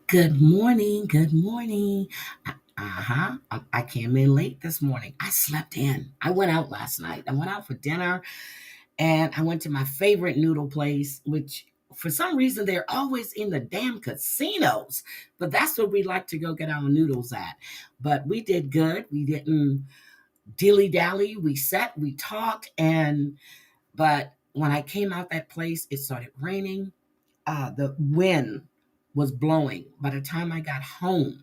Good morning. Good morning. I came in late this morning. I slept in. I went out last night. I went out for dinner and I went to my favorite noodle place, which for some reason they're always in the damn casinos. But that's where we like to go get our noodles at. But we did good. We didn't dilly dally. We sat, we talked, but when I came out that place, it started raining. The wind was blowing. By the time I got home,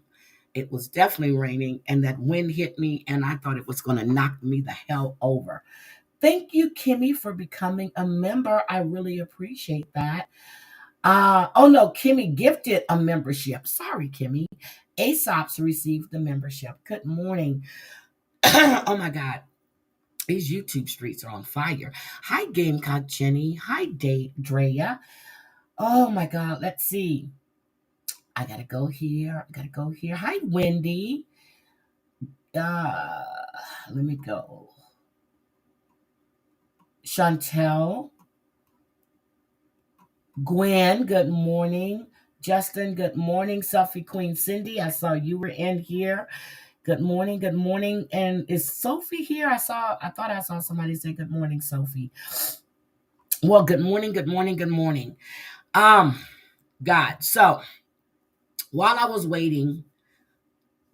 it was definitely raining, and that wind hit me, and I thought it was going to knock me the hell over. Thank you, Kimmy, for becoming a member. I really appreciate that. Oh no, Kimmy gifted a membership. Sorry, Kimmy. Aesop's received the membership. Good morning. Oh my God. These YouTube streets are on fire. Hi, Gamecock Jenny. Hi, Drea. Oh my God. Let's see. I gotta go here. I gotta go here. Hi, Wendy. Uh, Let me go. Chantel. Gwen, good morning. Justin, good morning. Sophie Queen Cindy, I saw you were in here. Good morning, good morning. And is Sophie here? I thought I saw somebody say good morning, Sophie. Well, good morning, good morning, good morning. Um, God. So while I was waiting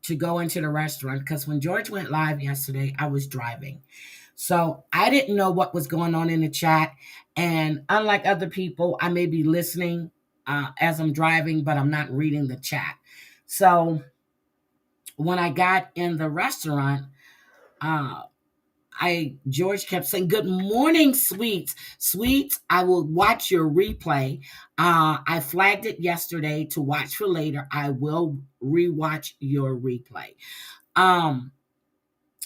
to go into the restaurant, because when George went live yesterday, I was driving. So I didn't know what was going on in the chat. And unlike other people, I may be listening as I'm driving, but I'm not reading the chat. So when I got in the restaurant, uh, George kept saying, "Good morning, sweets. Sweets, I will watch your replay. I flagged it yesterday to watch for later. I will rewatch your replay." Um,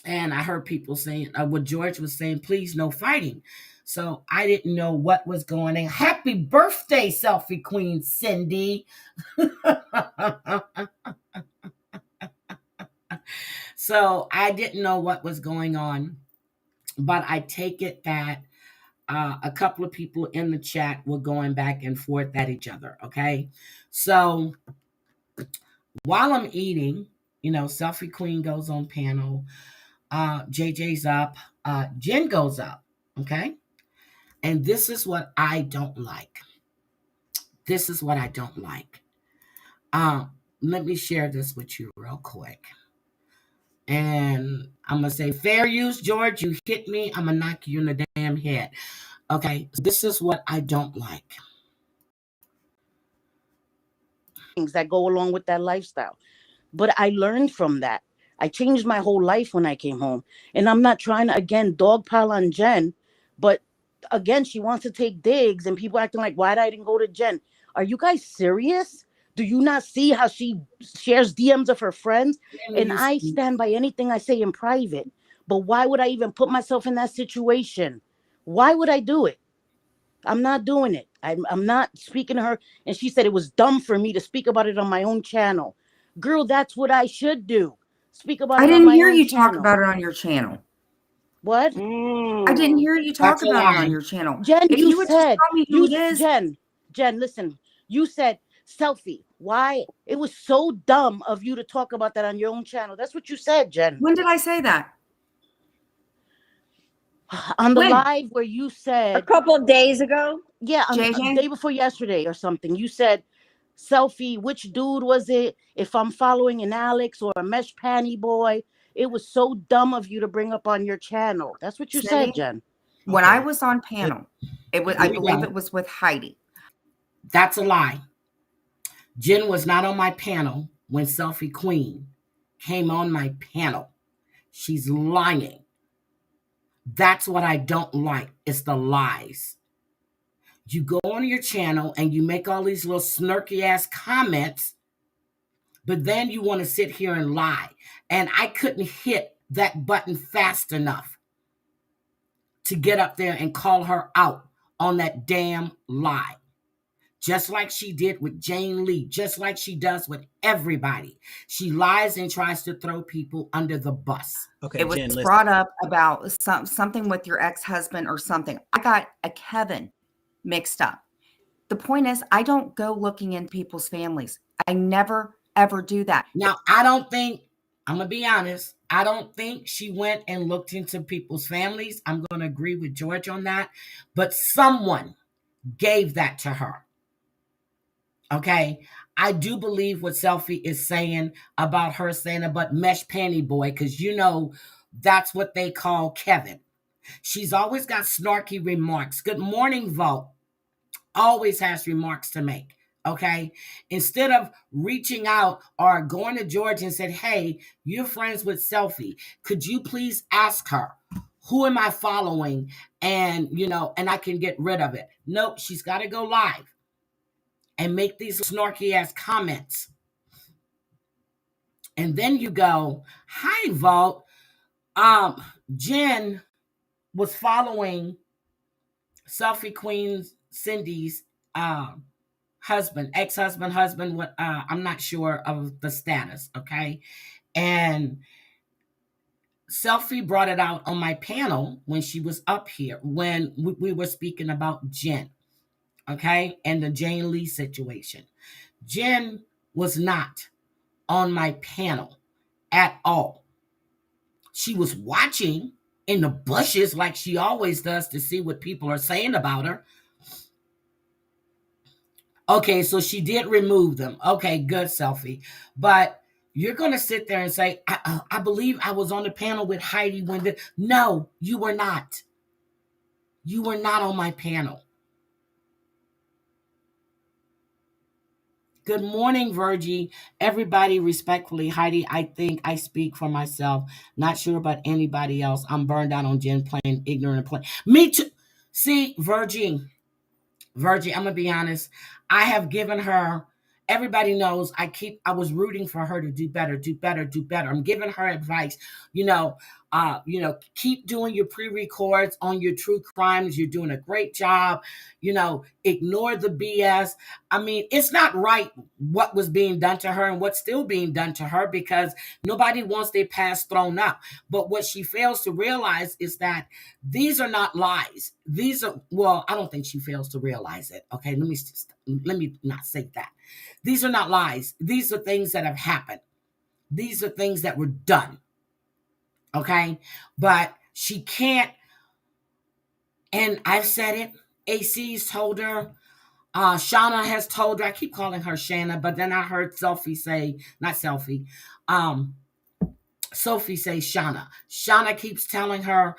and I heard people saying what George was saying, please no fighting. So I didn't know what was going on. Happy birthday, selfie queen Cindy. So I didn't know what was going on, but I take it that a couple of people in the chat were going back and forth at each other. Okay. So while I'm eating, selfie queen goes on panel, JJ's up, Jen goes up. Okay. And this is what I don't like. This is what I don't like. Let me share this with you real quick. And I'm going to say, fair use, George, you hit me. I'm going to knock you in the damn head. Okay, this is what I don't like. Things that go along with that lifestyle. But I learned from that. I changed my whole life when I came home. And I'm not trying to, again, dogpile on Jen. But again, she wants to take digs and people acting like, why did I didn't go to Jen? Are you guys serious? Do you not see how she shares DMs of her friends? And I stand by anything I say in private. But why would I even put myself in that situation? Why would I do it? I'm not doing it. I'm not speaking to her. And she said it was dumb for me to speak about it on my own channel. Girl, that's what I should do. Speak about I it on didn't my hear own you talk channel. about it on your channel. What? I didn't hear you talk That's a about it on lie. your channel. Jen, If you would just said, tell me who it is. Jen, listen. You said, selfie, why? It was so dumb of you to talk about that on your own channel. That's what you said, Jen. When did I say that? On the When? live where you said a couple of days ago. Yeah, on the day before yesterday or something. You said, selfie, which dude was it? If I'm following an Alex or a mesh panty boy. It was so dumb of you to bring up on your channel. That's what you Cindy, said, Jen. When Okay. I was on panel, I believe it was with Heidi. That's a lie. Jen was not on my panel when Selfie Queen came on my panel. She's lying. That's what I don't like. It's the lies. You go on your channel and you make all these little snarky ass comments, but then you want to sit here and lie. And I couldn't hit that button fast enough to get up there and call her out on that damn lie. Just like she did with Jane Lee, just like she does with everybody. She lies and tries to throw people under the bus. Okay, it was Jen, brought up about something with your ex-husband or something. I got a Kevin mixed up. The point is, I don't go looking in people's families. I never, ever do that. Now, I don't think, I'm going to be honest, I don't think she went and looked into people's families. I'm going to agree with George on that. But someone gave that to her. Okay? I do believe what Selfie is saying about her saying about mesh panty boy, because you know that's what they call Kevin. She's always got snarky remarks. Good morning, Vote. Always has remarks to make. Okay. Instead of reaching out or going to George and said, hey, you're friends with Selfie. Could you please ask her, who am I following? And, and I can get rid of it. Nope. She's got to go live and make these snarky ass comments. And then you go, hi, Vault. Jen was following Selfie Queen Cindy's husband, ex-husband, what I'm not sure of the status, okay? And Selfie brought it out on my panel when she was up here, when we were speaking about Jen, okay? And the Jane Lee situation. Jen was not on my panel at all. She was watching in the bushes like she always does to see what people are saying about her. Okay, so she did remove them. Okay, good, Selfie. But you're going to sit there and say, I believe I was on the panel with Heidi when No, you were not. You were not on my panel. Good morning, Virgie. Everybody, respectfully, Heidi, I think I speak for myself. Not sure about anybody else. I'm burned out on Jen playing ignorant play. Me too. See, Virgie, I'm going to be honest. I have given her, everybody knows I was rooting for her to do better. I'm giving her advice, keep doing your pre-records on your true crimes. You're doing a great job. Ignore the BS. I mean, it's not right what was being done to her and what's still being done to her, because nobody wants their past thrown up. But what she fails to realize is that these are not lies. I don't think she fails to realize it. Okay, let me not say that. These are not lies. These are things that have happened. These are things that were done. Okay, but she can't, and I've said it, AC's told her, Shauna has told her, I keep calling her Shanna, but then I heard Sophie say Shauna. Shauna keeps telling her,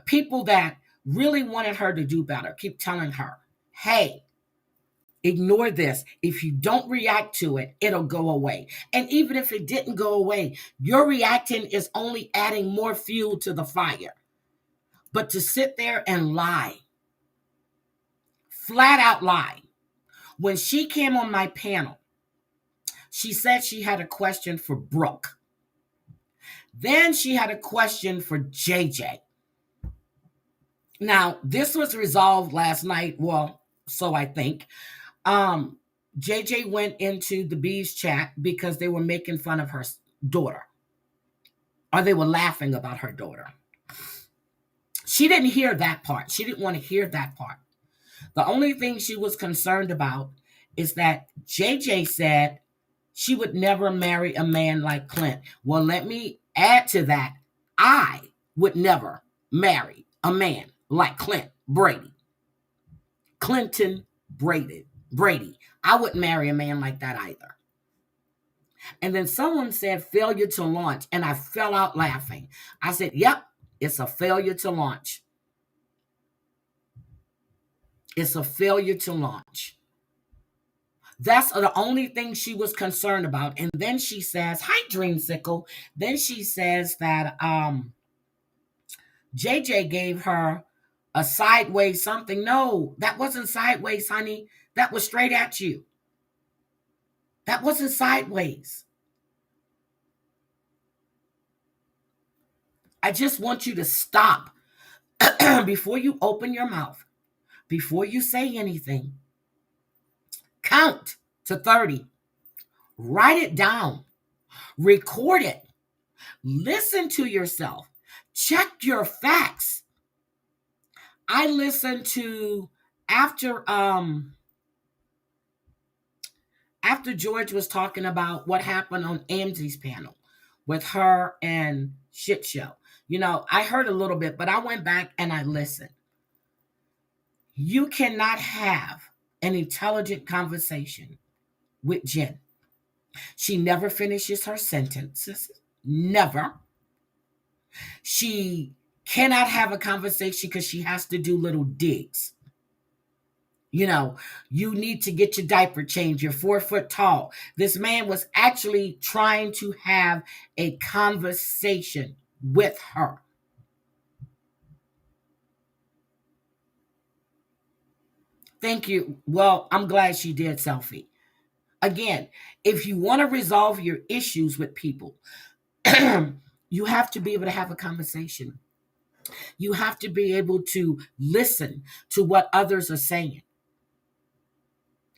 people that really wanted her to do better keep telling her, hey, ignore this. If you don't react to it, it'll go away. And even if it didn't go away, your reacting is only adding more fuel to the fire. But to sit there and lie, flat out lie. When she came on my panel, she said she had a question for Brooke. Then she had a question for JJ. Now, this was resolved last night. Well, so I think. JJ went into the Bees chat because they were making fun of her daughter, or they were laughing about her daughter. She didn't hear that part. She didn't want to hear that part. The only thing she was concerned about is that JJ said she would never marry a man like Clint. Well, let me add to that. I would never marry a man like Clint Brady. Clinton Brady. I wouldn't marry a man like that either. And then someone said failure to launch, and I fell out laughing. I said, yep, it's a failure to launch. It's a failure to launch. That's the only thing she was concerned about. And then she says, hi, Dreamsicle. Then she says that JJ gave her a sideways something. No, that wasn't sideways, honey. That was straight at you. That wasn't sideways. I just want you to stop before you open your mouth, before you say anything. Count to 30. Write it down. Record it. Listen to yourself. Check your facts. I listened to after after George was talking about what happened on Amzi's panel with her and Shit Show, I heard a little bit, but I went back and I listened. You cannot have an intelligent conversation with Jen. She never finishes her sentences. Never. She cannot have a conversation because she has to do little digs. You need to get your diaper changed. You're 4 foot tall. This man was actually trying to have a conversation with her. Thank you. Well, I'm glad she did, Selfie. Again, if you want to resolve your issues with people, you have to be able to have a conversation. You have to be able to listen to what others are saying.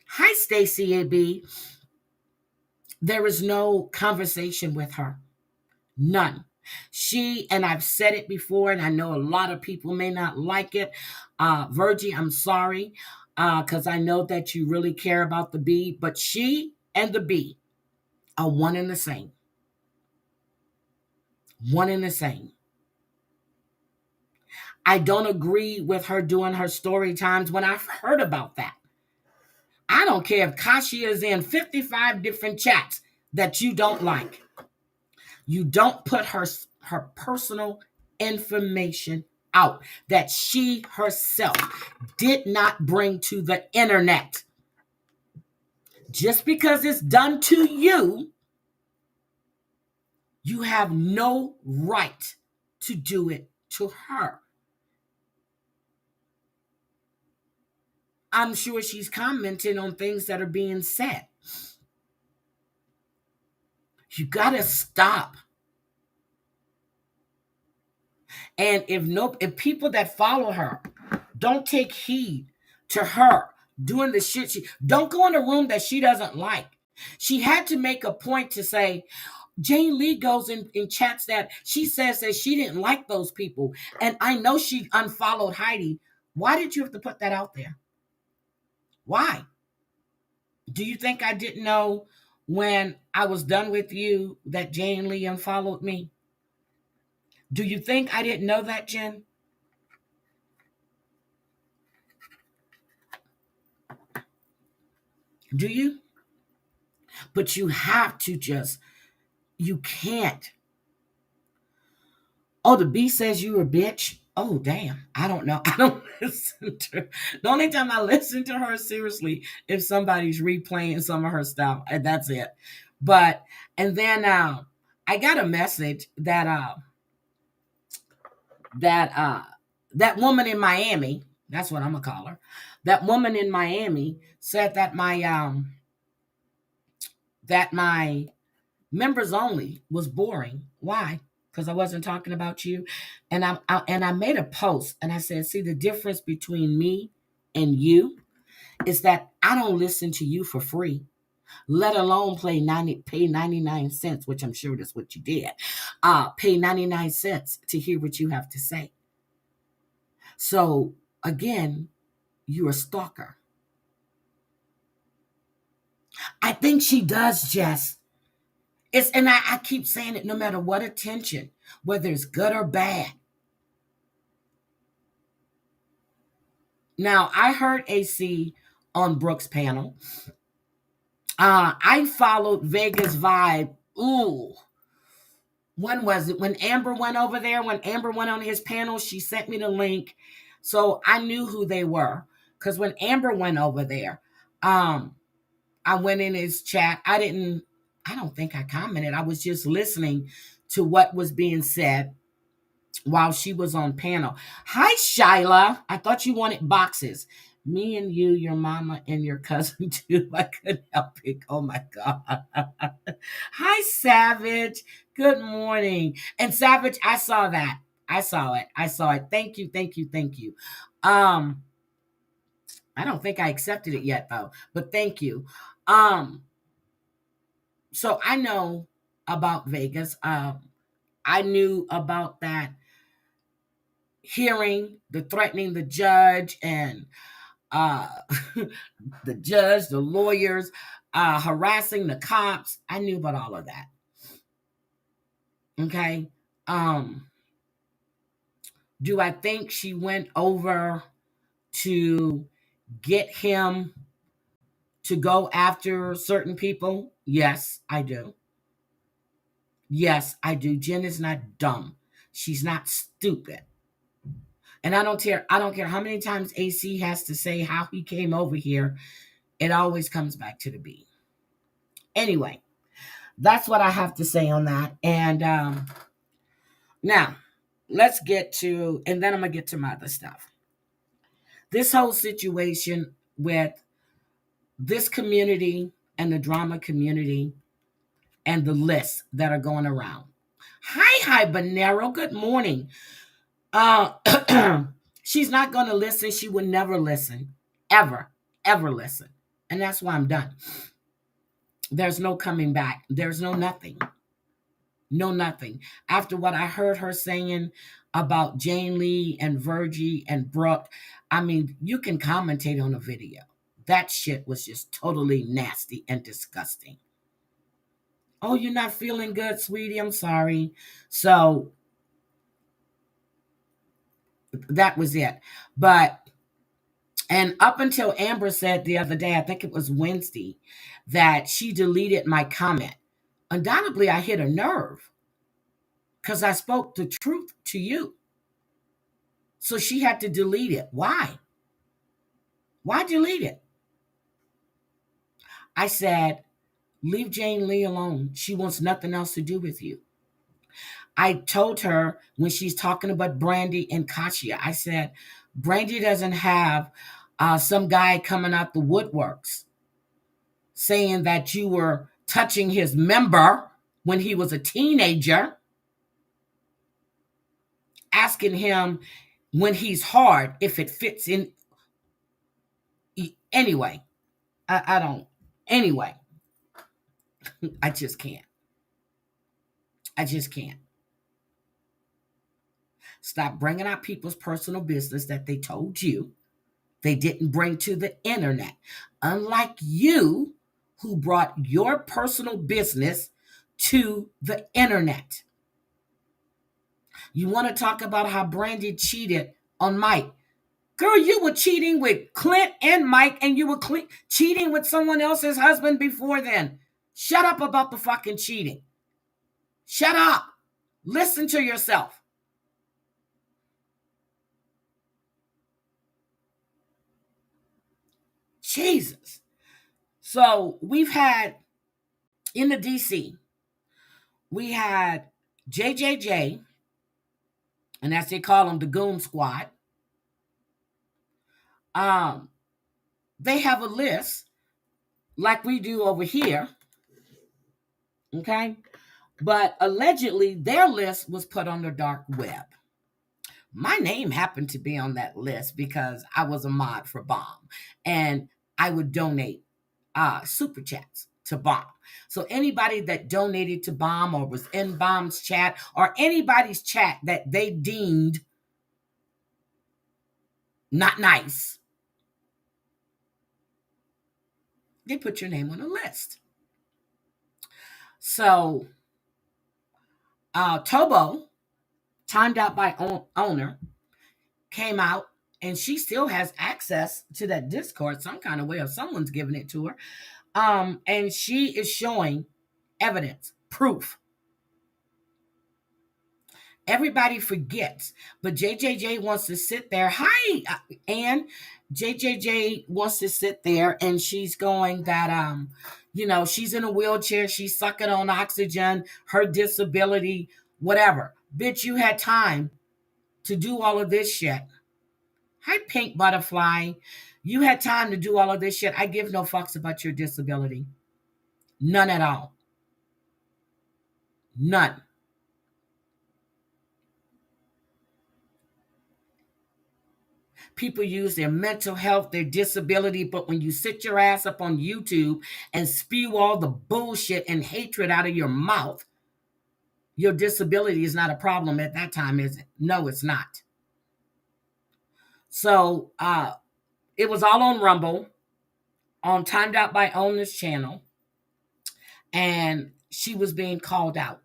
Hi, Stacey AB. There is no conversation with her. None. And I've said it before, and I know a lot of people may not like it. Virgie, I'm sorry, because I know that you really care about the B, but she and the B are one and the same. One and the same. I don't agree with her doing her story times when I've heard about that. I don't care if Kashi is in 55 different chats that you don't like. You don't put her personal information out that she herself did not bring to the internet. Just because it's done to you, you have no right to do it to her. I'm sure she's commenting on things that are being said. You got to stop. And if people that follow her don't take heed to her doing the shit, don't go in a room that she doesn't like. She had to make a point to say, Jane Lee goes in chats that she says that she didn't like those people. And I know she unfollowed Heidi. Why did you have to put that out there? Why? Do you think I didn't know when I was done with you that Jane Lee unfollowed me? Do you think I didn't know that, Jen? Do you? But you have to you can't. Oh, the B says you a bitch. Oh, damn. I don't know. I don't listen to her. The only time I listen to her seriously if somebody's replaying some of her stuff, and that's it. And then I got a message that that woman in Miami, that's what I'm gonna call her. That woman in Miami said that my members only was boring. Why? Because I wasn't talking about you. And I made a post and I said, see, the difference between me and you is that I don't listen to you for free, let alone pay 99 cents, which I'm sure that's what you did. Pay 99 cents to hear what you have to say. So again, you're a stalker. I think she does, Jess. And I keep saying it, no matter what attention, whether it's good or bad. Now, I heard AC on Brooke's panel. I followed Vegas Vibe. Ooh. When was it? When Amber went over there, when Amber went on his panel, she sent me the link. So I knew who they were. Because when Amber went over there, I went in his chat. I don't think I commented. I was just listening to what was being said while she was on panel. Hi, Shyla. I thought you wanted boxes. Me and you, your mama, and your cousin too. I couldn't help it. Oh my God. Hi, Savage. Good morning. And Savage, I saw that. I saw it. Thank you. I don't think I accepted it yet though, but thank you. So I know about Vegas. I knew about that hearing, the threatening the judge and the judge, the lawyers. harassing the cops. I knew about all of that. Okay. Do I think she went over to get him to go after certain people? Yes, I do. Yes, I do. Jen is not dumb. She's not stupid. And I don't care how many times AC has to say how he came over here. It always comes back to the B. Anyway, that's what I have to say on that. And now let's get to, and then I'm going to get to my other stuff. This whole situation with this community and the drama community and the lists that are going around. Hi, Bonero. Good morning. She's not going to listen. She would never listen. Ever listen. And that's why I'm done. There's no coming back. There's no nothing. No nothing. After what I heard her saying about Jane Lee and Virgie and Brooke, I mean, you can commentate on a video. That shit was just totally nasty and disgusting. Oh, you're not feeling good, sweetie? I'm sorry. So that was it. And up until Amber said the other day, I think it was Wednesday, that she deleted my comment. Undoubtedly, I hit a nerve because I spoke the truth to you. So she had to delete it. Why? Why delete it? I said, leave Jane Lee alone. She wants nothing else to do with you. I told her when she's talking about Brandy and Katia, I said, Brandy doesn't have some guy coming out the woodworks saying that you were touching his member when he was a teenager, asking him when he's hard if it fits in. Anyway, I don't. Anyway, I just can't. I just can't. Stop bringing out people's personal business that they told you they didn't bring to the internet. Unlike you, who brought your personal business to the internet. You want to talk about how Brandy cheated on Mike. Girl, you were cheating with Clint and Mike, and you were cheating with someone else's husband before then. Shut up about the fucking cheating. Shut up. Listen to yourself. Jesus. So we've had, in the DC, we had JJJ, and as they call them, the Goon Squad. They have a list like we do over here. Okay? But allegedly, their list was put on the dark web. My name happened to be on that list because I was a mod for Bomb. And I would donate super chats to Bomb. So anybody that donated to Bomb or was in Bomb's chat or anybody's chat that they deemed not nice, they put your name on the list. So Tobo, timed out by owner, came out, and she still has access to that Discord some kind of way, or someone's giving it to her. And she is showing evidence, proof. Everybody forgets, but JJJ wants to sit there. Hi, Ann. JJJ wants to sit there, and she's going that, she's in a wheelchair. She's sucking on oxygen, her disability, whatever. Bitch, you had time to do all of this shit. Hi, Pink Butterfly. You had time to do all of this shit. I give no fucks about your disability. None at all. None. People use their mental health, their disability, but when you sit your ass up on YouTube and spew all the bullshit and hatred out of your mouth, your disability is not a problem at that time, is it? No, it's not. So it was all on Rumble, on Timed Out by Owner's channel, and she was being called out.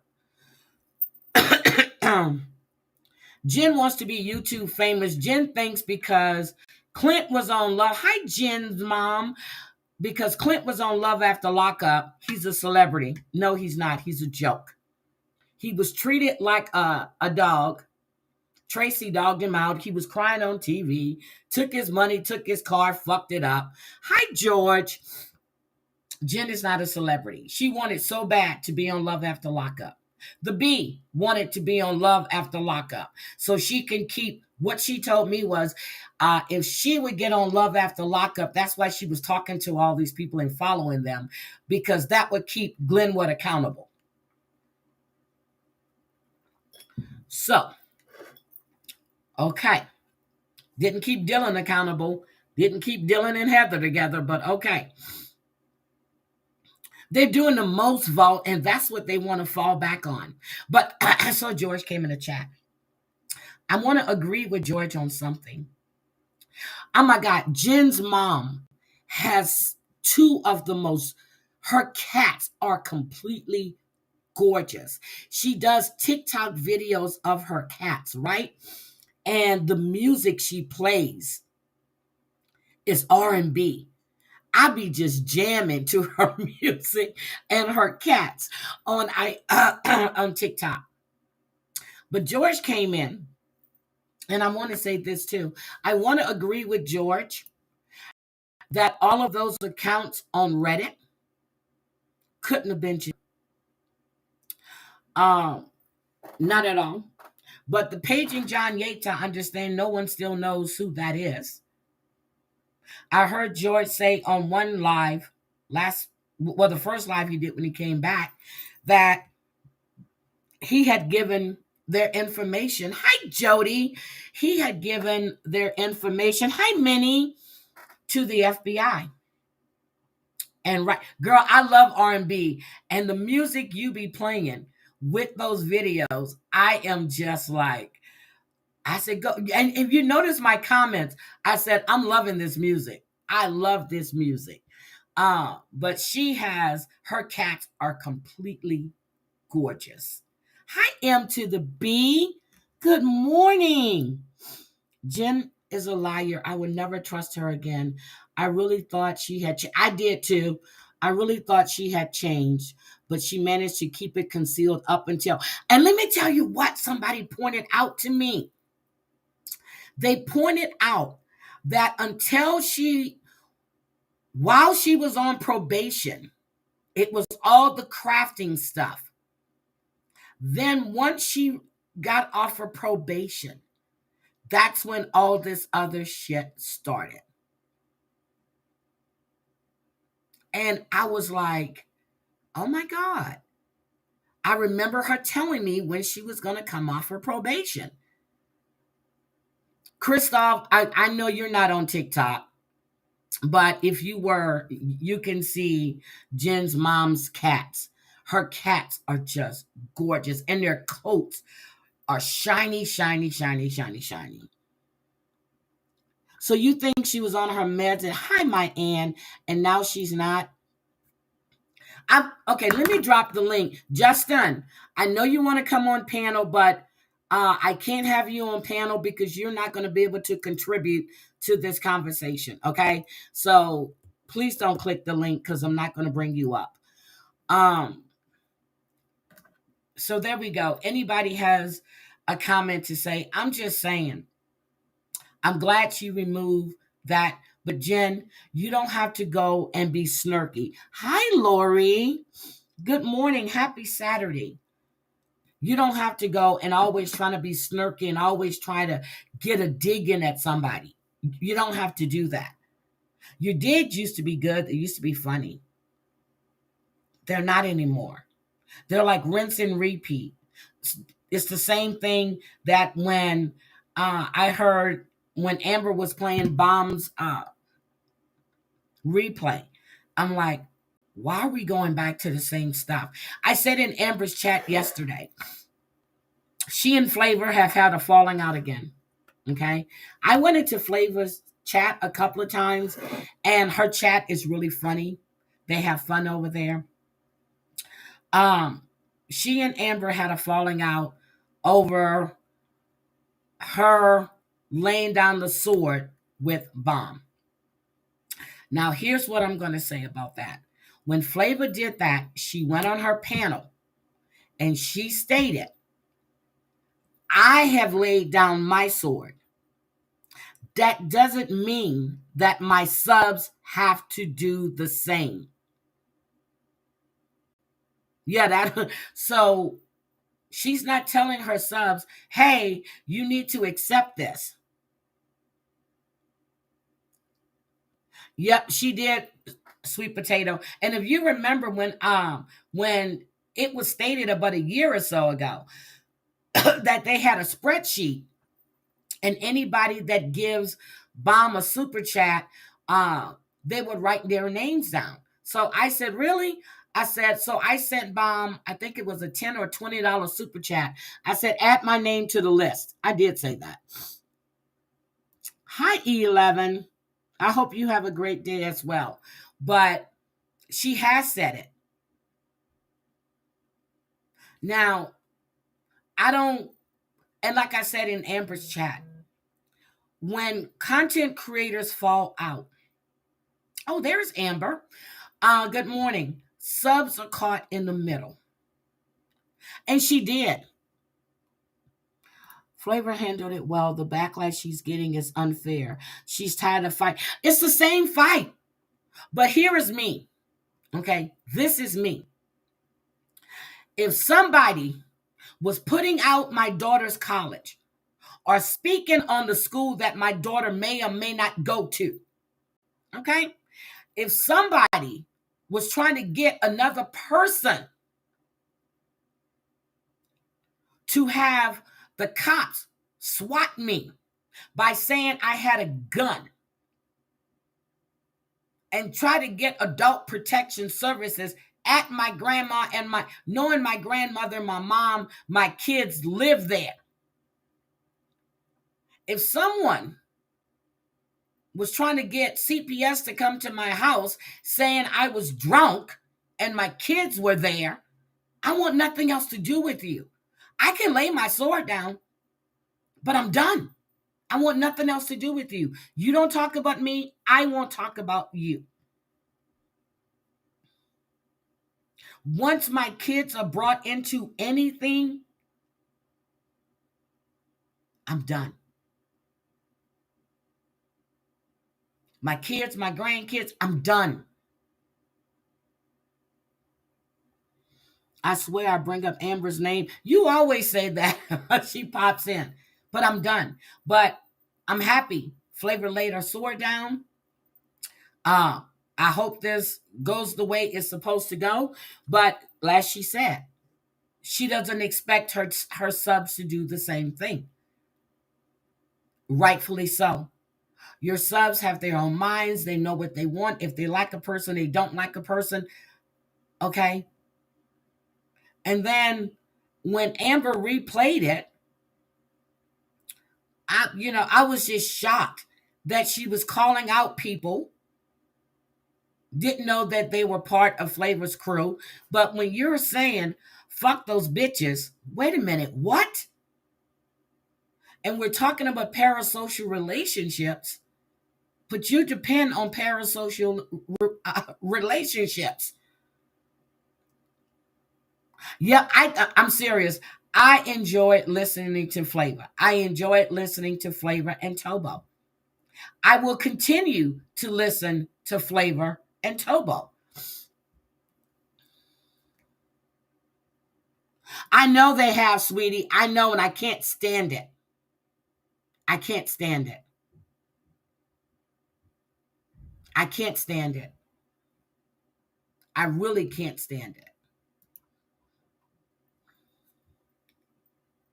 Jen wants to be YouTube famous. Jen thinks because Clint was on Love. Hi, Jen's mom. Because Clint was on Love After Lockup, he's a celebrity. No, he's not. He's a joke. He was treated like a dog. Tracy dogged him out. He was crying on TV, took his money, took his car, fucked it up. Hi, George. Jen is not a celebrity. She wanted so bad to be on Love After Lockup. The B wanted to be on Love After Lockup so she can keep. What she told me was if she would get on Love After Lockup, that's why she was talking to all these people and following them, because that would keep Glenwood accountable. So, okay. Didn't keep Dylan accountable. Didn't keep Dylan and Heather together, but okay. They're doing the most vote, and that's what they want to fall back on. But I saw George came in the chat. I want to agree with George on something. Oh my God, Jen's mom has two of the most, her cats are completely gorgeous. She does TikTok videos of her cats, right? And the music she plays is R&B. I be just jamming to her music and her cats on TikTok. But George came in, and I want to say this too. I want to agree with George that all of those accounts on Reddit couldn't have been you. Not at all. But the Paging John Yates, I understand no one still knows who that is. I heard George say on one live the first live he did when he came back, that he had given their information. Hi, Jody. He had given their information. Hi, Minnie, to the FBI. And right, girl, I love R&B, and the music you be playing with those videos, I am just like, I said, go. And if you notice my comments, I said, I'm loving this music. I love this music. But her cats are completely gorgeous. Hi, M to the B. Good morning. Jen is a liar. I would never trust her again. I really thought she had, I did too. I really thought she had changed, but she managed to keep it concealed up until, and let me tell you what somebody pointed out to me. They pointed out that while she was on probation, it was all the crafting stuff. Then once she got off her probation, that's when all this other shit started. And I was like, oh my God. I remember her telling me when she was going to come off her probation. Christoph, I know you're not on TikTok, but if you were, you can see Jen's mom's cats. Her cats are just gorgeous, and their coats are shiny, shiny, shiny, shiny, shiny. So you think she was on her meds and hi, my Ann, and now she's not? Okay, let me drop the link. Justin, I know you want to come on panel, but I can't have you on panel because you're not going to be able to contribute to this conversation, okay? So please don't click the link because I'm not going to bring you up. So there we go. Anybody has a comment to say? I'm just saying, I'm glad she removed that. But Jen, you don't have to go and be snarky. Hi, Lori. Good morning. Happy Saturday. You don't have to go and always trying to be snarky and always try to get a dig in at somebody. You don't have to do that. Your digs used to be good. They used to be funny. They're not anymore. They're like rinse and repeat. It's the same thing that when I heard when Amber was playing Bomb's replay, I'm like, why are we going back to the same stuff? I said in Amber's chat yesterday, she and Flavor have had a falling out again. Okay. I went into Flavor's chat a couple of times, and her chat is really funny. They have fun over there. She and Amber had a falling out over her laying down the sword with Bomb. Now, here's what I'm going to say about that. When Flavor did that, she went on her panel and she stated, I have laid down my sword. That doesn't mean that my subs have to do the same. Yeah, that so she's not telling her subs, hey, you need to accept this. Yep, she did, sweet potato. And if you remember when it was stated about a year or so ago that they had a spreadsheet, and anybody that gives Bomb a super chat, they would write their names down. So I said, really? I said, so I sent Bomb, I think it was a $10 or $20 super chat. I said, add my name to the list. I did say that. Hi, E11. I hope you have a great day as well. But she has said it. Now, I don't, and like I said in Amber's chat, when content creators fall out, oh, there's Amber. Good morning. Subs are caught in the middle. And she did. Flavor handled it well. The backlash she's getting is unfair. She's tired of fight. It's the same fight. But here is me. Okay, this is me. If somebody was putting out my daughter's college or speaking on the school that my daughter may or may not go to, okay, if somebody was trying to get another person to have the cops swat me by saying I had a gun and try to get adult protection services at my grandma and knowing my grandmother, my mom, my kids live there. If someone was trying to get CPS to come to my house saying I was drunk and my kids were there, I want nothing else to do with you. I can lay my sword down, but I'm done. I want nothing else to do with you. You don't talk about me, I won't talk about you. Once my kids are brought into anything, I'm done. My kids, my grandkids, I'm done. I swear I bring up Amber's name. You always say that. She pops in. But I'm done. But I'm happy. Flavor laid her sword down. I hope this goes the way it's supposed to go. But as she said, she doesn't expect her subs to do the same thing. Rightfully so. Your subs have their own minds. They know what they want. If they like a person, they don't like a person. Okay. And then when Amber replayed it, I was just shocked that she was calling out people. Didn't know that they were part of Flavor's crew. But when you're saying, fuck those bitches, wait a minute, what? And we're talking about parasocial relationships, but you depend on parasocial relationships. Yeah, I'm serious. I enjoyed listening to Flavor. I enjoyed listening to Flavor and Tobo. I will continue to listen to Flavor and Tobo. I know they have, sweetie. I know, and I can't stand it. I can't stand it. I can't stand it. I really can't stand it.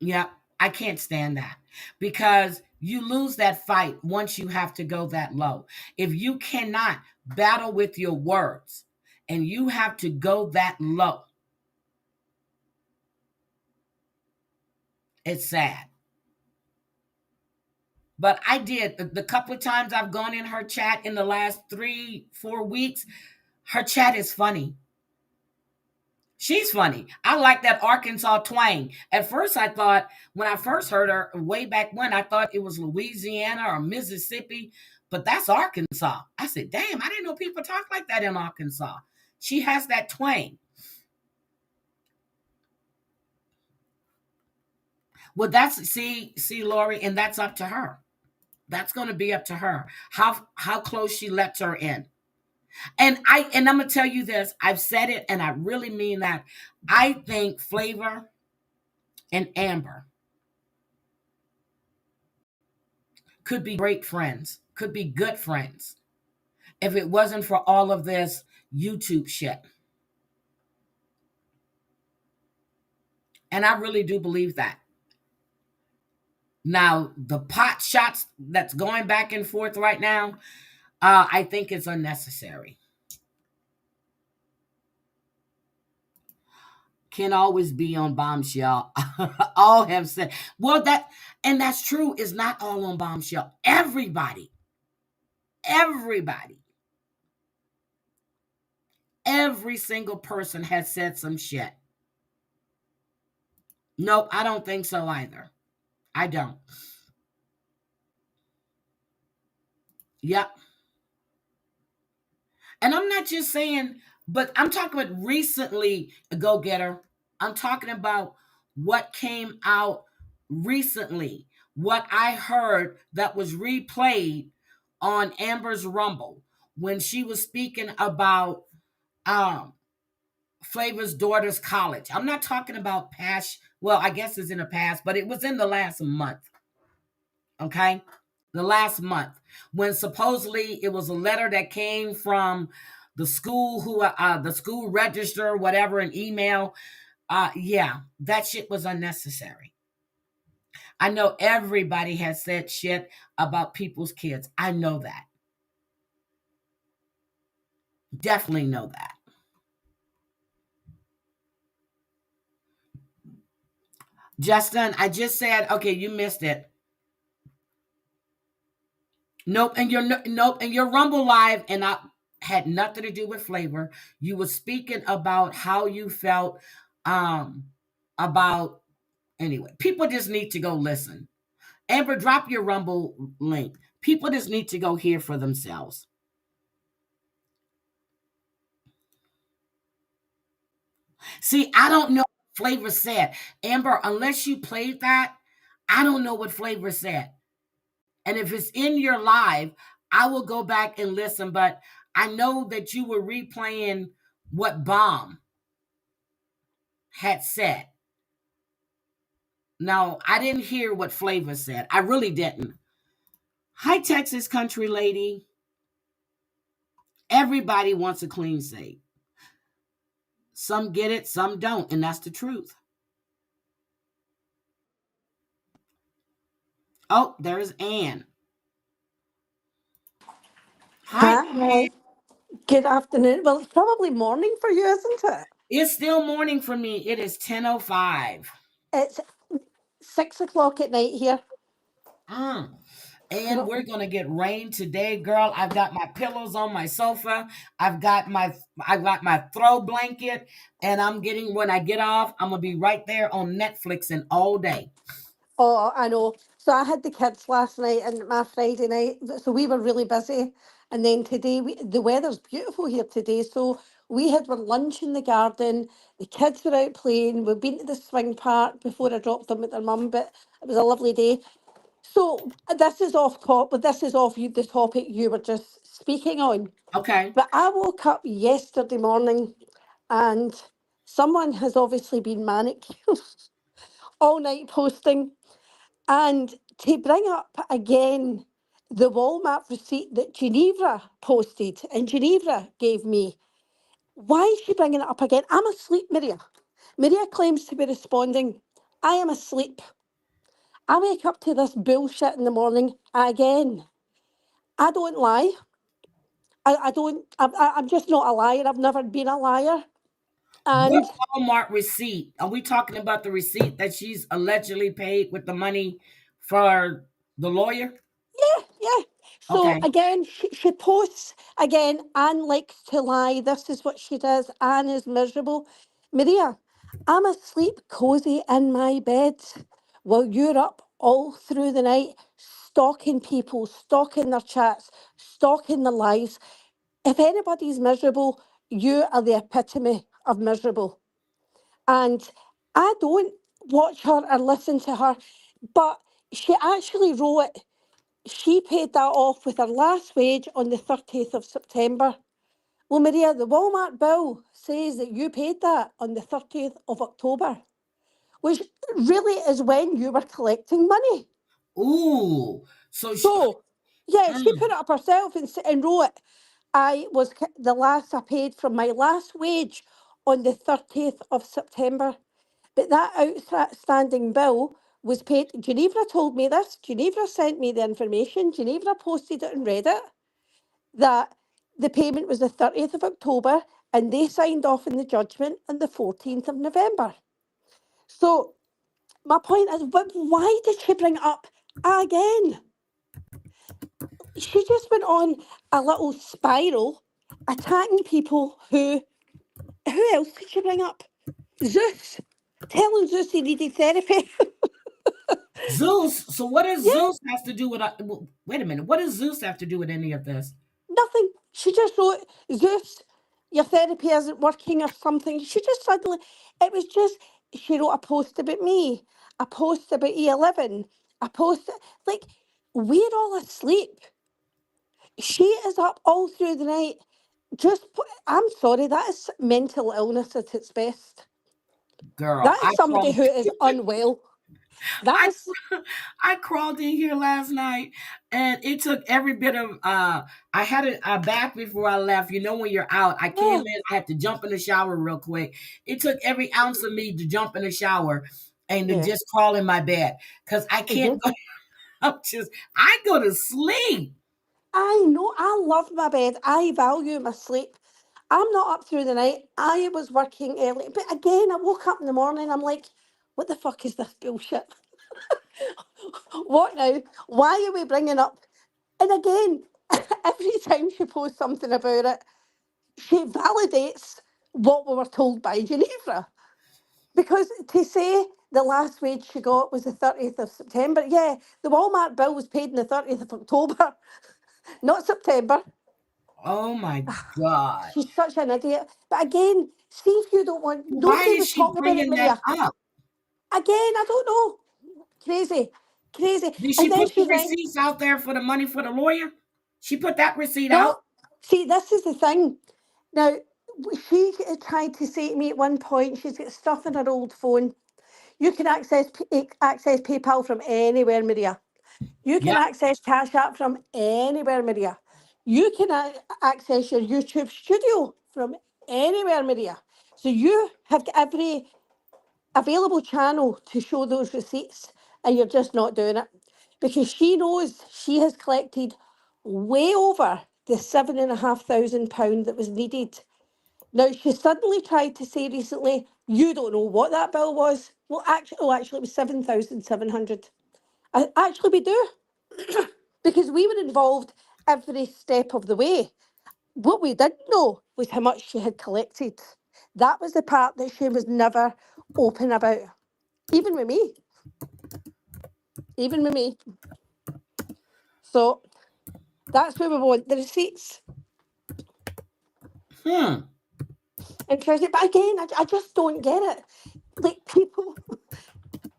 Yeah, I can't stand that because you lose that fight once you have to go that low. If you cannot battle with your words and you have to go that low, it's sad. But I did the couple of times I've gone in her chat in the last 3-4 weeks. Her chat is funny. She's funny. I like that Arkansas twang. At first, I thought, when I first heard her way back when, I thought it was Louisiana or Mississippi, but that's Arkansas. I said, damn, I didn't know people talk like that in Arkansas. She has that twang. Well, see, Lori, and that's up to her. That's going to be up to her. How close she lets her in. And I'm gonna tell you this. I've said it, and I really mean that. I think Flavor and Amber could be great friends, could be good friends, if it wasn't for all of this YouTube shit. And I really do believe that. Now, the pot shots that's going back and forth right now, I think it's unnecessary. Can always be on Bombshell. All have said, well, that's true. It's not all on Bombshell. Everybody, every single person has said some shit. Nope, I don't think so either. I don't. Yep. And I'm not just saying, but I'm talking about recently, a go-getter. I'm talking about what came out recently, what I heard that was replayed on Amber's Rumble when she was speaking about Flavor's daughter's college. I'm not talking about past, well, I guess it's in the past, but it was in the last month. Okay? The last month, when supposedly it was a letter that came from the school, the school register, whatever, an email. Yeah, that shit was unnecessary. I know everybody has said shit about people's kids. I know that. Definitely know that. Justin, I just said, okay, you missed it. Nope, and your Rumble Live, and I had nothing to do with Flavor. You were speaking about how you felt about, anyway. People just need to go listen. Amber, drop your Rumble link. People just need to go hear for themselves. See, I don't know what Flavor said. Amber, unless you played that, I don't know what Flavor said. And if it's in your live, I will go back and listen. But I know that you were replaying what Bomb had said. No, I didn't hear what Flavor said. I really didn't. Hi, Texas country lady. Everybody wants a clean slate. Some get it, some don't, and that's the truth. Oh, there's Anne. Hi. Hi. Good afternoon. Well, it's probably morning for you, isn't it? It's still morning for me. It is 10:05. It's 6 o'clock at night here. And we're gonna get rain today, girl. I've got my pillows on my sofa. I've got my throw blanket, and when I get off, I'm gonna be right there on Netflix and all day. Oh, I know. So I had the kids last night and my Friday night, so we were really busy. And then today, the weather's beautiful here today. So we had our lunch in the garden. The kids were out playing. We've been to the swing park before I dropped them with their mum, but it was a lovely day. So this is off top, but this is off the topic you were just speaking on. Okay. But I woke up yesterday morning and someone has obviously been manic all night posting. And to bring up again the Walmart receipt that Geneva posted and Geneva gave me, why is she bringing it up again? I'm asleep, Maria. Maria claims to be responding. I am asleep. I wake up to this bullshit in the morning again. I don't lie. I'm just not a liar. I've never been a liar. And what Walmart receipt? Are we talking about the receipt that she's allegedly paid with the money for the lawyer? Yeah. So Okay. again, she posts again. Anne likes to lie. This is what she does. Anne is miserable. Maria, I'm asleep cozy in my bed while you're up all through the night, stalking people, stalking their chats, stalking their lives. If anybody's miserable, you are the epitome of miserable. And I don't watch her or listen to her, but she actually wrote she paid that off with her last wage on the 30th of September. Well, Maria, the Walmart bill says that you paid that on the 30th of October, which really is when you were collecting money. Ooh. So she, So, yeah, she mm, put it up herself and wrote, the last I paid from my last wage on the 30th of September. But that outstanding bill was paid. Geneva told me this. Geneva sent me the information. Geneva posted it on Reddit that the payment was the 30th of October and they signed off in the judgment on the 14th of November. So my point is, but why did she bring it up again? She just went on a little spiral attacking people who else could she bring up? Zeus. Telling Zeus he needed therapy. Zeus. So what does Yeah, Zeus have to do with? Wait a minute. What does Zeus have to do with any of this? nothing. She just wrote, Zeus, your therapy isn't working or something. She just suddenly, it was just, she wrote a post about me, a post about E11, a post, like, we're all asleep. She is up all through the night. I'm sorry, that is mental illness at its best. Girl, That is somebody who is unwell. That I is, I crawled in here last night and it took every bit of I had a bath before I left. You know when you're out, I came yeah, in, I had to jump in the shower real quick. It took every ounce of me to jump in the shower and to yeah. just crawl in my bed cuz I can't Mhm. go. I go to sleep. I know, I love my bed. I value my sleep. I'm not up through the night. I was working early. But again, I woke up in the morning. I'm like, what the fuck is this bullshit? What now? Why are we bringing up? And again, every time she posts something about it, she validates what we were told by Geneva. Because to say the last wage she got was the 30th of September, yeah, the Walmart bill was paid on the 30th of October, not September. Oh my god. She's such an idiot. But again, see if you don't want, Why nobody is was she talking about it, bringing that Maria. up? Again, I don't know. Crazy, crazy. Did And she then put the she's like, receipts out there for the money for the lawyer? She put that receipt no. out? See, this is the thing. Now, she tried to say to me at one point, she's got stuff in her old phone. You can access PayPal from anywhere, Maria. You can Yep. access Cash App from anywhere, Maria. You can access your YouTube studio from anywhere, Maria. So you have got every available channel to show those receipts, and you're just not doing it because she knows she has collected way over the £7,500 that was needed. Now she suddenly tried to say recently, you don't know what that bill was. Well, actually, it was 7,700. Actually, we do because we were involved every step of the way. What we didn't know was how much she had collected. That was the part that she was never open about. Even with me, even with me. So that's where we want the receipts. Hmm. Interesting. But again, I just don't get it. Like people,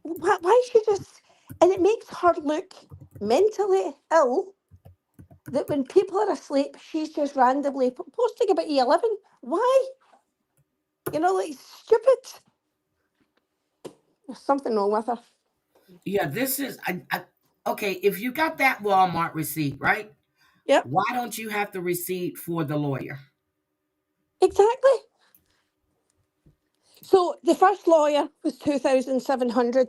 why she just, and it makes her look mentally ill that when people are asleep, she's just randomly posting about E11. Why? Like stupid. There's something wrong with her. Yeah, this is okay. If you got that Walmart receipt, right? Yep, Why don't you have the receipt for the lawyer? exactly. So the first lawyer was 2,700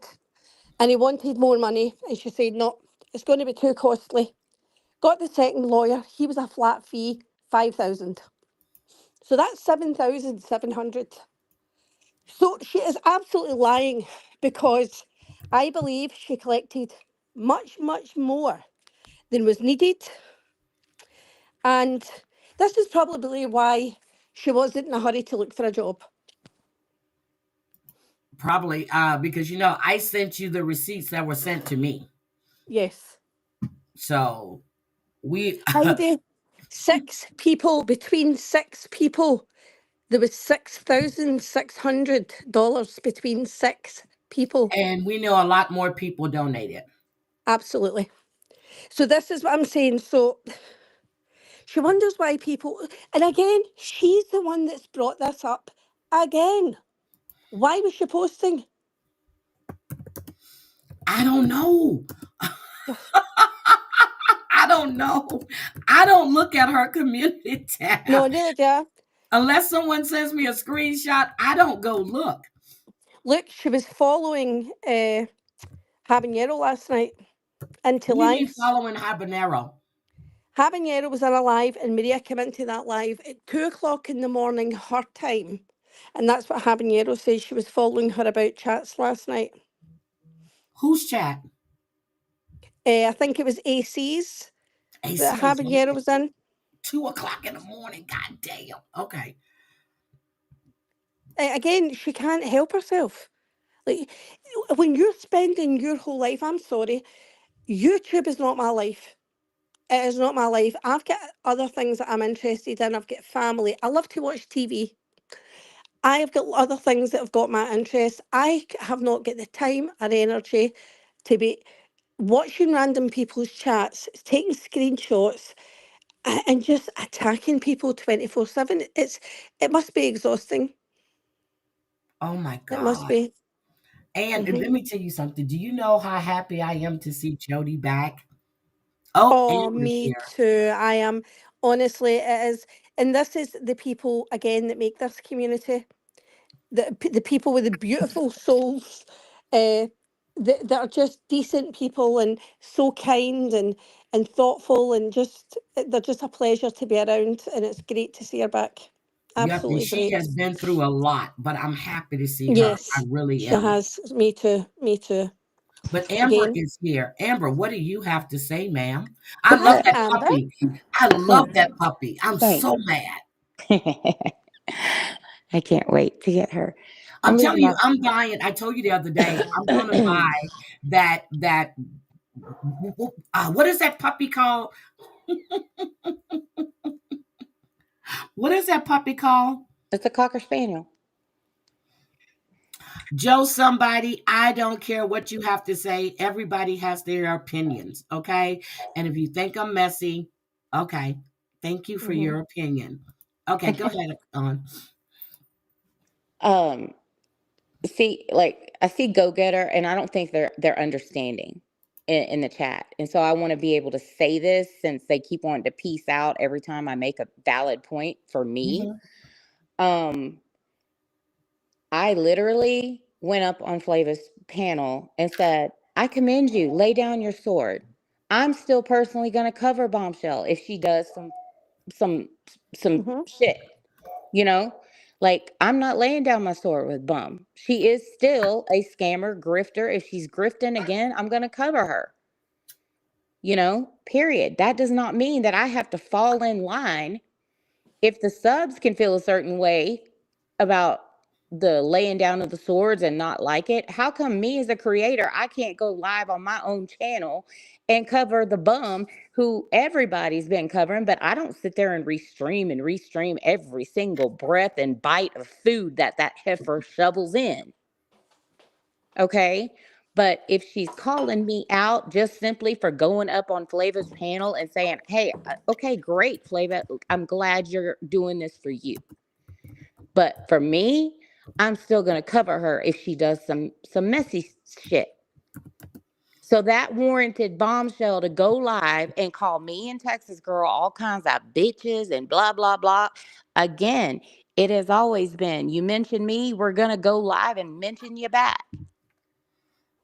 and he wanted more money. And she said, no, it's going to be too costly. Got the second lawyer, he was a flat fee, 5,000. So that's 7,700. So she is absolutely lying because I believe she collected much, much more than was needed. And this is probably why she wasn't in a hurry to look for a job. Probably because I sent you the receipts that were sent to me. Yes. So we Heidi, between 6 people, there was $6,600 between 6 people. and we know a lot more people donated. Absolutely. So this is what I'm saying. So she wonders why people, and again, she's the one that's brought this up again. Why was she posting? I don't know. I don't know. I don't look at her community tab. No, neither do I. Unless someone sends me a screenshot, I don't go look. Look, she was following Habanero last night into What do you mean lives. following Habanero? Habanero was on a live and Maria came into that live at 2 o'clock in the morning, her time. And that's what Habanero says. She was following her about chats last night. Whose chat? I think it was AC's that Habanero was in. 2 o'clock in the morning. God damn. Okay. Again, she can't help herself. Like, when you're spending your whole life, I'm sorry, YouTube is not my life. It is not my life. I've got other things that I'm interested in. I've got family. I love to watch TV. I have got other things that have got my interest. I have not got the time or energy to be watching random people's chats, taking screenshots, and just attacking people 24/7. It must be exhausting. Oh my God. It must be. And Mhm. let me tell you something. Do you know how happy I am to see Jody back? Oh, Oh, Amber's me here. too. I am. Honestly, it is. And this is the people, again, that make this community. The people with the beautiful souls, that are just decent people and so kind and thoughtful, and just they're just a pleasure to be around, and it's great to see her back. Yep, and Absolutely she great. has been through a lot, but I'm happy to see her. I Yes, really she am. has. Me too. Me too. But Amber Again, is here. Amber, what do you have to say, ma'am? I love that Amber. puppy. I love that puppy. I'm Thanks. so mad. I can't wait to get her. I'm leaving telling you, my- I'm buying. I told you the other day, I'm going to buy that. What is that puppy called? What is that puppy called? It's a Cocker Spaniel. Joe, somebody, I don't care what you have to say. Everybody has their opinions, okay? And if you think I'm messy, okay. Thank you for your opinion. Okay, go ahead on. See, like I see Go Getter, and I don't think they're understanding in the chat. And so I want to be able to say this since they keep wanting to peace out every time I make a valid point for me. I literally went up on Flava's panel and said, I commend you. Lay down your sword. I'm still personally going to cover Bombshell if she does some shit, you know? Like, I'm not laying down my sword with Bum. She is still a scammer, grifter. If she's grifting again, I'm going to cover her. You know, period. That does not mean that I have to fall in line. If the subs can feel a certain way about the laying down of the swords and not like it, how come me as a creator, I can't go live on my own channel and cover the bum who everybody's been covering, but I don't sit there and restream every single breath and bite of food that heifer shovels in. Okay? But if she's calling me out just simply for going up on Flava's panel and saying, hey, okay, great, Flava, I'm glad you're doing this for you. But for me, I'm still going to cover her if she does some messy shit. So that warranted Bombshell to go live and call me and Texas Girl all kinds of bitches and blah, blah, blah. Again, it has always been, you mention me, we're going to go live and mention you back.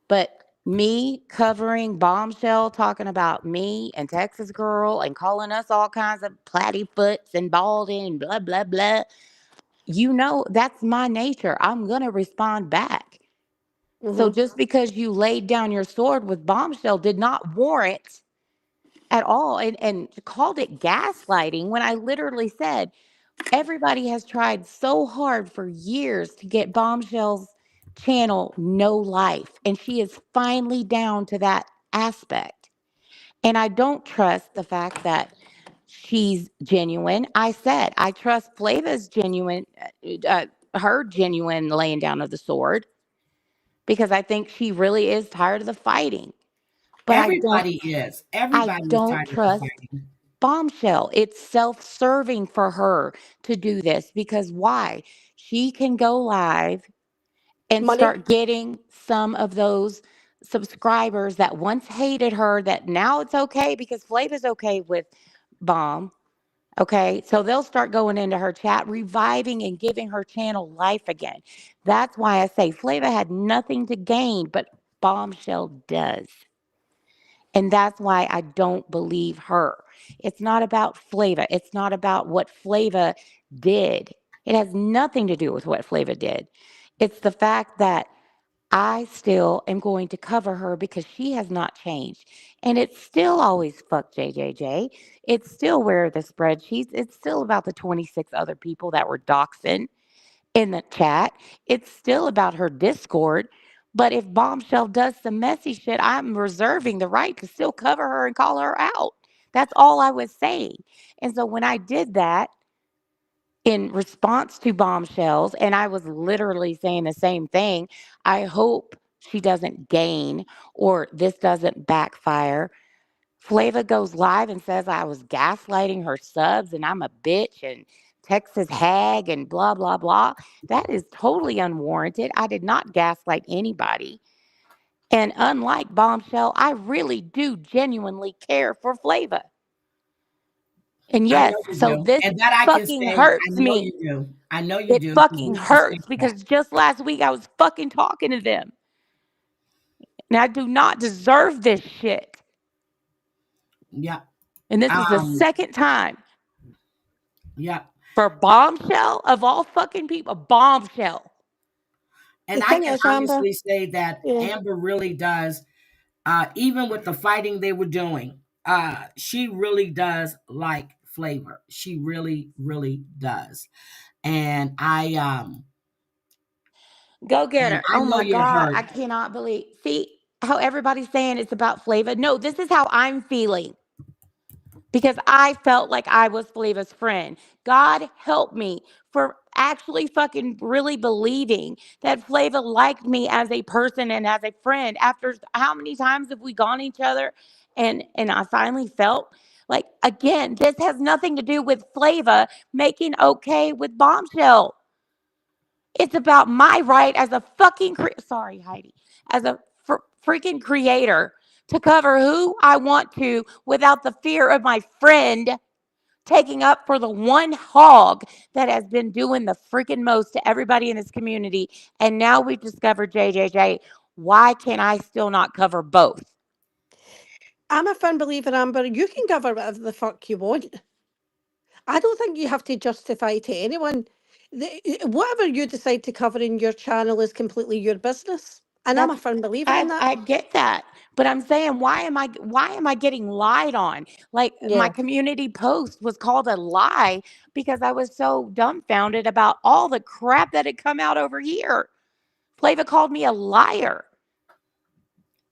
But me covering Bombshell, talking about me and Texas Girl and calling us all kinds of platyfoots and balding and blah, blah, blah. You know, that's my nature. I'm going to respond back. So just because you laid down your sword with Bombshell did not warrant at all, and called it gaslighting when I literally said everybody has tried so hard for years to get Bombshell's channel no life, and she is finally down to that aspect. And I don't trust the fact that she's genuine. I said I trust Flava's genuine, her genuine laying down of the sword, because I think she really is tired of the fighting. But Everybody is. I Everybody is don't tired of the trust fighting. Bombshell. It's self-serving for her to do this, because why? She can go live and Money. start getting some of those subscribers that once hated her, that now it's okay because Flava's okay with Bomb. Okay, so they'll start going into her chat, reviving and giving her channel life again. That's why I say Flava had nothing to gain, but Bombshell does. And that's why I don't believe her. It's not about Flava. It's not about what Flava did. It has nothing to do with what Flava did. It's the fact that I still am going to cover her because she has not changed. And it's still always fuck JJJ. It's still where the spreadsheets. It's still about the 26 other people that were doxing in the chat. It's still about her Discord. But if Bombshell does some messy shit, I'm reserving the right to still cover her and call her out. That's all I was saying. And so when I did that in response to Bombshells, and I was literally saying the same thing, I hope she doesn't gain or this doesn't backfire. Flava goes live and says I was gaslighting her subs and I'm a bitch and Texas hag and blah, blah, blah. That is totally unwarranted. I did not gaslight anybody. And unlike Bombshell, I really do genuinely care for Flava. And I know yes, you so do. this And that I can fucking say, I hurts know me. you do. I know you It do, because fucking we hurts discussed that. because just last week I was fucking talking to them. And I do not deserve this shit. Yeah. And this is the Um, second time yeah. for Bombshell of all fucking people. Bombshell. The And I thing can is, Amber, honestly say that yeah, Amber really does, even with the fighting they were doing, she really does like Flavor. She really, really does. And Go get her. I Oh know my you're God. hurt. I cannot believe. See how everybody's saying it's about Flava? No, this is how I'm feeling, because I felt like I was Flava's friend. God help me for actually fucking really believing that Flava liked me as a person and as a friend. After how many times have we gone each other? And I finally felt like, again, this has nothing to do with Flava making okay with Bombshell. It's about my right as a fucking sorry, Heidi, as a freaking creator to cover who I want to without the fear of my friend taking up for the one hog that has been doing the freaking most to everybody in this community. And now we've discovered JJJ. Why can I still not cover both? I'm a firm believer, Amber. You can cover whatever the fuck you want. I don't think you have to justify to anyone. Whatever you decide to cover in your channel is completely your business. And I'm a That's firm believer in that. I get that. But I'm saying why am I getting lied on? Like my Yeah. community post was called a lie because I was so dumbfounded about all the crap that had come out over here. Flava called me a liar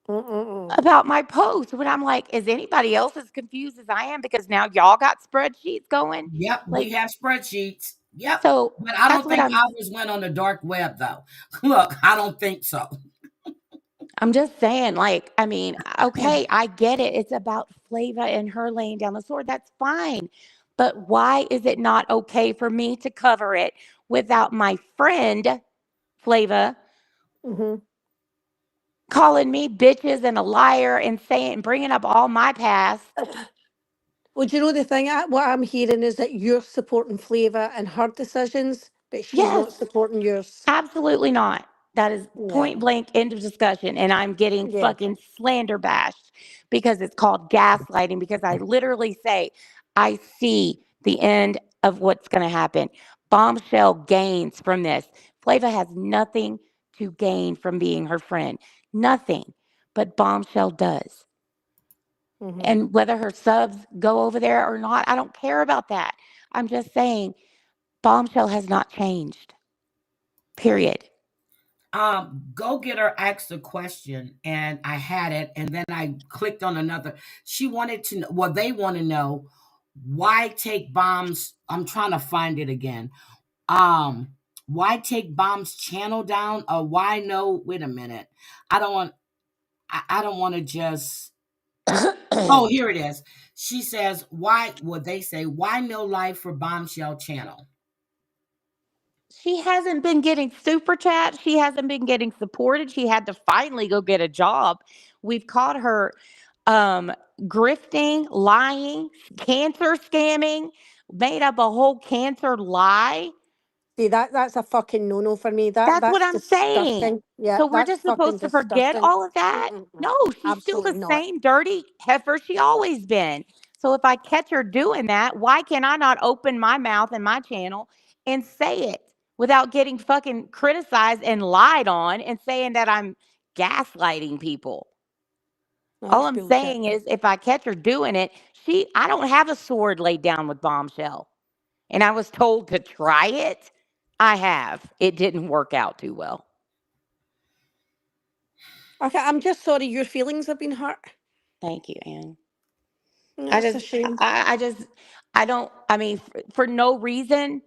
Mm-mm-mm. about my post when I'm like, is anybody else as confused as I am? Because now y'all got spreadsheets going. Yep, we Like, have spreadsheets. Yep. so But I that's don't what think ours went on the dark web, though. Look, I don't think so. I'm just saying, like, I mean, okay, I get it. It's about Flava and her laying down the sword. That's fine. But why is it not okay for me to cover it without my friend Flava Mm-hmm. calling me bitches and a liar and saying, bringing up all my past? Well, do you know the thing? What I'm hearing is that you're supporting Flava and her decisions, but she's Yes. not supporting yours. Absolutely not. That is Yeah. point blank end of discussion. And I'm getting Yeah. fucking slander bashed because it's called gaslighting. Because I literally say, I see the end of what's going to happen. Bombshell gains from this. Flava has nothing to gain from being her friend. Nothing. But Bombshell does. And whether her subs go over there or not, I don't care about that. I'm just saying Bombshell has not changed. Period. Go Getter asked a question and I had it, and then I clicked on another. She wanted to know, well, they want to know why take bombs. I'm trying to find it again. Um, why take bombs channel down, or why no? Wait a minute. I don't want. I don't want to just. Oh, here it is. She says, why would they say why no life for Bombshell channel? She hasn't been getting super chat. She hasn't been getting supported. She had to finally go get a job. We've caught her um, grifting, lying, cancer scamming, made up a whole cancer lie. See, that's a fucking no-no for me. That's what That's I'm saying. disgusting. Yeah, So we're that's just fucking supposed to forget disgusting. all of that? Mm-mm-mm. No, she's still Absolutely the not. same dirty heifer she always been. So if I catch her doing that, why can I not open my mouth and my channel and say it without getting fucking criticized and lied on and saying that I'm gaslighting people? All That's I'm bullshit. saying is if I catch her doing it, I don't have a sword laid down with Bombshell. And I was told to try it. I have. It didn't work out too well. Okay, I'm just sorry your feelings have been hurt. Thank you, Anne. That's a shame. I don't, I mean, for no reason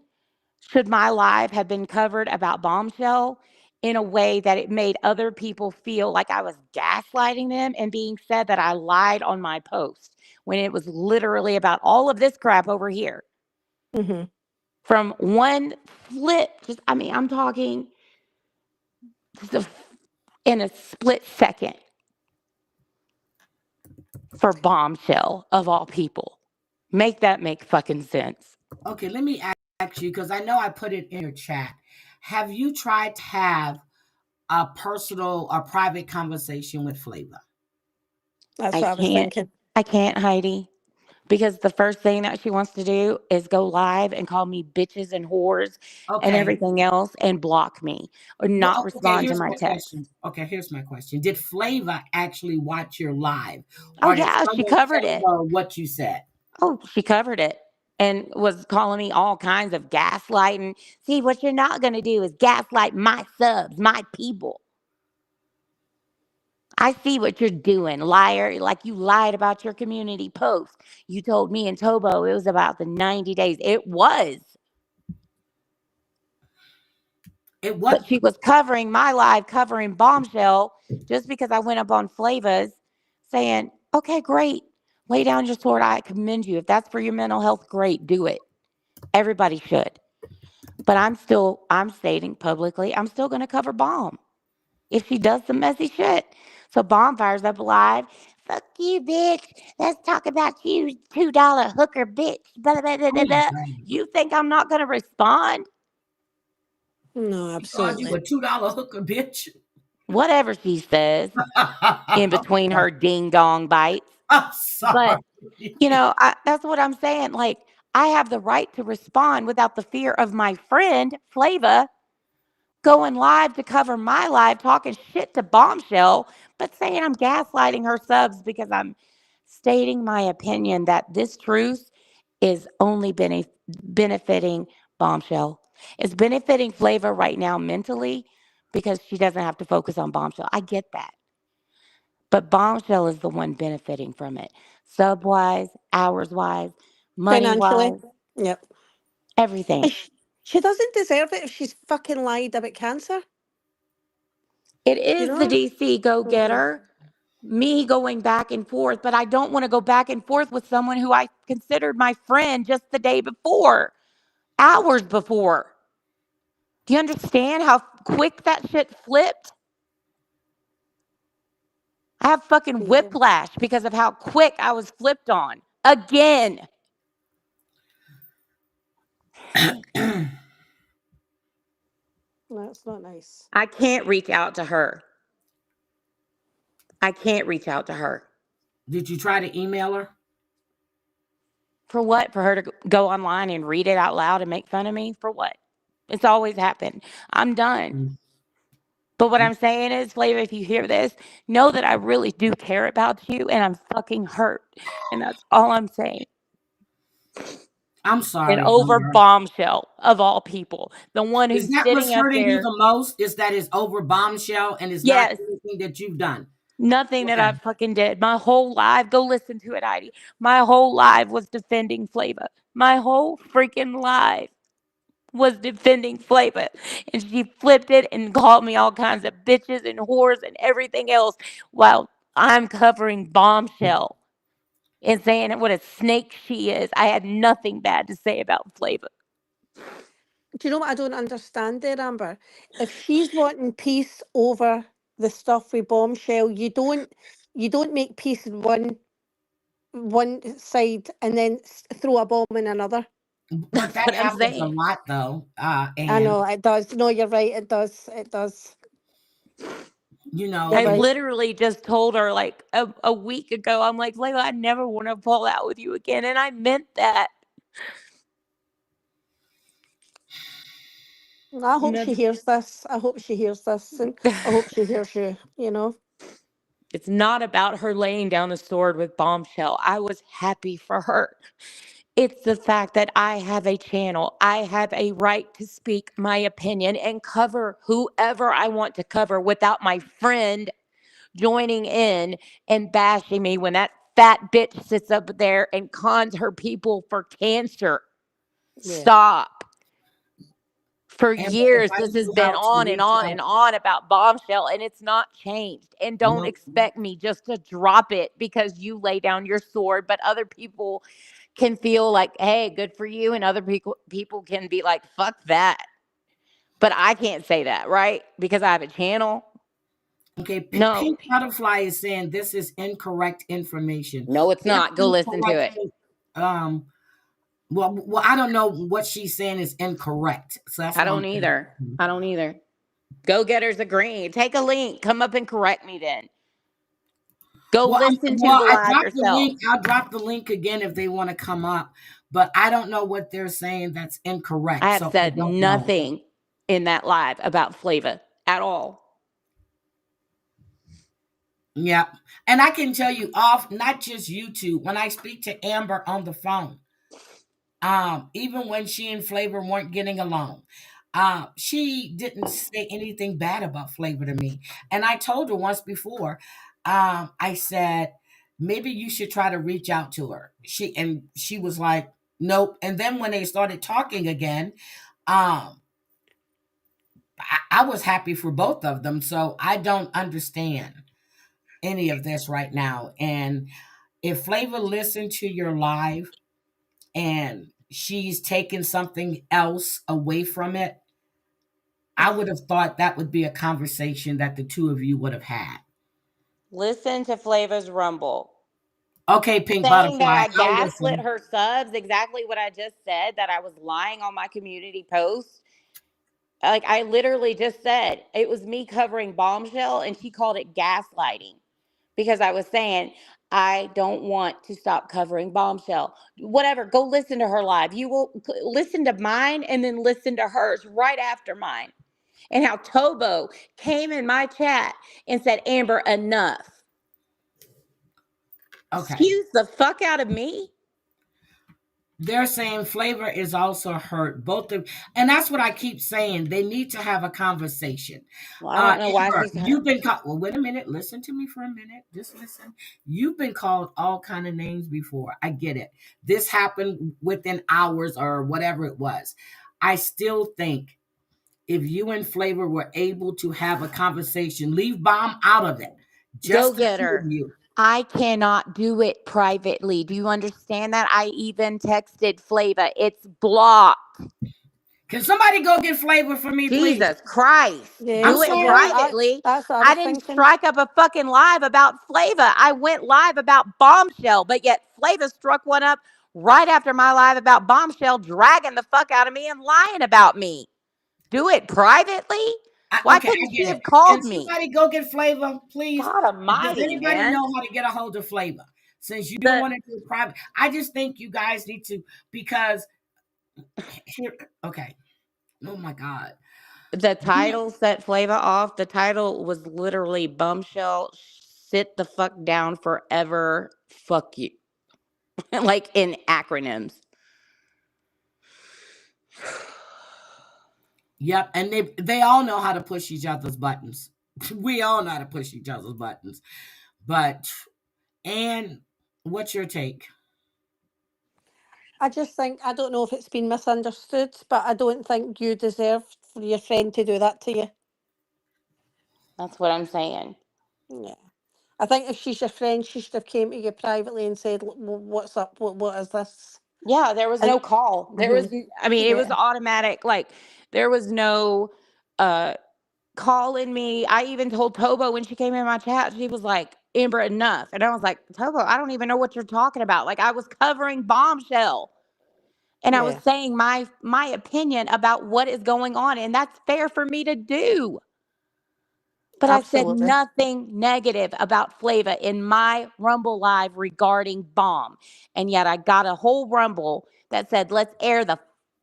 should my live have been covered about Bombshell in a way that it made other people feel like I was gaslighting them and being said that I lied on my post when it was literally about all of this crap over here. Mm-hmm. From one flip, I'm talking just in a split second for Bombshell of all people. Make that make fucking sense. Okay, let me ask you, because I know I put it in your chat. Have you tried to have a personal or private conversation with Flavor? That's I what I was can't. thinking. I can't, Heidi, because the first thing that she wants to do is go live and call me bitches and whores and Okay. everything else and block me or not Okay, respond to here's my my text. question. Okay, here's my question. Did Flavor actually watch your live? Oh Or did yeah, she someone covered tell it. her what you said? Oh, she covered it and was calling me all kinds of gaslighting. See, what you're not going to do is gaslight my subs, my people. I see what you're doing, liar. Like you lied about your community post. You told me and Tobo it was about the 90 days. It was. It But what? she was covering my live, covering Bombshell, just because I went up on Flavas saying, okay, great. Lay down your sword. I commend you. If that's for your mental health, great. Do it. Everybody should. But I'm stating publicly, I'm still going to cover Bomb if she does some messy shit. So Bomb fires up live. Fuck you, bitch. Let's talk about you, $2 hooker, bitch. Blah, blah, blah, blah, Oh, blah. dang. You think I'm not going to respond? No, She called you absolutely. a $2 hooker, bitch. Whatever she says in between her ding dong bites. I'm But, sorry. that's what I'm saying. Like, I have the right to respond without the fear of my friend, Flava, going live to cover my live, talking shit to Bombshell, but saying I'm gaslighting her subs because I'm stating my opinion that this truth is only benefiting Bombshell. It's benefiting Flavor right now mentally because she doesn't have to focus on Bombshell. I get that. But Bombshell is the one benefiting from it. Sub wise, hours wise, money Financially. wise, Yep. everything. She doesn't deserve it if she's fucking lied about cancer. It You is the know? DC go Mm-hmm. getter. Me going back and forth, but I don't want to go back and forth with someone who I considered my friend just the day before, hours before. Do you understand how quick that shit flipped? I have fucking Yeah. whiplash because of how quick I was flipped on. Again. That's not nice. I can't reach out to her. I can't reach out to her. Did you try to email her? For what? For her to go online and read it out loud and make fun of me? For what? It's always happened. I'm done. But what I'm saying is, Flavor, if you hear this, know that I really do care about you and I'm fucking hurt. And that's all I'm saying. I'm And sorry, over Amber. Bombshell, of all people, the one Is who's that what's sitting up hurting you there. the most? Is that it's over Bombshell and it's not Yes, anything that you've done? nothing that I Okay. fucking did. My whole life, go listen to it, Heidi. My whole life was defending Flavor. My whole freaking life was defending Flavor. And she flipped it and called me all kinds of bitches and whores and everything else while I'm covering Bombshell and saying what a snake she is. I had nothing bad to say about Flavor. Do you know what I don't understand there, Amber? If she's wanting peace over the stuff with Bombshell, you don't make peace in one side and then throw a bomb in another. But That's that what I'm happens a saying. lot, though. I And know it does. No, you're right. It does. It does. you know, You're I right. literally just told her like a week ago, I'm like, Layla, I never want to fall out with you again. And I meant that. I And hope she hears this. I hope she hears this, and I hope she hears you. You know. it's not about her laying down the sword with Bombshell. I was happy for her. It's the fact that I have a channel. I have a right to speak my opinion and cover whoever I want to cover without my friend joining in and bashing me when that fat bitch sits up there and cons her people for cancer. Yeah. Stop. For Amber, if years, I this has knew been how to on and reach on out, and on about Bombshell, and it's not changed. And don't no, expect me just to drop it because you lay down your sword, but other people can feel like, hey, good for you, and other people can be like, fuck that. But I can't say that, right? Because I have a channel. okay, No, Pink Butterfly is saying this is incorrect information. no, it's If not. Go listen to incorrect, it. um, well, I don't know what she's saying is incorrect, so that's I what I'm don't either. saying. I don't either. Go getters agree. Take a link. Come up and correct me then. Go listen to the I live dropped the yourself. link. I'll drop the link again if they want to come up, but I don't know what they're saying that's I incorrect, have so I said don't know. nothing in that live about Flava at all. Yeah, and I can tell you off, not just YouTube. When I speak to Amber on the phone, even when she and Flavor weren't getting along, she didn't say anything bad about Flavor to me. And I told her once before, I said maybe you should try to reach out to her. She was like, nope. And then when they started talking again, um, I was happy for both of them. So I don't understand any of this right now. And if Flavor listened to your live and she's taken something else away from it, I would have thought that would be a conversation that the two of you would have had. Listen to Flava's Rumble. Okay, Pink Saying that Butterfly, I I'll gaslit listen. her subs, exactly what I just said, that I was lying on my community post. Like, I literally just said it was me covering Bombshell, and she called it gaslighting because I was saying, I don't want to stop covering Bombshell. Whatever, go listen to her live. You will listen to mine and then listen to hers right after mine. And how Tobo came in my chat and said, Amber, enough. Okay. Excuse the fuck out of me. They're saying Flavor is also hurt. Both of, and that's what I keep saying. They need to have a conversation. Well, I don't know why Amber, she's you've been called. Well, wait a minute. Listen to me for a minute. Just listen. You've been called all kind of names before. I get it. This happened within hours or whatever it was. I still think if you and Flavor were able to have a conversation, leave Bomb out of it. go Just the get two of her. you. I cannot do it privately. Do you understand that? I even texted Flava. It's blocked. Can somebody go get Flavor for me, please? Jesus Christ. I'm Do Yeah. it sorry. Yeah. privately. That's what I I was didn't thinking. strike up a fucking live about Flava. I went live about Bombshell, but yet Flava struck one up right after my live about Bombshell, dragging the fuck out of me and lying about me. Do it privately? Why Okay, I couldn't she get it. have called Can me? somebody go get Flavor, please? God Does almighty, anybody man. know how to get a hold of Flavor? Since you don't The want to do it private, I just think you guys need to, because here, okay. Oh my God. The title set Flava off. The title was literally Bombshell, sit the fuck down forever, fuck you. Like in acronyms. Yep, and they all know how to push each other's buttons. We all know how to push each other's buttons. But and what's your take? I just think, I don't know if it's been misunderstood, but I don't think you deserve for your friend to do that to you. That's what I'm saying. Yeah. I think if she's your friend, she should have came to you privately and said, What's up? What is this?" Yeah, there was And no call. There was, I mean, it was yeah, automatic. Like, there was no calling me. I even told Tobo when she came in my chat, she was like, Amber, enough. And I was like, Tobo, I don't even know what you're talking about. Like, I was covering Bombshell. And I was yeah, saying my opinion about what is going on. And that's fair for me to do. But I said absolutely. nothing negative about Flava in my Rumble Live regarding Bomb. And yet I got a whole Rumble that said, let's air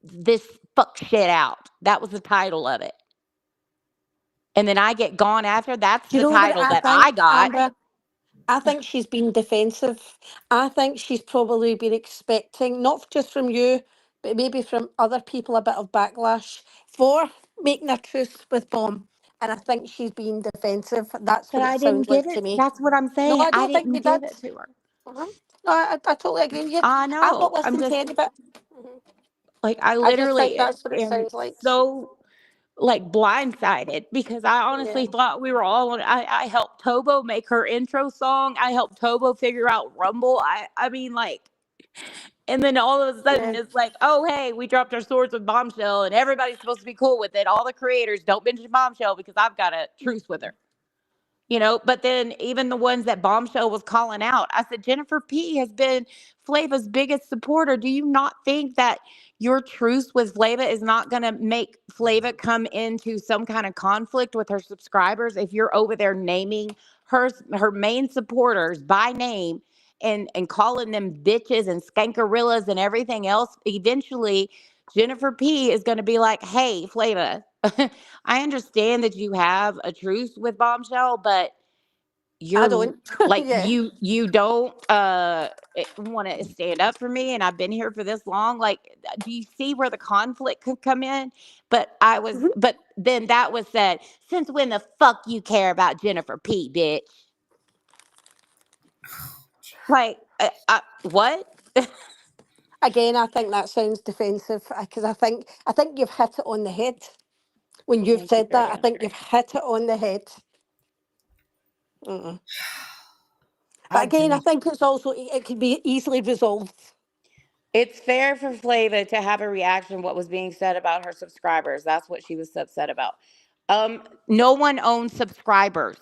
this fuck shit out. That was the title of it. And then I get gone after. That's Do you the know what title I that think, I got. Amber? I think she's been defensive. I think she's probably been expecting, not just from you, but maybe from other people, a bit of backlash for making a truce with Bomb. And I think she's been defensive. That's But what it I didn't sounds give like to it. me. That's what I'm No, saying. I I don't think didn't you give did. it to her. Mhm. No, I totally agree with you. I I've not know. I'm listened to just any of it. Mhm. like, I I just think literally that's what it am sounds like. so like blindsided because I Yeah, honestly thought we were all on. I helped Tobo make her intro song. I helped Tobo figure out Rumble. I mean, like, and then all of a sudden yeah. it's like, oh hey, we dropped our swords with Bombshell and everybody's supposed to be cool with it. All the creators don't mention Bombshell because I've got a truce with her. But then even the ones that Bombshell was calling out, I said, Jennifer P has been Flava's biggest supporter. Do you not think that your truce with Flava is not going to make Flava come into some kind of conflict with her subscribers if you're over there naming her main supporters by name and calling them bitches and skankarillas and everything else? Eventually, Jennifer P is going to be like, hey, Flava, I understand that you have a truce with Bombshell, but I you're don't. like Yeah. you don't want to stand up for me and I've been here for this long. Like, do you see where the conflict could come in? Mhm. But then that was said, since when the fuck you care about Jennifer P, bitch? Like, what? Again, I think that sounds defensive because I think you've hit it on the head when you've Thank you said for that. I that. think you've hit it on the head. Mm. But I again, I just think it's also it could be easily resolved. It's fair for Flava to have a reaction what was being said about her subscribers. That's what she was upset about. No one owns subscribers.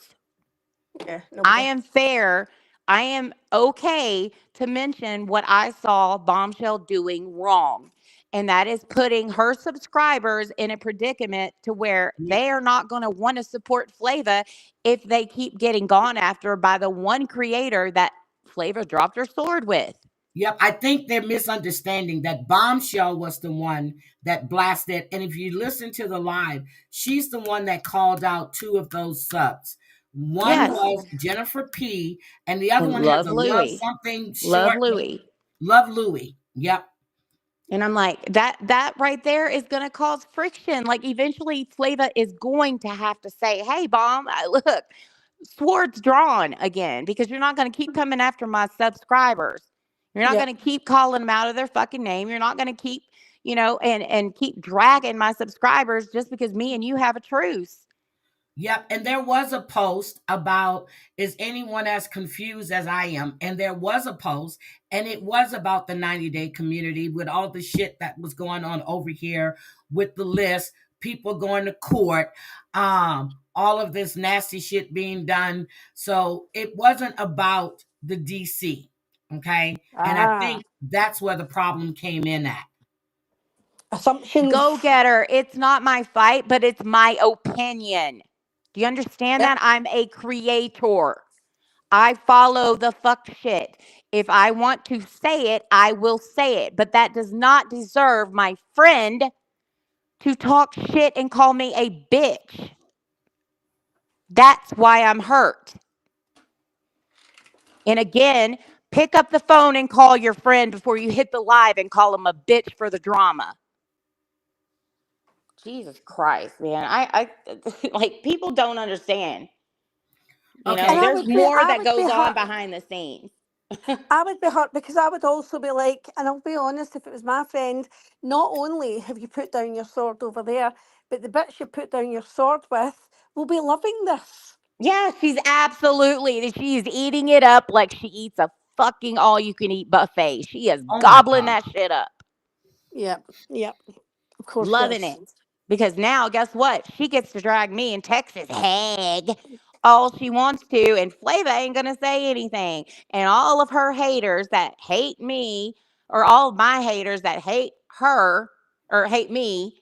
Yeah, I nobody. am fair. I am okay to mention what I saw Bombshell doing wrong. And that is putting her subscribers in a predicament to where they are not going to want to support Flava if they keep getting gone after by the one creator that Flava dropped her sword with. Yep, I think they're misunderstanding that Bombshell was the one that blasted. And if you listen to the live, she's the one that called out two of those subs. One Yes. was Jennifer P, and the other And one has love a love Louie. something Love short. Louie. Love Louie. Yep. And I'm like, that right there is going to cause friction. Like, eventually Flava is going to have to say, hey, Bomb, look, swords drawn again, because you're not going to keep coming after my subscribers. You're not Yeah. going to keep calling them out of their fucking name. You're not going to keep, and keep dragging my subscribers just because me and you have a truce. Yep. And there was a post about, is anyone as confused as I am? And there was a post, and it was about the 90-day community with all the shit that was going on over here with the list, people going to court, all of this nasty shit being done. So it wasn't about the DC. Okay. And I Ah, think that's where the problem came in at. assumptions. Go get her. It's not my fight, but it's my opinion. Do you understand Yep. that? I'm a creator. I follow the fuck shit. If I want to say it, I will say it. But that does not deserve my friend to talk shit and call me a bitch. That's why I'm hurt. And again, pick up the phone and call your friend before you hit the live and call him a bitch for the drama. Jesus Christ, man. I like, people don't understand. You Okay. know, And there's more I that would be goes on hurt. behind the scenes. I would be hurt because I would also be like, and I'll be honest, if it was my friend, not only have you put down your sword over there, but the bitch you put down your sword with will be loving this. Yeah, she's eating it up like she eats a fucking all you can eat buffet. She is Oh my gobbling God. that shit up. Yep, yep, of course she Loving is. it. Because now, guess what? She gets to drag me in Texas hag all she wants to, and Flava ain't gonna say anything. And all of her haters that hate me, or all of my haters that hate her or hate me,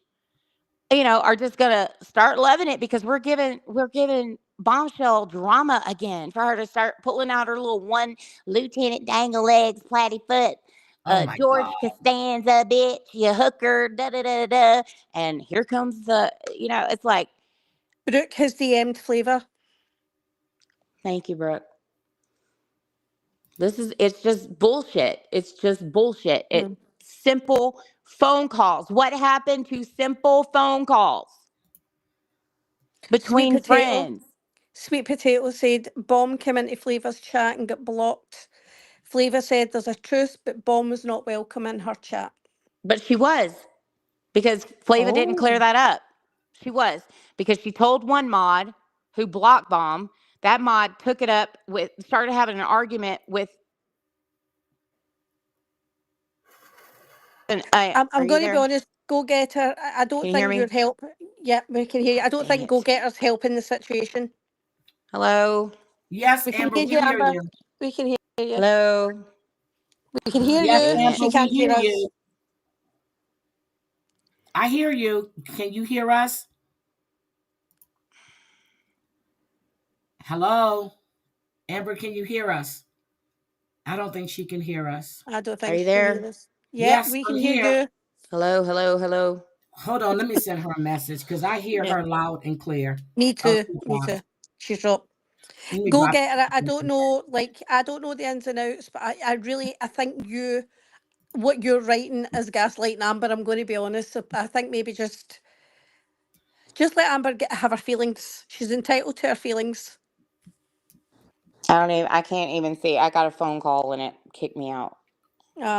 are just gonna start loving it because we're giving Bombshell drama again for her to start pulling out her little one Lieutenant Dangle Legs Platyfoot. Oh my George God. Costanza, bitch, you hooker, da da da da. And here comes it's like, Brooke has DM'd Flava. thank you, Brooke. It's just bullshit. It's just bullshit. Mm. Simple phone calls. What happened to simple phone calls Sweet between Potato. friends? Sweet Potato said Bomb came into Flava's chat and got blocked. Flava said there's a truth, but Bomb was not welcome in her chat. But she was. Because Flava didn't clear Oh. that up. She was. Because she told one mod who block bomb, that mod took it up started having an argument with. I'm Are you going to be there? honest, Go Getter, I don't Can you hear think me? your help. Yeah, we can hear you. I don't Dang think Go it. Getter's helping the situation. Hello? Yes, We can Amber, hear we you, hear Amber. you. We can hear you. Hello? We can hear Yes, Dang you. it. Amber, She we can't hear hear us. you. I hear you. Can you hear us? Hello? Amber, can you hear us? I don't think she can hear us. I don't Are think you she can hear there? us. Yeah, Yes, we I'm can hear here. you. Hello, hello, hello. Hold on, let me send her a message because I hear Yeah, her loud and clear. me Oh, too. she Me dropped. too. She's up. Let me Go drop. Getter. I don't know. I don't know the ins and outs, but I think what you're writing is gaslighting Amber. I'm going to be honest. So I think maybe just let Amber have her feelings. She's entitled to her feelings. I can't even see. I got a phone call and it kicked me out.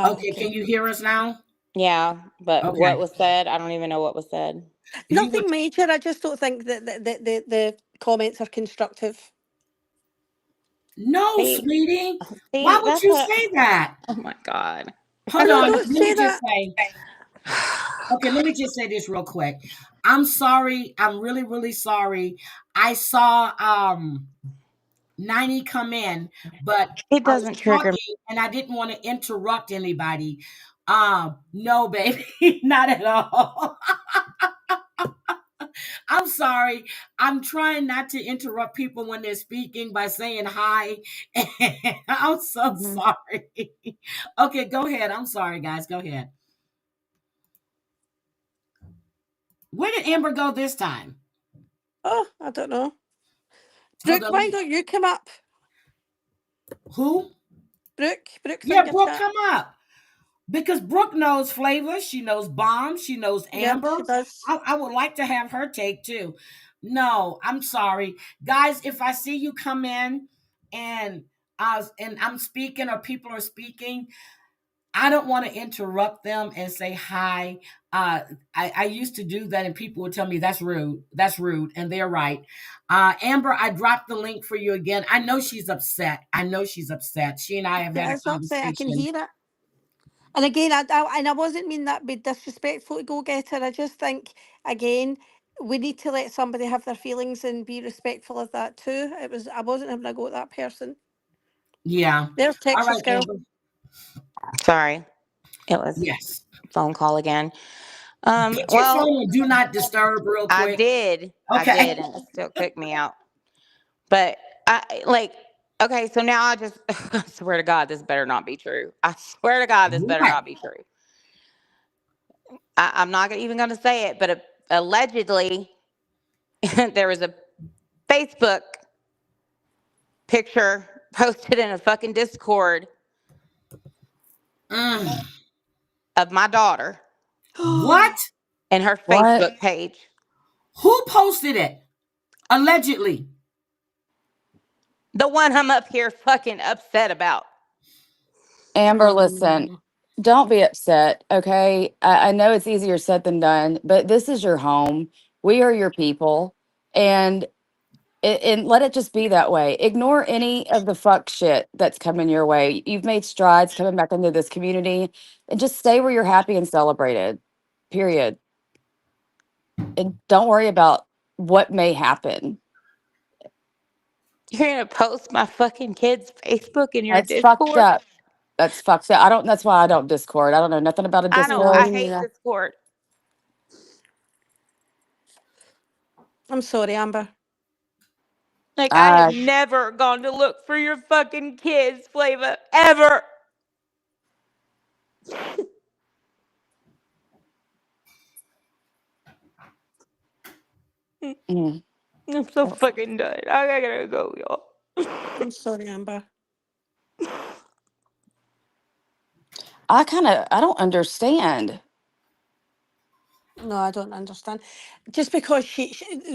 Okay, Okay. can you hear us now? Yeah, but Okay. what was said, I don't even know what was said. You would Nothing major. I just don't think that the comments are constructive. no, See, sweetie. Why see, would that's you what. say that? Oh my God. Hold No, on. don't Let say me just that. say. Okay, let me just say this real quick. I'm sorry. I'm really, really sorry. I saw 90 come in, but It I was doesn't trigger me. talking and I didn't want to interrupt anybody. No, baby, not at all. I'm sorry. I'm trying not to interrupt people when they're speaking by saying hi. I'm so Mhm. sorry. Okay, go ahead. I'm sorry, guys. Go ahead. Where did Amber go this time? Oh, I don't know. Hold Brooke, on. why don't you come up? Who? Brooke's Yeah, in your Brooke, chat. come up. Because Brooke knows Flavor, she knows Bomb, she knows Yep, Amber. she does. I would like to have her take too. No, I'm sorry, guys. If I see you come in and I'm speaking or people are speaking, I don't want to interrupt them and say hi. I used to do that, and people would tell me that's rude. That's rude, and they're right. Amber, I dropped the link for you again. I know she's upset. I know she's upset. She and I have She had a is upset. I can conversation. hear it. And again, I wasn't mean that be disrespectful to Go Getter. I just think, again, we need to let somebody have their feelings and be respectful of that too. I wasn't having a go at that person. Yeah. There's All Texas right, girl. Amber. Sorry, it was Yes. phone call again. Put your phone Well, on do not disturb real I quick. did, Okay. and it still kicked me out. But okay, so now I just I swear to God, this better not be true. I swear to God, this better What? not be true. I'm not even going to say it, but allegedly there was a Facebook picture posted in a fucking Discord Mm. of my daughter What? and her What? Facebook page. Who posted it? Allegedly. The one I'm up here fucking upset about. Amber, Oh, listen, no. don't be upset, okay? I know it's easier said than done, but this is your home. We are your people. And and let it just be that way. Ignore any of the fuck shit that's coming your way. You've made strides coming back into this community, and just stay where you're happy and celebrated. Period. And don't worry about what may happen. You're gonna post my fucking kid's Facebook in your That's fucked Discord? up. That's fucked up. I don't. That's why I don't Discord. I don't know nothing about a I know, No, I Discord. me hate neither. Discord. I'm sorry, Amber. Like, I have Uh, never gone to look for your fucking kids, Flava, ever. mm. I'm so fucking done. I gotta go, y'all. I'm sorry, Amber. I don't understand. No, I don't understand. Just because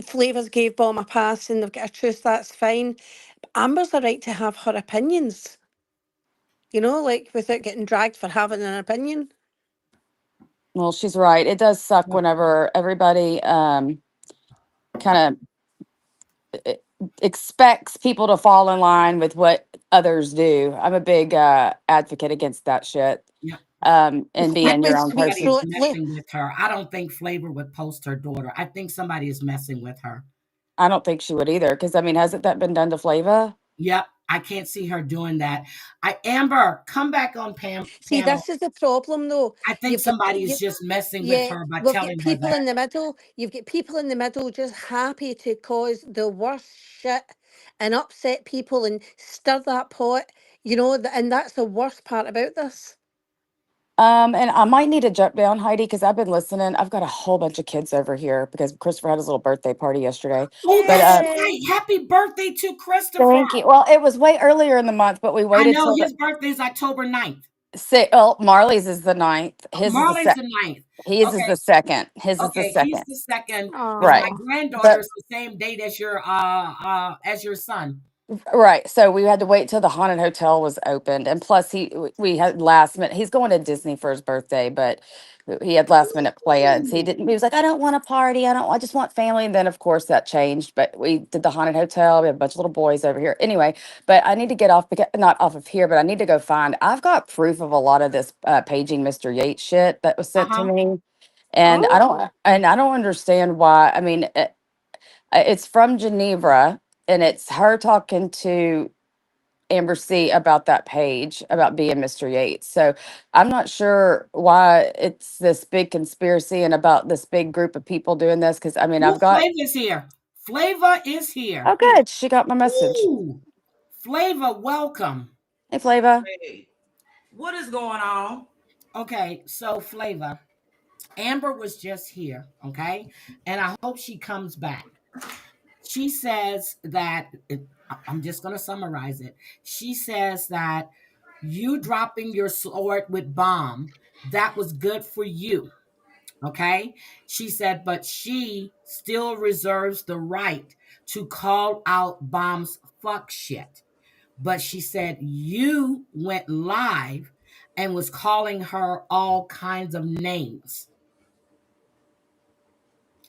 Flavors gave Bomb a pass and they've got a truth, that's fine. But Amber's the right to have her opinions. You know, like without getting dragged for having an opinion. Well, she's right. It does suck Yep. whenever everybody kind of expects people to fall in line with what others do. I'm a big advocate against that shit. Yep. And I being your think own somebody person. is messing with her. I don't think Flavor would post her daughter. I think somebody is messing with her. I don't think she would either. Because I mean, hasn't that been done to Flava? Yep. I can't see her doing that. Amber, come back on See, panel. this is the problem, though. I think You've got somebody is just messing with yeah, her by we've got telling her people that. in the middle. You've got people in the middle just happy to cause the worst shit and upset people and stir that pot. You know, and that's the worst part about this. And I might need to jump down, Heidi, because I've been listening. I've got a whole bunch of kids over here because Christopher had his little birthday party yesterday. Oh, But that's Yay! right. Happy birthday to Christopher. thank you. Well, it was way earlier in the month, but we I waited know till the his birthday is October 9th. Oh, Marley's is the ninth. His is the Marlon's second. the 9th. His is Okay. the second. His is the Okay. He's second. the second. Because Right. my Aw. granddaughter's the same date as your son. Right. So we had to wait till the haunted hotel was opened. And plus we had last minute, he's going to Disney for his birthday, but he had last minute plans. He Ooh. didn't, he was like, I don't want a party. I just want family. And then of course that changed, but we did the haunted hotel. We have a bunch of little boys over here. Anyway, but I need to get off, not off of here, but I need to go I've got proof of a lot of this paging Mr. Yates shit that was sent to Uh-huh. me. And Oh. I don't understand why. I mean, it's from Geneva, and it's her talking to Amber C about that page about being Mr. Yates. So I'm not sure why it's this big conspiracy and about this big group of people doing this. Because I mean, Ooh, I've got Flava's here. Flava is here. oh good, she got my message. Ooh. Flava, welcome. Hey Flava. Hey, what is going on? Okay, so Flava, Amber was just here, okay? And I hope she comes back. She says that, I'm just going to summarize it. She says that you dropping your sword with Bomb, that was good for you, okay? She said, but she still reserves the right to call out Bomb's fuck shit. But she said you went live and was calling her all kinds of names.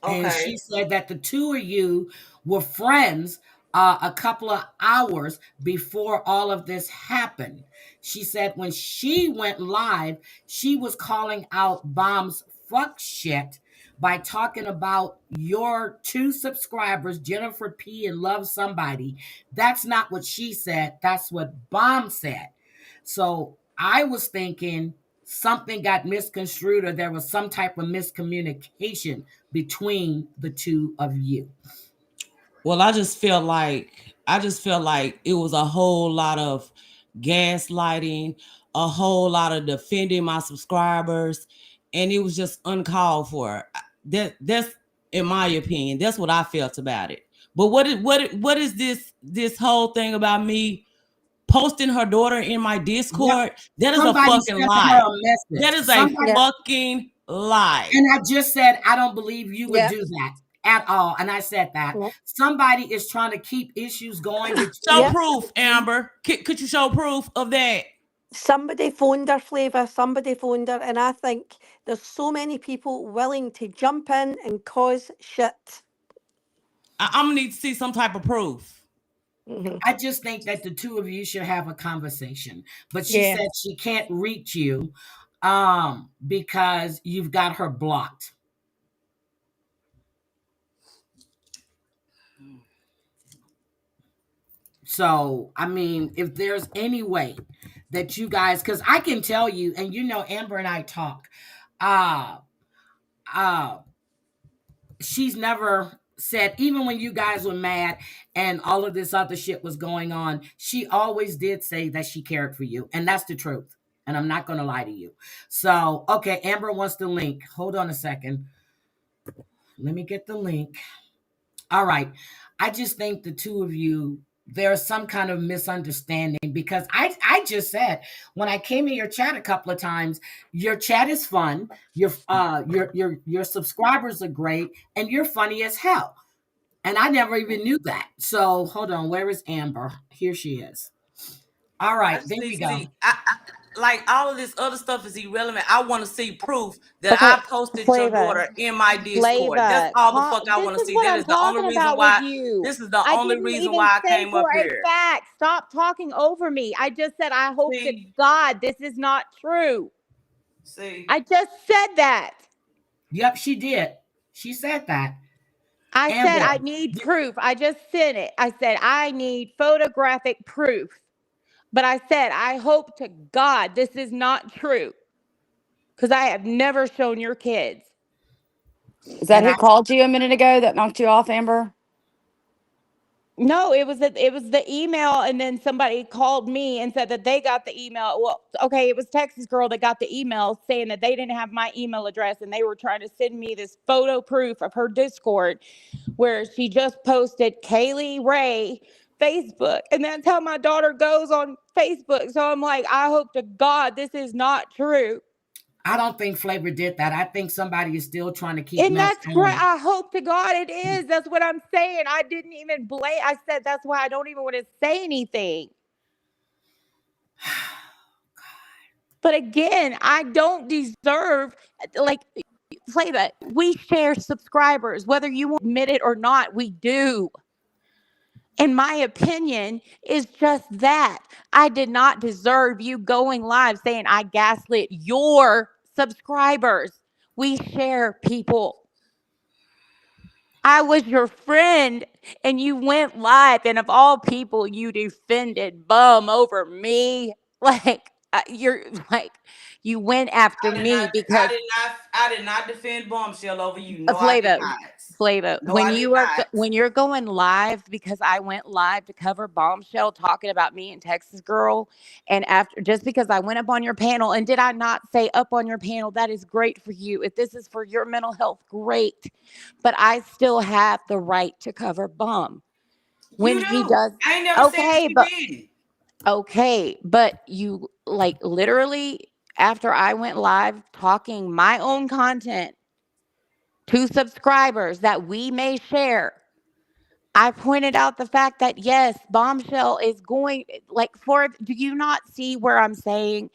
And she Okay. said that the two of you were friends a couple of hours before all of this happened. She said when she went live, she was calling out Bomb's fuck shit by talking about your two subscribers, Jennifer P and Love Somebody. That's not what she said. That's what Bomb said. So I was thinking something got misconstrued or there was some type of miscommunication between the two of you. Well, I just feel like it was a whole lot of gaslighting, a whole lot of defending my subscribers, and it was just uncalled for. in my opinion. That's what I felt about it. But what is this whole thing about me posting her daughter in my Discord? That is Somebody a fucking sent her lie. a message. That is a Somebody, fucking lie. and I just said, I don't believe you would Yeah. do that at all. And I said that. Yeah. Somebody is trying to keep issues going between. Show Yeah. proof, Amber. Could you show proof of that? Somebody phoned her, Flavour. Somebody phoned her, and I think there's so many people willing to jump in and cause shit. I'm gonna need to see some type of proof. Mhm. I just think that the two of you should have a conversation. But she Yeah. said she can't reach you because you've got her blocked. So, I mean, if there's any way that you guys, because I can tell you, and you know, Amber and I talk, uh, uh, she's never said, even when you guys were mad and all of this other shit was going on, she always did say that she cared for you. And that's the truth. And I'm not going to lie to you. So, okay, Amber wants the link. Hold on a second. Let me get the link. All right. I just think the two of you, there's some kind of misunderstanding because I just said when I came in your chat a couple of times, your chat is fun, your subscribers are great, and you're funny as hell. And I never even knew that. So hold on, where is Amber? Here she is. All I right, just there need we to go. see. Like all of this other stuff is irrelevant. I want to see proof that Okay, I posted your Flava. daughter in my Discord. Flava, That's all the fuck I this want to is see. what That I'm is the only talking reason about why. with you. This is the I only didn't reason even why I say came for up a here. fact. Stop talking over me. I just said, I hope to See? God this is not true. See, I just said that. Yep, she did. She said that. I said, I Amber, need proof. I just sent it. I said, I need photographic proof. But I said, I hope to God this is not true. Because I have never shown your kids. Is that and who I called you a minute ago that knocked you off, Amber? No, it was the email, and then somebody called me and said that they got the email. Well, okay, it was Texas girl that got the email saying that they didn't have my email address, and they were trying to send me this photo proof of her Discord where she just posted Kaylee Ray Facebook, and that's how my daughter goes on Facebook. So I'm like, I hope to God this is not true. don't think Flavor did that. I think somebody is still trying to keep And mess that's great. going. I hope to God it is. That's what I'm saying. I didn't even blame. I said that's why I don't even want to say anything. But again, I don't deserve, like, Flava, we share subscribers, whether you admit it or not, we do. In my opinion, is just that. I did not deserve you going live saying I gaslit your subscribers. We share people. I was your friend and you went live, and of all people, you defended Bum over me. Like, you're like, you went after me because I did not defend Bombshell over you. No, I did Flava, not. Flava, No, I did not. when you're going live, because I went live to cover Bombshell talking about me and Texas Girl, and after, just because I went up on your panel, and did I not say up on your panel, that is great for you. If this is for your mental health, great. But I still have the right to cover Bum when You he do. does. I ain't never said that Okay, you but didn't. okay, but you, like, literally after I went live talking my own content to subscribers that we may share, I pointed out the fact that yes, Bombshell is going, like, for, do you not see where I'm saying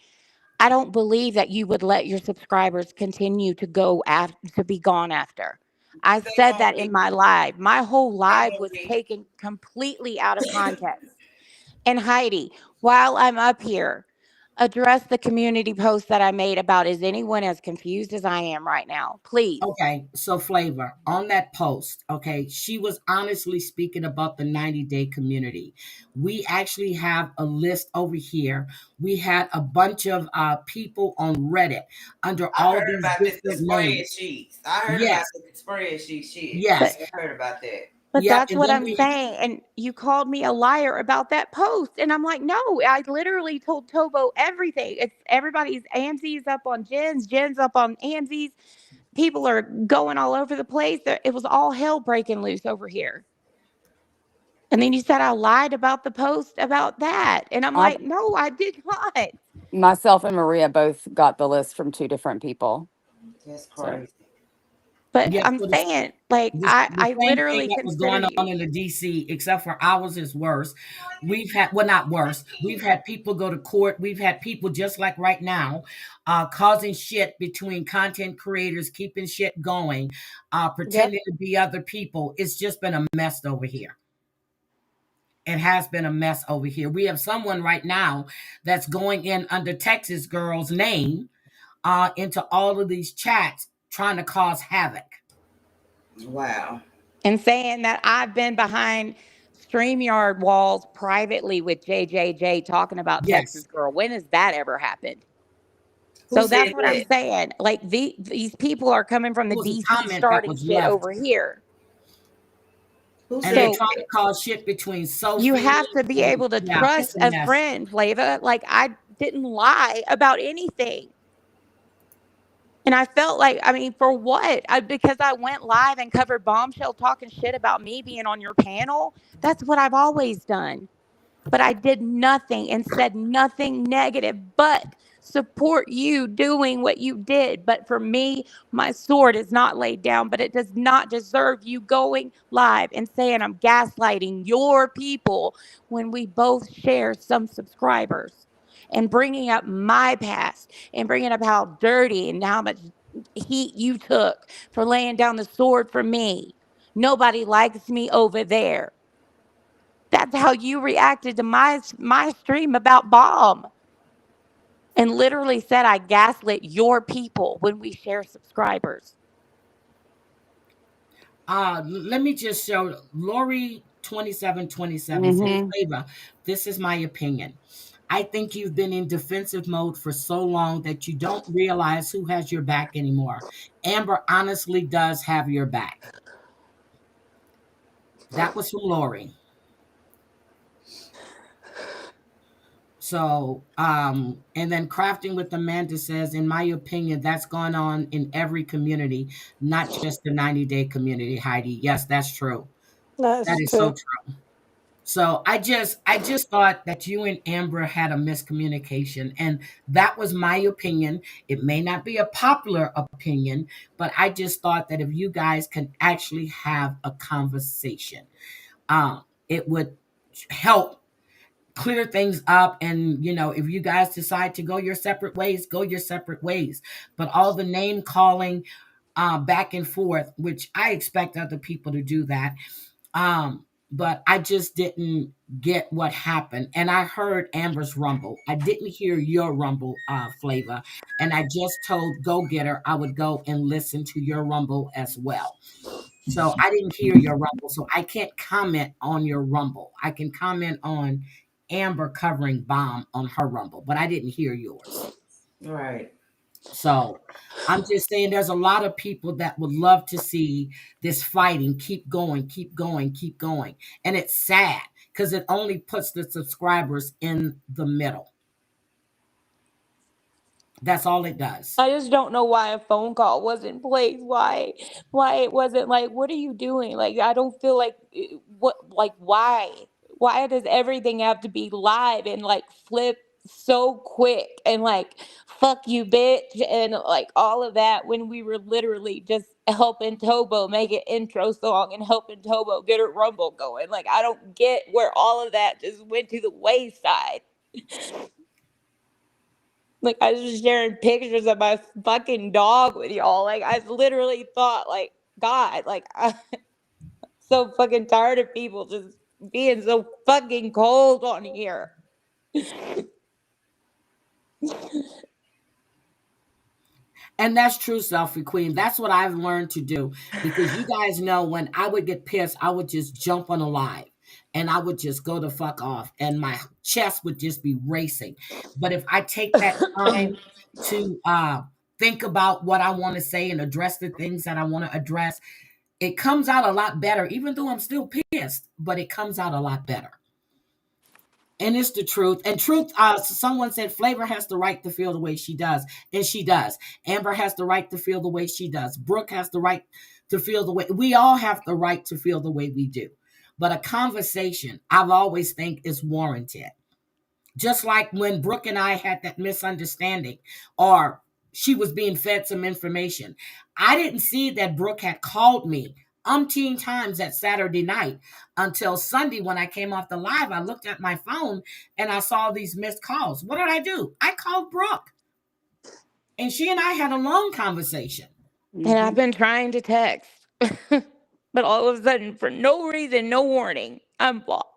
I don't believe that you would let your subscribers continue to go after, to be gone after? I Stay said on that in me. my live. My whole Stay live on was me. taken completely out of context. And Heidi, while I'm up here, address the community post that I made about, is anyone as confused as I am right now? Please. Okay, so Flavor, on that post, okay, she was honestly speaking about the 90-day community. We actually have a list over here. We had a bunch of people on Reddit under I all heard these about this, the different names. spreadsheets. I heard about Yes, the spreadsheet shit. yes, I heard about that. But yep. that's And what then I'm we, saying. And you called me a liar about that post. And I'm like, no, I literally told Tobo everything. It's everybody's AMZ's up on Jen's up on AMZ's. people are going all over the place. It was all hell breaking loose over here. And then you said I lied about the post about that. And I'm I, like, no, I did not. myself and Maria both got the list from two different people. That's So crazy. But Yeah, I'm so saying, like, the I same thing literally that was consider going on you. in the DC, except for ours is worse. We've had, well, not worse. We've had people go to court. We've had people just like right now, causing shit between content creators, keeping shit going, Yep. pretending to be other people. It's just been a mess over here. It has been a mess over here. We have someone right now that's going in under Texas Girl's name into all of these chats trying to cause havoc. Wow. And saying that I've been behind StreamYard walls privately with JJJ talking about Texas Yes. Girl. When has that ever happened? Who So said that's what I'm that? saying. Like these people are coming from It the was a DC comment that starting was shit left. over here. Who And they're said So trying to that? cause shit between you Sophie. have to be able to Yeah, it's trust a a mess. friend, Flava. Like I didn't lie about anything. And I felt like, I mean, for what? Because I went live and covered Bombshell talking shit about me being on your panel. That's what I've always done. But I did nothing and said nothing negative but support you doing what you did. But for me, my sword is not laid down, but it does not deserve you going live and saying I'm gaslighting your people when we both share some subscribers and bringing up my past and bringing up how dirty and how much heat you took for laying down the sword for me. Nobody likes me over there. That's how you reacted to my stream about Bomb, and literally said I gaslit your people when we share subscribers. Let me just show Lori 2727 says, hmm Flava, this is my opinion. I think you've been in defensive mode for so long that you don't realize who has your back anymore. Amber honestly does have your back. That was from Lori. So, and then Crafting with Amanda says, in my opinion, that's gone on in every community, not just the 90-day community, Heidi. Yes, that's true. That That's is so true. true. So I just thought that you and Amber had a miscommunication, and that was my opinion. It may not be a popular opinion, but I just thought that if you guys can actually have a conversation, it would help clear things up. And if you guys decide to go your separate ways, go your separate ways. But all the name calling back and forth, which I expect other people to do that, but I just didn't get what happened. And I heard Amber's rumble. I didn't hear your rumble, Flavor. And I just told Go Getter I would go and listen to your rumble as well. So I didn't hear your rumble. So I can't comment on your rumble. I can comment on Amber covering Bomb on her rumble, but I didn't hear yours. Right. So I'm just saying there's a lot of people that would love to see this fighting keep going, keep going, keep going. And it's sad because it only puts the subscribers in the middle. That's all it does. I just don't know why a phone call wasn't placed. Why it wasn't like, what are you doing? Like I don't feel like why? Why does everything have to be live and like flip so quick and like fuck you bitch and like all of that when we were literally just helping Tobo make an intro song and helping Tobo get her rumble going. Like I don't get where all of that just went to the wayside. Like I was just sharing pictures of my fucking dog with y'all. Like I literally thought, like, God, like I'm so fucking tired of people just being so fucking cold on here. And that's true, Selfie Queen. That's what I've learned to do. Because you guys know when I would get pissed, I would just jump on a live and I would just go the fuck off and my chest would just be racing. But if I take that time to think about what I want to say and address the things that I want to address, it comes out a lot better, even though I'm still pissed, but it comes out a lot better. And it's the truth. And truth, someone said Flavor has the right to feel the way she does. And she does. Amber has the right to feel the way she does. Brooke has the right to feel the way. We all have the right to feel the way we do. But a conversation, I've always think is warranted. Just like when Brooke and I had that misunderstanding, or she was being fed some information. I didn't see that Brooke had called me umpteen times that Saturday night until Sunday when I came off the live. I looked at my phone and I saw these missed calls. What did I do? I called Brooke, and she and I had a long conversation. And I've been trying to text, but all of a sudden, for no reason, no warning, I'm blocked.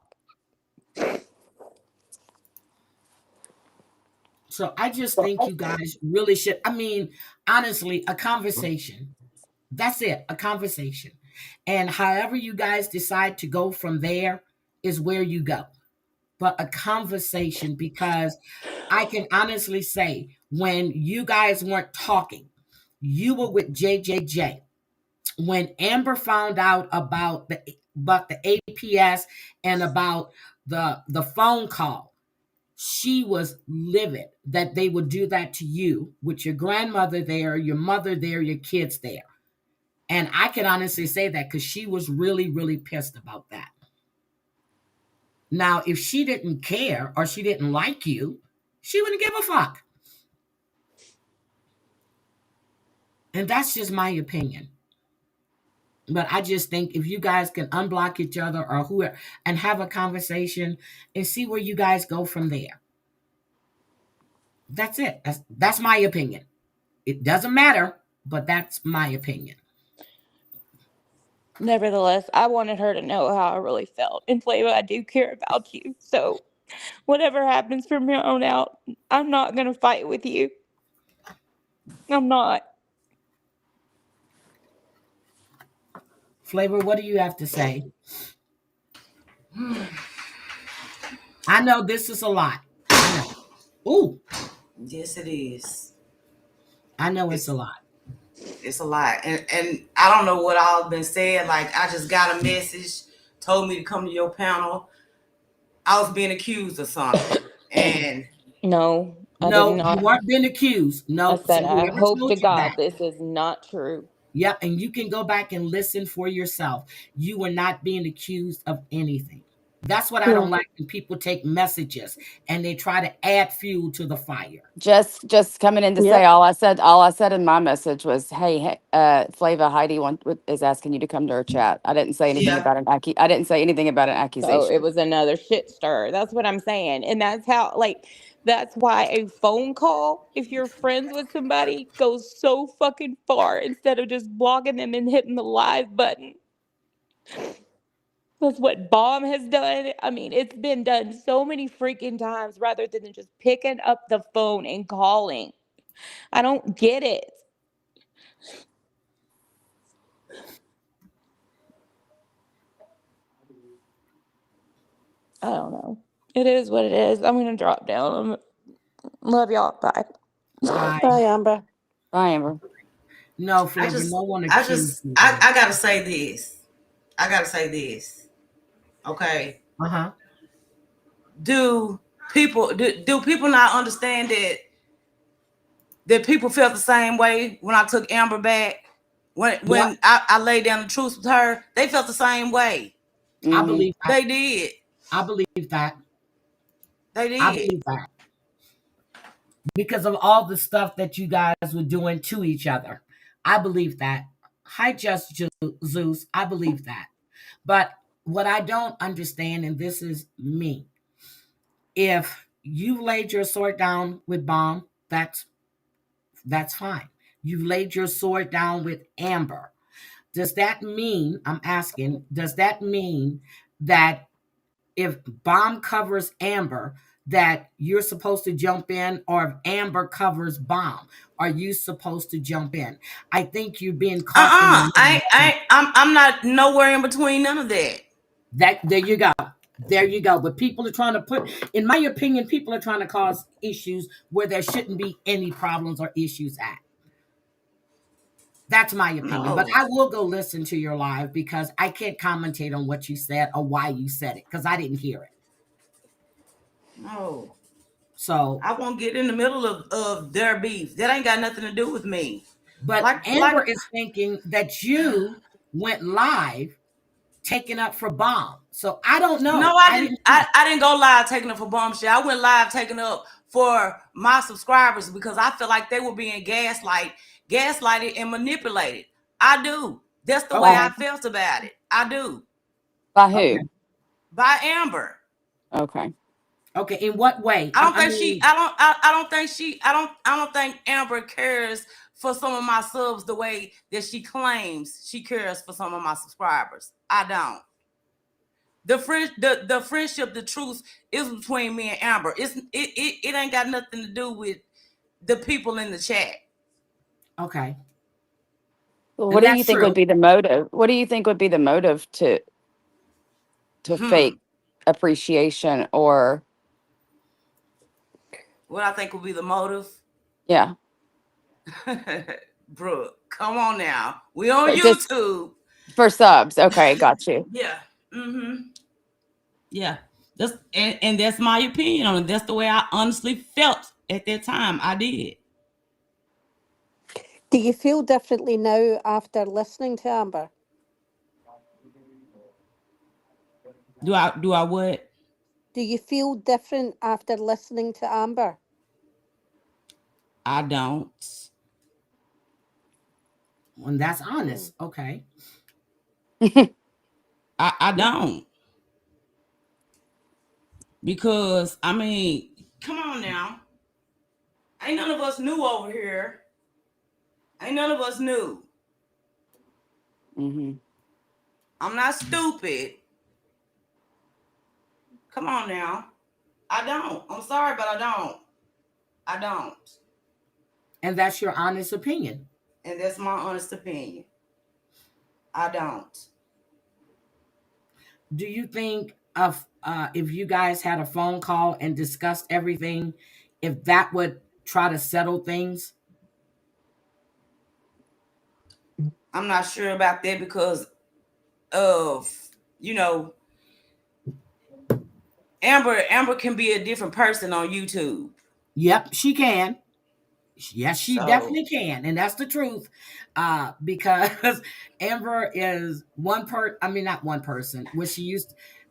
So I just think you guys really should. I mean, honestly, a conversation. That's it, a conversation. And however you guys decide to go from there is where you go. But a conversation, because I can honestly say when you guys weren't talking, you were with JJJ. When Amber found out about the APS and about the phone call, she was livid that they would do that to you with your grandmother there, your mother there, your kids there. And I can honestly say that because she was really, really pissed about that. Now, if she didn't care or she didn't like you, she wouldn't give a fuck. And that's just my opinion. But I just think if you guys can unblock each other or whoever and have a conversation and see where you guys go from there. That's it. That's my opinion. It doesn't matter, but that's my opinion. Nevertheless, I wanted her to know how I really felt. And Flava, I do care about you. So whatever happens from here on out, I'm not going to fight with you. I'm not. Flavor, what do you have to say? I know this is a lot. I know. Ooh, Yes, it is. I know it's a lot. It's a lot. And I don't know what all been said. Like, I just got a message, told me to come to your panel. I was being accused of something. And No, I did No, you not. weren't being accused. I No, said, so I whoever hope told to you God that. this is not true. Yeah, and you can go back and listen for yourself. You were not being accused of anything. That's what I don't like when people take messages and they try to add fuel to the fire. Just coming in to say Yep. all I said in my message was, hey, Flava, Heidi is asking you to come to her chat. I didn't say anything yeah, about I didn't say anything about an So accusation. it was another shit stir. That's what I'm saying. And that's how, like, that's why a phone call, if you're friends with somebody, goes so fucking far instead of just blocking them and hitting the live button. That's what Bomb has done. I mean, it's been done so many freaking times rather than just picking up the phone and calling. I don't get it. I don't know. It is what it is. I'm going to drop down. Love y'all. Bye. Bye. Bye, Amber. Bye, Amber. No, Flavor, no one I accused you. I gotta say this. I gotta say this. Okay. Uh-huh. Do people not understand that people felt the same way when I took Amber back? When I laid down the truth with her, they felt the same way. I believe that. They did. I believe that. They did. I believe that. Because of all the stuff that you guys were doing to each other. I believe that. Hi, Just Zeus. I believe that. But what I don't understand, and this is me, if you laid your sword down with Bomb, that's fine. You've laid your sword down with Amber. Does that mean, I'm asking, does that mean that if Bomb covers Amber, that you're supposed to jump in, or if Amber covers Bomb, are you supposed to jump in? I think you're being caught. I'm not nowhere in between none of that. There you go. There you go. But people are trying to put, in my opinion, people are trying to cause issues where there shouldn't be any problems or issues at. That's my opinion. No. But I will go listen to your live because I can't commentate on what you said or why you said it because I didn't hear it. No. So, I won't get in the middle of their beef. That ain't got nothing to do with me. but Like Amber is thinking that you went live taking up for Bomb. So I don't know. No, I didn't. I didn't go live taking up for Bombshell. I went live taking up for my subscribers because I feel like they were being gaslighted and manipulated. I do. That's the way I felt about it. I do. By who? Okay. By Amber. Okay. Okay. In what way? I don't think Amber cares for some of my subs the way that she claims she cares for some of my subscribers. I don't. The friendship, the truth is between me and Amber. It ain't got nothing to do with the people in the chat. Okay. Well, And what do you that's think true. would be the motive? What do you think would be the motive to fake appreciation or What I think would be the motive? yeah? Brooke, come on now. We on Just YouTube. for subs. Okay, got you. Yeah. Yeah. And that's my opinion on it. That's the way I honestly felt at that time. I did. Do you feel differently now after listening to Amber? Do I what? Do you feel different after listening to Amber? I don't. When that's honest. Okay. I don't. Because I mean, come on now. Ain't none of us new over here. Ain't none of us new. Mm-hmm. I'm not stupid. Come on now. I don't. I'm sorry, but I don't. I don't. And that's your honest opinion. And that's my honest opinion. I don't. Do you think of if you guys had a phone call and discussed everything, if that would try to settle things? I'm not sure about that because of, Amber can be a different person on YouTube. Yep, she can. Yes, she So- definitely can, and that's the truth. Because Amber is not one person.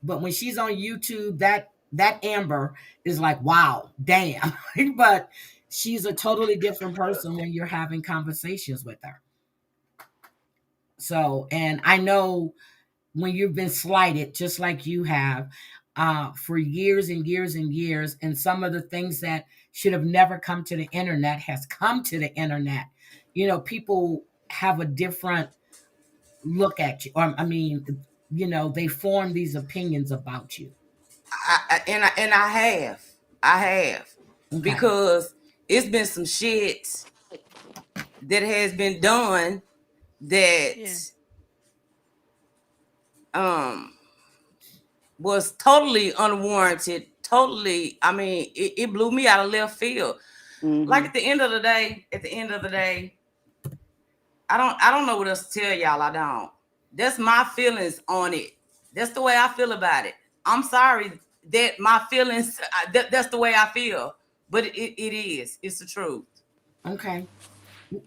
But when she's on YouTube, that Amber is like, wow, damn. But she's a totally different person when you're having conversations with her. So, and I know when you've been slighted, just like you have, for years and years and years, and some of the things that should have never come to the internet has come to the internet. People have a different look at you. Or, they form these opinions about you. I have Okay. because it's been some shit that has been done that was totally unwarranted. Totally, it blew me out of left field. Mm-hmm. Like at the end of the day, I don't know what else to tell y'all. I don't. That's my feelings on it. That's the way I feel about it. I'm sorry that my feelings, that's the way I feel. But it is. It's the truth. Okay.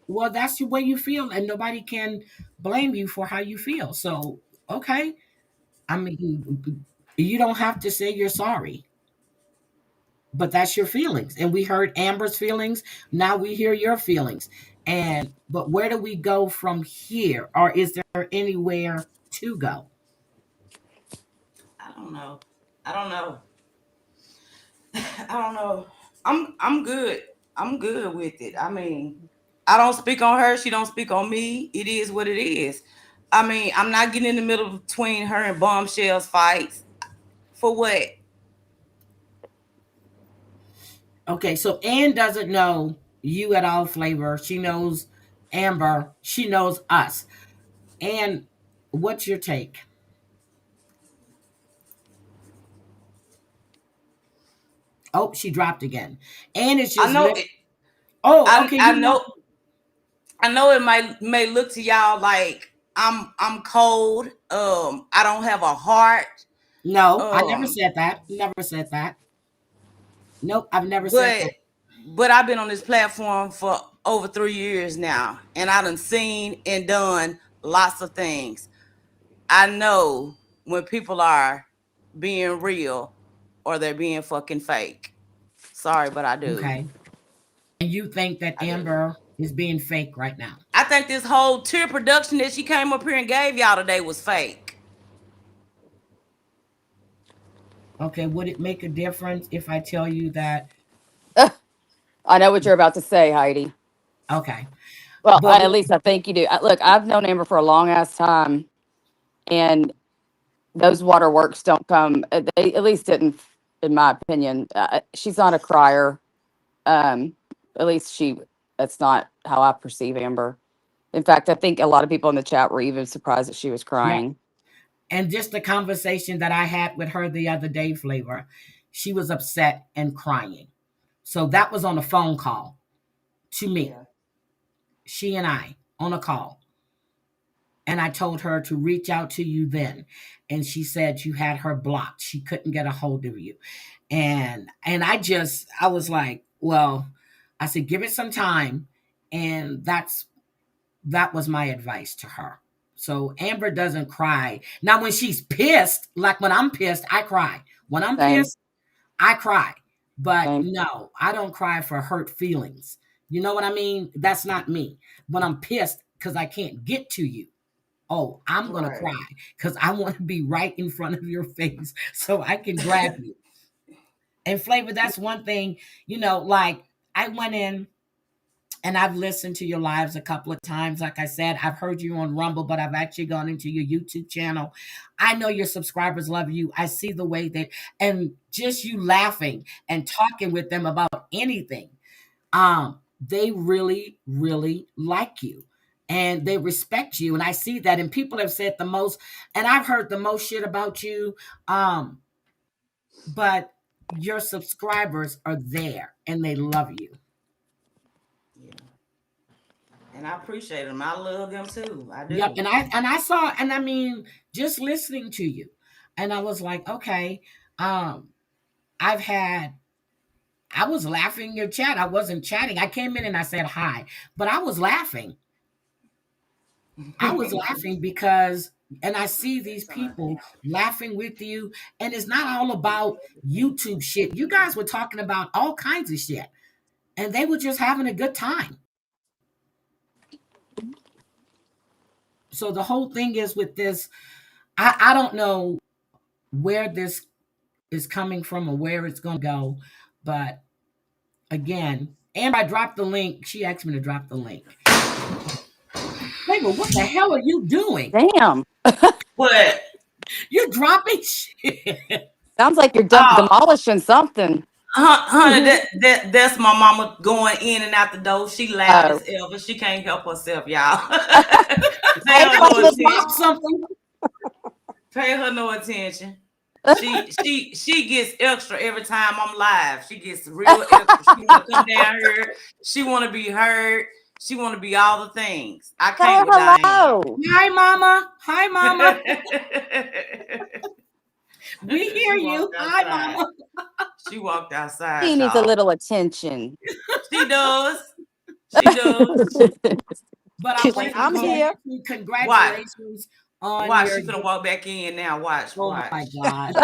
Well, that's the way you feel, and nobody can blame you for how you feel. So, okay. You don't have to say you're sorry, but that's your feelings. And we heard Amber's feelings. Now we hear your feelings. But where do we go from here? Or is there anywhere to go? I don't know. I'm good. I'm good with it. I don't speak on her. She don't speak on me. It is what it is. I'm not getting in the middle between her and Bombshell's fights. For what? Okay, so Ann doesn't know you at all, Flavor. She knows Amber. She knows us. And what's your take? Oh, she dropped again. Ann is just. I know. Okay. I know. I know it may look to y'all like I'm cold. I don't have a heart. No, I never said that. Never said that. Nope, I've never said that. But I've been on this platform for over 3 years now, and I done seen and done lots of things. I know when people are being real or they're being fucking fake. Sorry, but I do. Okay. And you think that I do. Amber is being fake right now? I think this whole tear production that she came up here and gave y'all today was fake. Okay, would it make a difference if I tell you that? I know what you're about to say, Heidi. Okay. Well, But at least I think you do. Look, I've known Amber for a long ass time, and those waterworks don't come. They at least didn't, in my opinion. She's not a crier. At least that's not how I perceive Amber. In fact, I think a lot of people in the chat were even surprised that she was crying. and just the conversation that I had with her the other day, Flavor, she was upset and crying. So that was on a phone call to me. Yeah. She and I on a call. And I told her to reach out to you then. And she said you had her blocked. She couldn't get a hold of you. And I was like, well, I said, give it some time. And that was my advice to her. So Amber doesn't cry. Now, when she's pissed, like when I'm pissed, I cry. When I'm Same. pissed, I cry. But Same. no, I don't cry for hurt feelings. You know what I mean? That's not me. When I'm pissed because I can't get to you, oh, I'm going to Right. cry because I want to be right in front of your face so I can grab you. And Flavor, that's one thing, like I went in and I've listened to your lives a couple of times. Like I said, I've heard you on Rumble, but I've actually gone into your YouTube channel. I know your subscribers love you. I see the way that, and just you laughing and talking with them about anything. They really, really like you and they respect you. And I see that. And people have said the most, and I've heard the most shit about you. But your subscribers are there and they love you. Yeah. And I appreciate them. I love them too. I do. Yep. And I saw, and I mean, just listening to you. And I was like, okay, I was laughing in your chat. I wasn't chatting. I came in and I said hi, but I was laughing. I was laughing because, and I see these people laughing with you, and it's not all about YouTube shit. You guys were talking about all kinds of shit, and they were just having a good time. So the whole thing is with this, I don't know where this is coming from or where it's going to go, but again, Amber, I dropped the link. She asked me to drop the link. Flavor, what the hell are you doing? Damn. What? You're dropping shit. Sounds like you're demolishing something. Honey, that's my mama going in and out the door. She loud as ever. She can't help herself, y'all. Pay her no attention. Something. Pay her no attention. She gets extra every time I'm live. She gets real extra. She want to come down here. She want to be heard. She want to be all the things. I can't with Diane. Hi, mama. Hi, mama. We hear you. Hi, mama. She walked outside. She needs a little attention. She does. She does. But I'm here. Congratulations on Watch, she's gonna walk back in now. Watch. Oh watch. my God.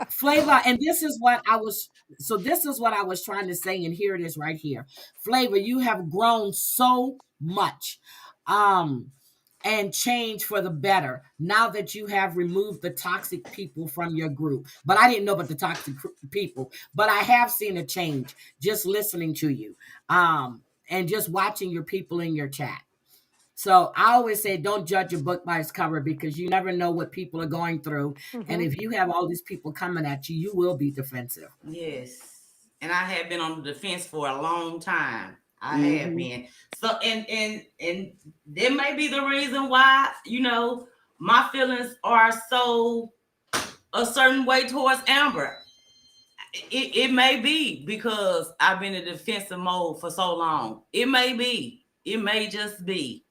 Flavor, and this is what I was trying to say, and here it is right here. Flavor, you have grown so much. And change for the better now that you have removed the toxic people from your group. But I didn't know about the toxic people, but I have seen a change just listening to you and just watching your people in your chat. So I always say, don't judge a book by its cover because you never know what people are going through. Mm-hmm. And if you have all these people coming at you, you will be defensive. Yes. And I have been on the defense for a long time. I have been. So and there may be the reason why, my feelings are so a certain way towards Amber. It may be because I've been in defensive mode for so long. It may be. It may just be.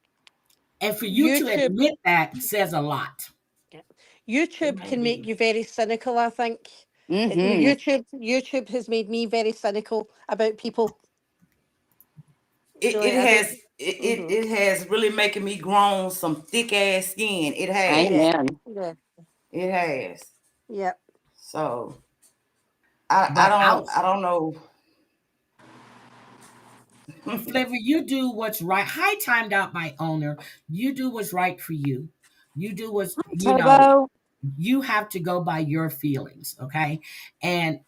And for you to admit that says a lot. YouTube can make you very cynical, I think. YouTube has made me very cynical about people. It, So it I has don't. it has really making me grown some thick ass skin. It has. Yeah. Amen. Yeah. It has. Yeah. So I But I don't know. Flavor, you do what's right. Hi, timed out by owner. You do what's right for you. You do what's, Tobo. you have to go by your feelings, okay? And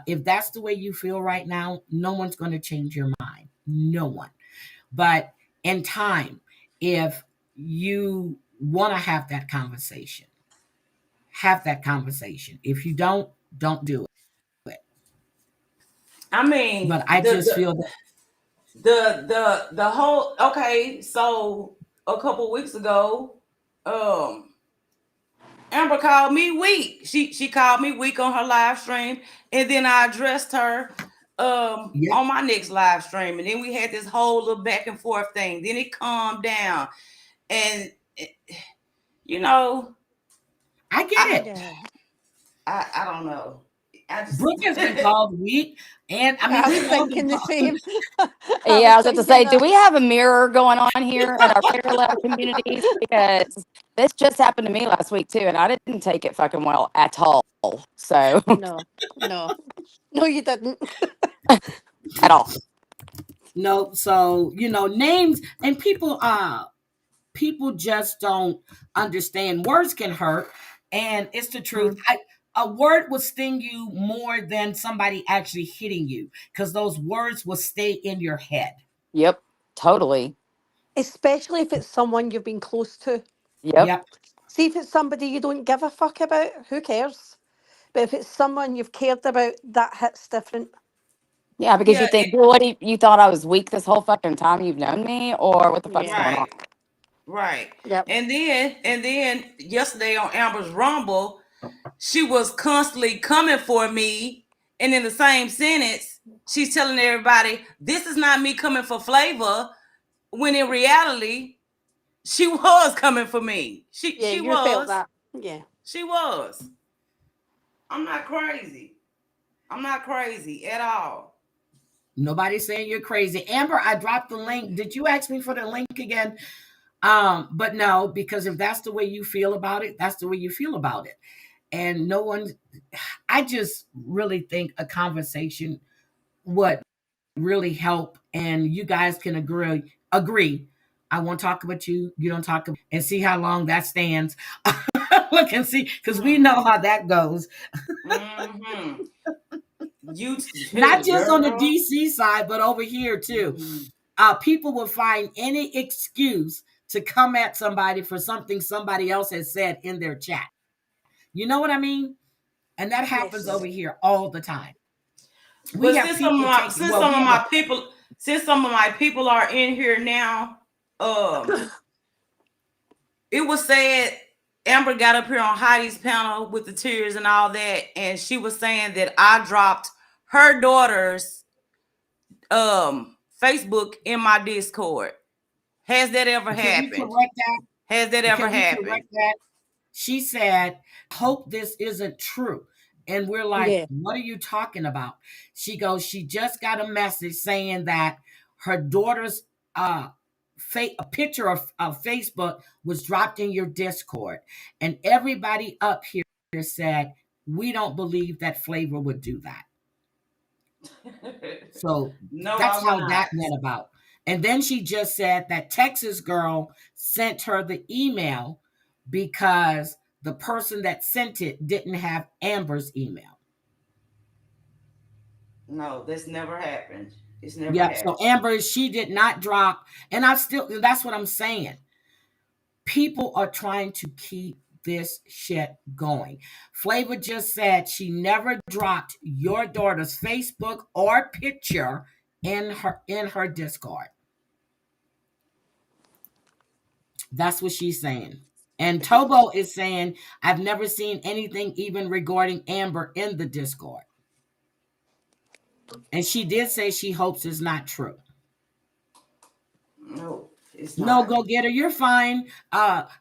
if that's the way you feel right now, no one's going to change your mind. No one. But in time, if you want to have that conversation, have that conversation. If you don't do it. I mean, But I just feel that the whole okay. So a couple weeks ago, Amber called me weak. She called me weak on her live stream, and then I addressed her yeah, on my next live stream, and then we had this whole little back and forth thing. Then it calmed down, and you know, I get it. Yeah. I don't know. I just Brooke has been called weak, and I mean, I we've was all been thinking the called. same. Yeah, I was about to say, thinking do that. we have a mirror going on here in our parallel communities? Because this just happened to me last week too, and I didn't take it fucking well at all. So No. No. No, you didn't. at all. No, so names and people just don't understand. Words can hurt, and it's the truth. A word will sting you more than somebody actually hitting you, because those words will stay in your head. Yep, totally. Especially if it's someone you've been close to. Yep. Yep. See, if it's somebody you don't give a fuck about, who cares? But if it's someone you've cared about, that hits different. Yeah, because you yeah, think, well, what you thought I was weak this whole fucking time you've known me, or what the fuck's Yeah. going on? right. Yep. And then yesterday on Amber's Rumble, she was constantly coming for me, and in the same sentence, she's telling everybody, "This is not me coming for Flavor," when in reality, she was coming for me. Yeah, She you felt was. that. Yeah. She was. I'm not crazy. I'm not crazy at all. Nobody's saying you're crazy. Amber, I dropped the link. Did you ask me for the link again? But no, because if that's the way you feel about it, that's the way you feel about it. And no one, I just really think a conversation would really help, and you guys can agree. I won't talk about you, you don't talk about, and see how long that stands. Look and see, because we know how that goes. Mm-hmm. You Not just on the girl. DC side, but over here too. People will find any excuse to come at somebody for something somebody else has said in their chat. You know what I mean? And that happens Yes. over here all the time. We But have people taking, since well, some we of have my people since some of my people are in here now, it was said Amber got up here on Heidi's panel with the tears and all that, and she was saying that I dropped her daughter's Facebook in my Discord. Has that ever Can we happened? correct that? Has that ever Can we happened? correct that? She said, hope this isn't true. And we're like, Yeah. what are you talking about? She goes, she just got a message saying that her daughter's a picture of Facebook was dropped in your Discord. And everybody up here said, we don't believe that Flavor would do that. So No, that's I how will that not. went about. And then she just said that Texas girl sent her the email because the person that sent it didn't have Amber's email. No, that's never happened. It's never Yep. happened. So Amber, she did not drop. And that's what I'm saying. People are trying to keep this shit going. Flavor just said she never dropped your daughter's Facebook or picture in her Discord. That's what she's saying. And Tobo is saying, I've never seen anything even regarding Amber in the Discord. And she did say she hopes it's not true. No, it's No, not. go get her. You're fine.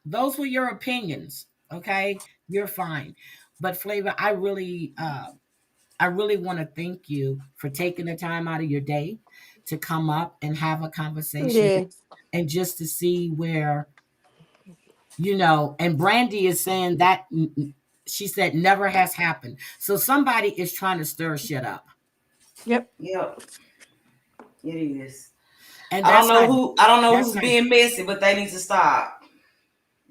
Those were your opinions. Okay. You're fine. But Flavor, I really I really want to thank you for taking the time out of your day to come up and have a conversation Yeah. and just to see where, and Brandy is saying that she said never has happened. So somebody is trying to stir shit up. Yep. Yep. It is. And I don't know not, who. I don't know that's who's not- being messy, but they need to stop.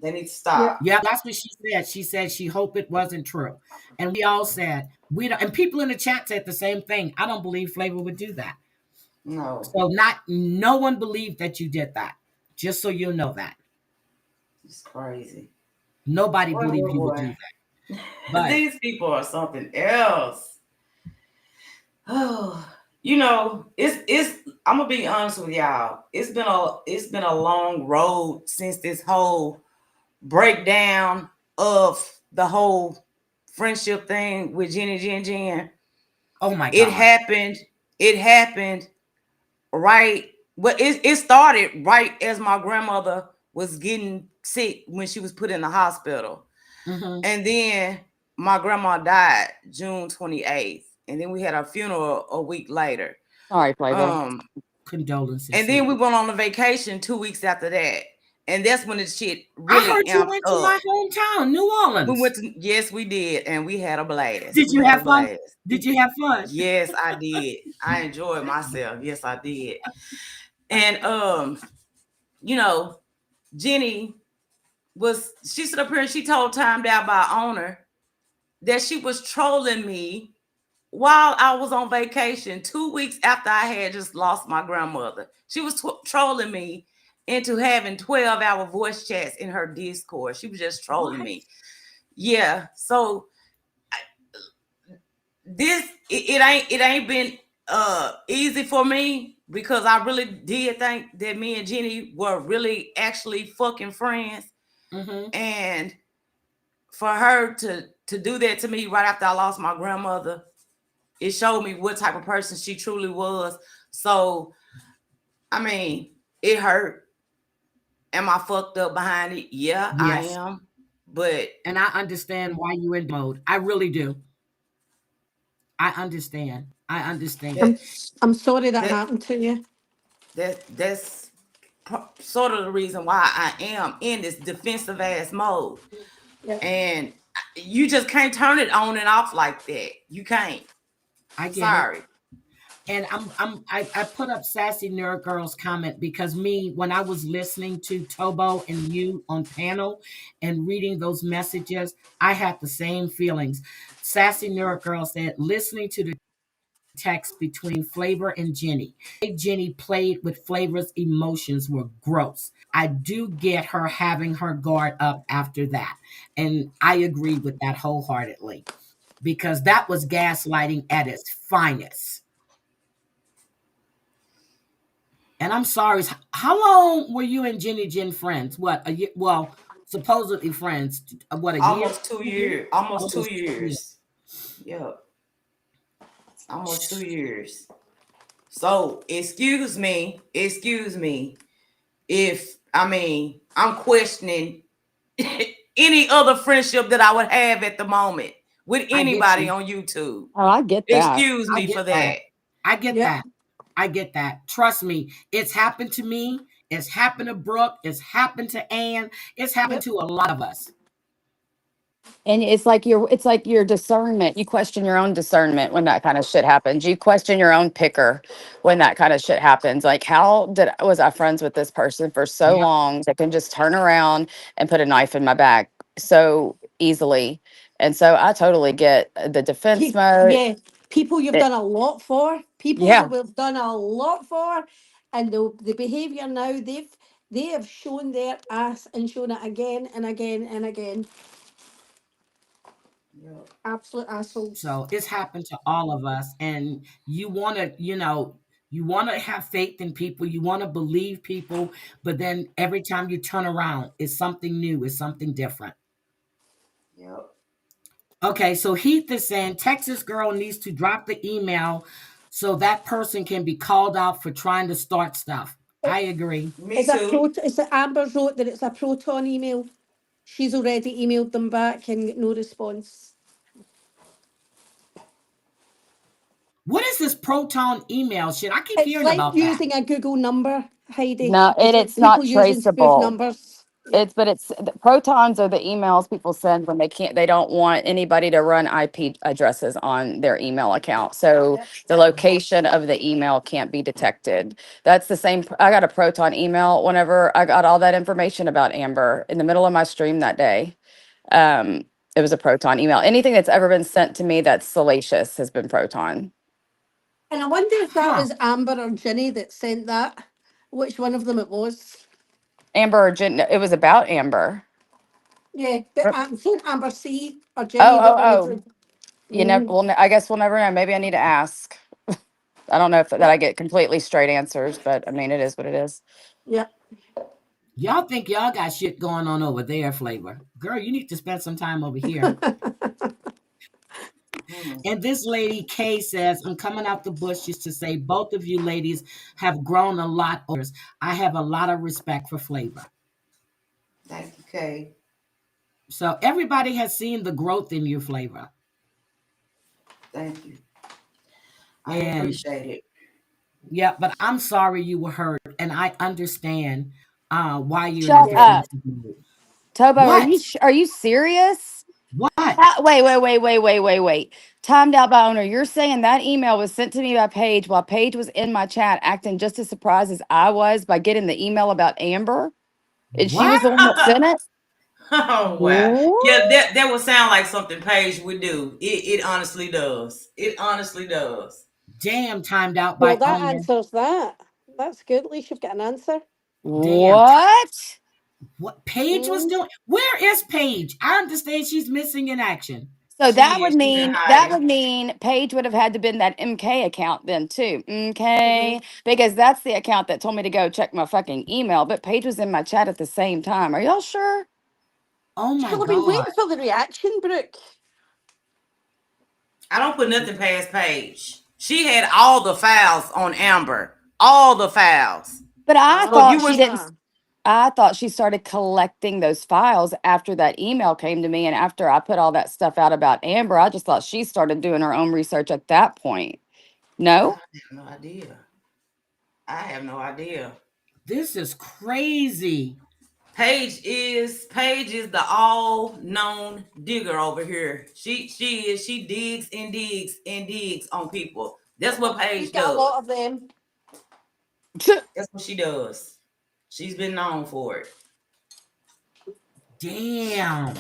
They need to stop. Yeah, that's what she said. She said she hoped it wasn't true. And we all said, we don't, and people in the chat said the same thing. I don't believe Flavor would do that. No. So no one believed that you did that. Just so you know that. It's crazy. Nobody Boy, believed boy, you would boy. do that. But These people are something else. Oh, it's I'm gonna be honest with y'all. It's been a long road since this whole breakdown of the whole friendship thing with Jenny Jen. oh my God. It happened right. Well, it started right as my grandmother was getting sick when she was put in the hospital. Mhm. And then my grandma died June 28th. And then we had our funeral a week later. Sorry, Flavor. Condolences. And then we went on a vacation 2 weeks after that. And that's when the shit I really heard you amped went to up. my hometown, New Orleans. We went to, yes, we did, and we had a blast. Did you We had have a fun? blast. Did you have fun? Yes, I did. I enjoyed myself. Yes, I did. And Jenny she stood up here and she told Time Down by owner that she was trolling me while I was on vacation 2 weeks after I had just lost my grandmother. She was trolling me into having 12-hour voice chats in her Discord. She was just trolling me. Yeah. So it ain't been easy for me because I really did think that me and Jenny were really actually fucking friends. Mm-hmm. And for her to do that to me right after I lost my grandmother, it showed me what type of person she truly was. So, I mean, it hurt. Am I fucked up behind it? Yeah, Yes. I am. And I understand why you in mode. I really do. I understand. I'm sorry that happened to you. That's sort of the reason why I am in this defensive ass mode. Yep. And you just can't turn it on and off like that. You can't. I get Sorry. It. And I put up Sassy Nerd Girl's comment because when I was listening to Tobo and you on panel and reading those messages, I had the same feelings. Sassy Nerd Girl said, listening to the text between Flavor and Jenny. Jenny played with Flavor's emotions were gross. I do get her having her guard up after that. And I agree with that wholeheartedly because that was gaslighting at its finest. And I'm sorry, how long were you and Jenny Jen friends? What, a year? Well, supposedly friends. What, a Almost year? 2 years. Almost 2 years. Yeah. Almost 2 years. So excuse me if I'm questioning any other friendship that I would have at the moment with anybody on YouTube. Oh, I get that. Excuse me for that. I get that. Trust me, it's happened to me. It's happened to Brooke. It's happened to Ann. It's happened to a lot of us. And it's like your discernment. You question your own discernment when that kind of shit happens. You question your own picker when that kind of shit happens. Like, was I friends with this person for so long that can just turn around and put a knife in my back so easily? And so I totally get the defense mode. Yeah, people you've done a lot for. People that we've done a lot for, and the behaviour now they have shown their ass and shown it again and again and again. Yep. Absolute assholes. So it's happened to all of us, and you want to have faith in people, you want to believe people, but then every time you turn around, it's something new, it's something different. Yep. Okay, so Heath is saying Texas girl needs to drop the email so that person can be called out for trying to start stuff. I agree. Me too. It's Amber wrote that it's a Proton email. She's already emailed them back and got no response. What is this Proton email shit? I keep It's hearing like about that. using a Google number, Heidi. No, It's like it's not people using spoof traceable. numbers. Yeah. It's the protons are the emails people send when they don't want anybody to run IP addresses on their email account. So Yeah. the location of the email can't be detected. That's the same. I got a proton email whenever I got all that information about Amber in the middle of my stream that day. Um, it was a proton email. Anything that's ever been sent to me that's salacious has been proton. And I wonder if that Huh. was Amber or Ginny that sent that. Which one of them it was? Amber or Jen, it was about Amber. Yeah, but I'm saying Amber C or Oh, Ginny. What oh, one of oh. them? You never. Well, I guess we'll never know. Maybe I need to ask. I don't know if that I get completely straight answers, but I mean, it is what it is. Yeah. Y'all think y'all got shit going on over there, Flavor. Girl, you need to spend some time over here. And this lady, Kay, says, I'm coming out the bushes to say both of you ladies have grown a lot. I have a lot of respect for Flavor. Thank you, Kay. So everybody has seen the growth in you, Flavor. Thank you. I And appreciate it. yeah, but I'm sorry you were hurt, and I understand why you're in a Shut up, defensive mode. Tobo. What? Are you serious? What? Wait. Timed out by owner. You're saying that email was sent to me by Paige while Paige was in my chat acting just as surprised as I was by getting the email about Amber? And she was What? the one that sent it? Oh wow. Yeah, that would sound like something Paige would do. It honestly does. It honestly does. Damn, timed out Well, by that owner. answers that. That's good. At least you've got an answer. Damn. What? What Paige was doing? Where is Paige? I understand she's missing in action. So She's in that would hiding. mean Paige would have had to been that MK account then too. Mm-hmm. MK, because that's the account that told me to go check my fucking email. But Paige was in my chat at the same time. Are y'all sure? Oh my Well, I've been God. waiting for the reaction, Brooke. I don't put nothing past Paige. She had all the files on Amber. All the files. But I So thought you she was didn't. I thought she started collecting those files after that email came to me, and after I put all that stuff out about Amber, I just thought she started doing her own research at that point. No. I have no idea. I have no idea. This is crazy. Paige is the all known digger over here. She digs and digs and digs on people. That's what Paige You've got a does. lot of them. That's what she does. She's been known for it. Damn.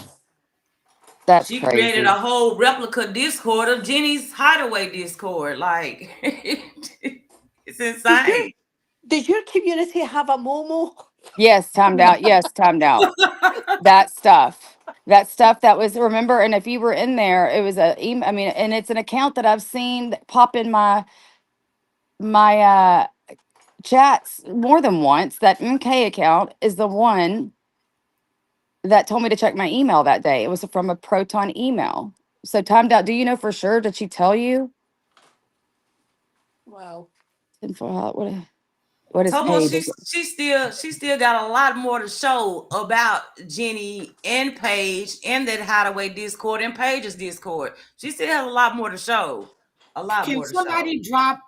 That's She crazy. created a whole replica Discord of Jenny's Hideaway Discord. Like it's insane. Does your community have a Momo? Yes, timed out. Yes, timed out. That stuff. That stuff that was, remember, and if you were in there, it was a email. I mean, and it's an account that I've seen pop in my chats more than once. That MK account is the one that told me to check my email that day. It was from a Proton email. So timed out. Do you know for sure? Did she tell you? Wow. What is Tomo, Paige? she still got a lot more to show about Jenny and Paige and that Hideaway Discord and Paige's Discord. She still has a lot more to show. A lot Can more to somebody show. drop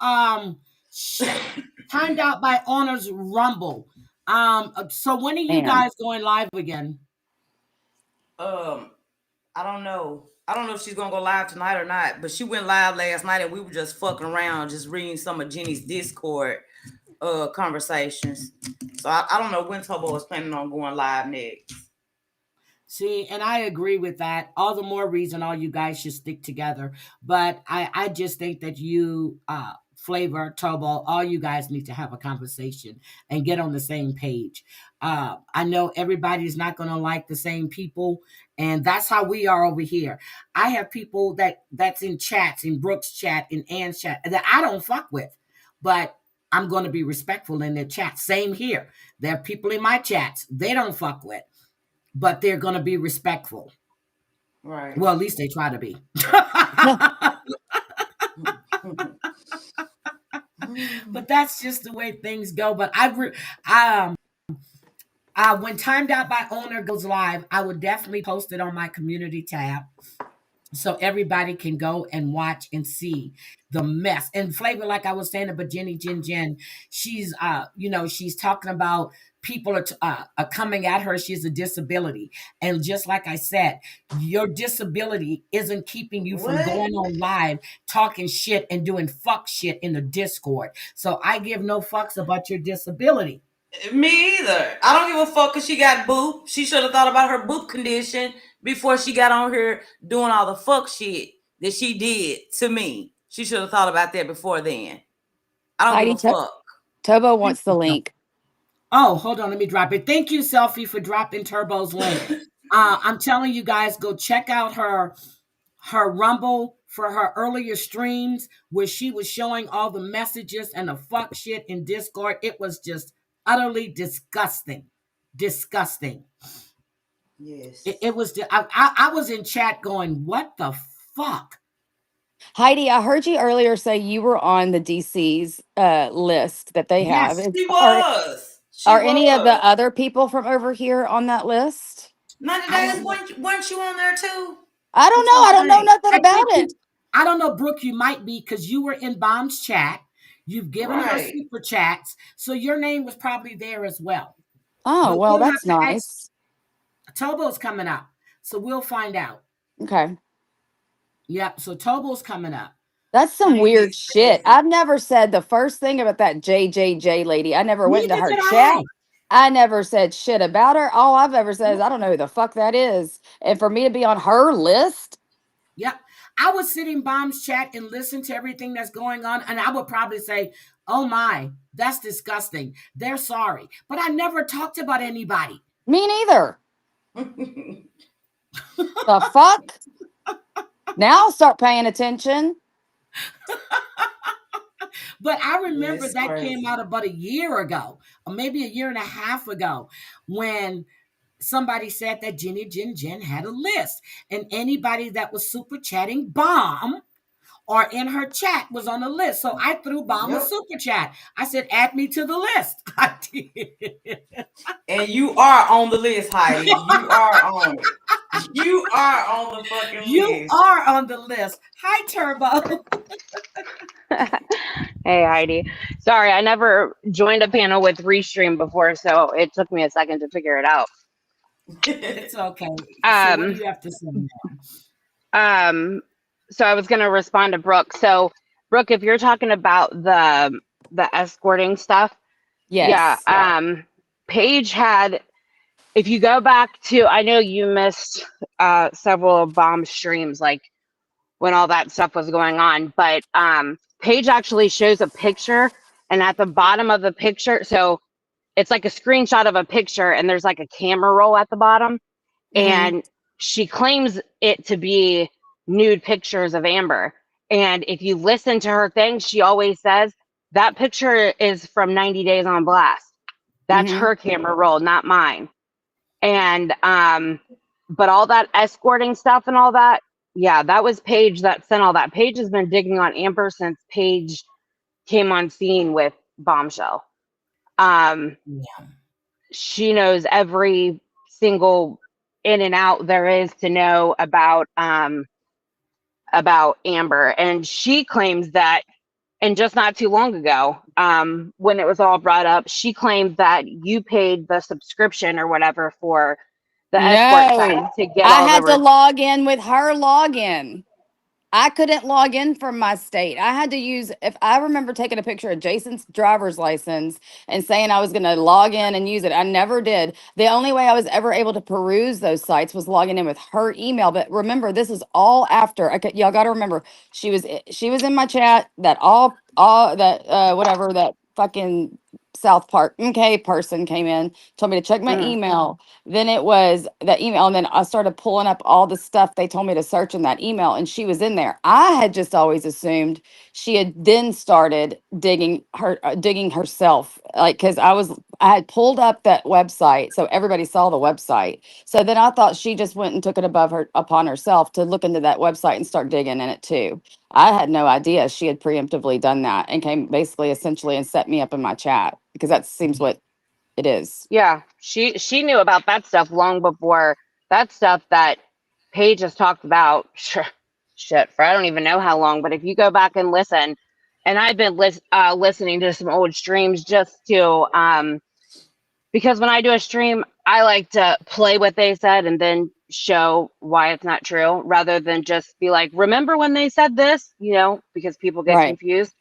timed out by owner's Rumble? So when are you Man. guys going live again? I don't know. I don't know if she's gonna go live tonight or not, but she went live last night and we were just fucking around, just reading some of Jenny's Discord conversations. So I don't know when Tobo is planning on going live next. See, and I agree with that. All the more reason all you guys should stick together. But I just think that you, Flavor, Tobo, all you guys need to have a conversation and get on the same page. I know everybody's not going to like the same people, and that's how we are over here. I have people that's in chats, in Brooke's chat, in Ann's chat, that I don't fuck with, but I'm going to be respectful in their chat. Same here. There are people in my chats they don't fuck with, but they're going to be respectful. Right. Well, at least they try to be. But that's just the way things go. But when Timed Out by Owner goes live, I would definitely post it on my community tab. so everybody can go and watch and see the mess. And Flavor, like I was saying about Jenny Jen Jen, she's she's talking about people are coming at her. She has a disability, and just like I said, your disability isn't keeping you from What? going on live talking shit and doing fuck shit in the Discord. So I give no fucks about your disability. Me either. I don't give a fuck because she got boop. She should have thought about her boop condition before she got on here doing all the fuck shit that she did to me. She should have thought about that before then. I don't Heidi, give a fuck. Tobo wants the link. Oh, hold on, let me drop it. Thank you, Selfie, for dropping Turbo's link. I'm telling you guys, go check out her Rumble for her earlier streams where she was showing all the messages and the fuck shit in Discord. It was just utterly disgusting. Disgusting. Yes. It was, I was in chat going, what the fuck? Heidi, I heard you earlier say you were on the DC's list that they have. Yes, She was. Are any of the other people from over here on that list? 90 days, weren't you on there too? I don't know. I don't know nothing about it. I don't know, Brooke, you might be because you were in Bomb's chat. You've given her Right. super chats. So your name was probably there as well. Oh, But well, we'll that's have to nice. Tobo's coming up. So we'll find out. Okay. Yep. So Tobo's coming up. That's some Maybe weird it's shit. crazy. I've never said the first thing about that JJJ lady. I never went into Neither her did chat. I never said shit about her. All I've ever said is I don't know who the fuck that is. And for me to be on her list, Yep. I would sit in Bomb's chat and listen to everything that's going on. And I would probably say, oh my, that's disgusting. They're sorry. But I never talked about anybody. me neither. The fuck? Now I'll start paying attention. But I remember It's that crazy. came out about a year ago, or maybe a year and a half ago, when somebody said that Jenny Jen Jen had a list. And anybody that was super chatting Bomb or in her chat was on the list. So I threw Bomb a Yep. super chat. I said, add me to the list. I did. And you are on the list, Heidi. You are on it. You are on the fucking You list. are on the list. Hi, Turbo. Hey Heidi. Sorry, I never joined a panel with Restream before, so it took me a second to figure it out. It's okay. So what do Um, you have to say now? so I was gonna respond to Brooke. So Brooke, if you're talking about the escorting stuff, Yes. yeah. Paige had, if you go back to, I know you missed several Bomb streams, like when all that stuff was going on, but Paige actually shows a picture, and at the bottom of the picture, so it's like a screenshot of a picture, and there's like a camera roll at the bottom, and she claims it to be nude pictures of Amber. And if you listen to her thing, she always says that picture is from 90 Days on Blast. That's her camera roll, not mine. And but all that escorting stuff and all that, yeah, that was Paige that sent all that. Paige has been digging on Amber since Paige came on scene with Bombshell. She knows every single in and out there is to know about Amber, and she claims that, and just not too long ago, when it was all brought up, she claimed that you paid the subscription or whatever for the escort site to get I all had the to log in with her login. I couldn't log in from my state. I had to use, if I remember taking a picture of Jason's driver's license and saying I was going to log in and use it. I never did. The only way I was ever able to peruse those sites was logging in with her email. But remember, this is all after. Okay, y'all got to remember, she was in my chat. That whatever that fucking South Park person came in, told me to check my email. Then it was that email, and then I started pulling up all the stuff they told me to search in that email, and she was in there. I had just always assumed she had then started digging herself, like, because I had pulled up that website so everybody saw the website. So then I thought she just went and took it upon herself to look into that website and start digging in it too. I had no idea she had preemptively done that and came basically essentially and set me up in my chat, because that seems what it is. Yeah, she knew about that stuff long before that stuff that Paige has talked about shit for I don't even know how long. But if you go back and listen, and I've been listening to some old streams just to because when I do a stream, I like to play what they said and then show why it's not true, rather than just be like, remember when they said this, you know, because people get Right. confused.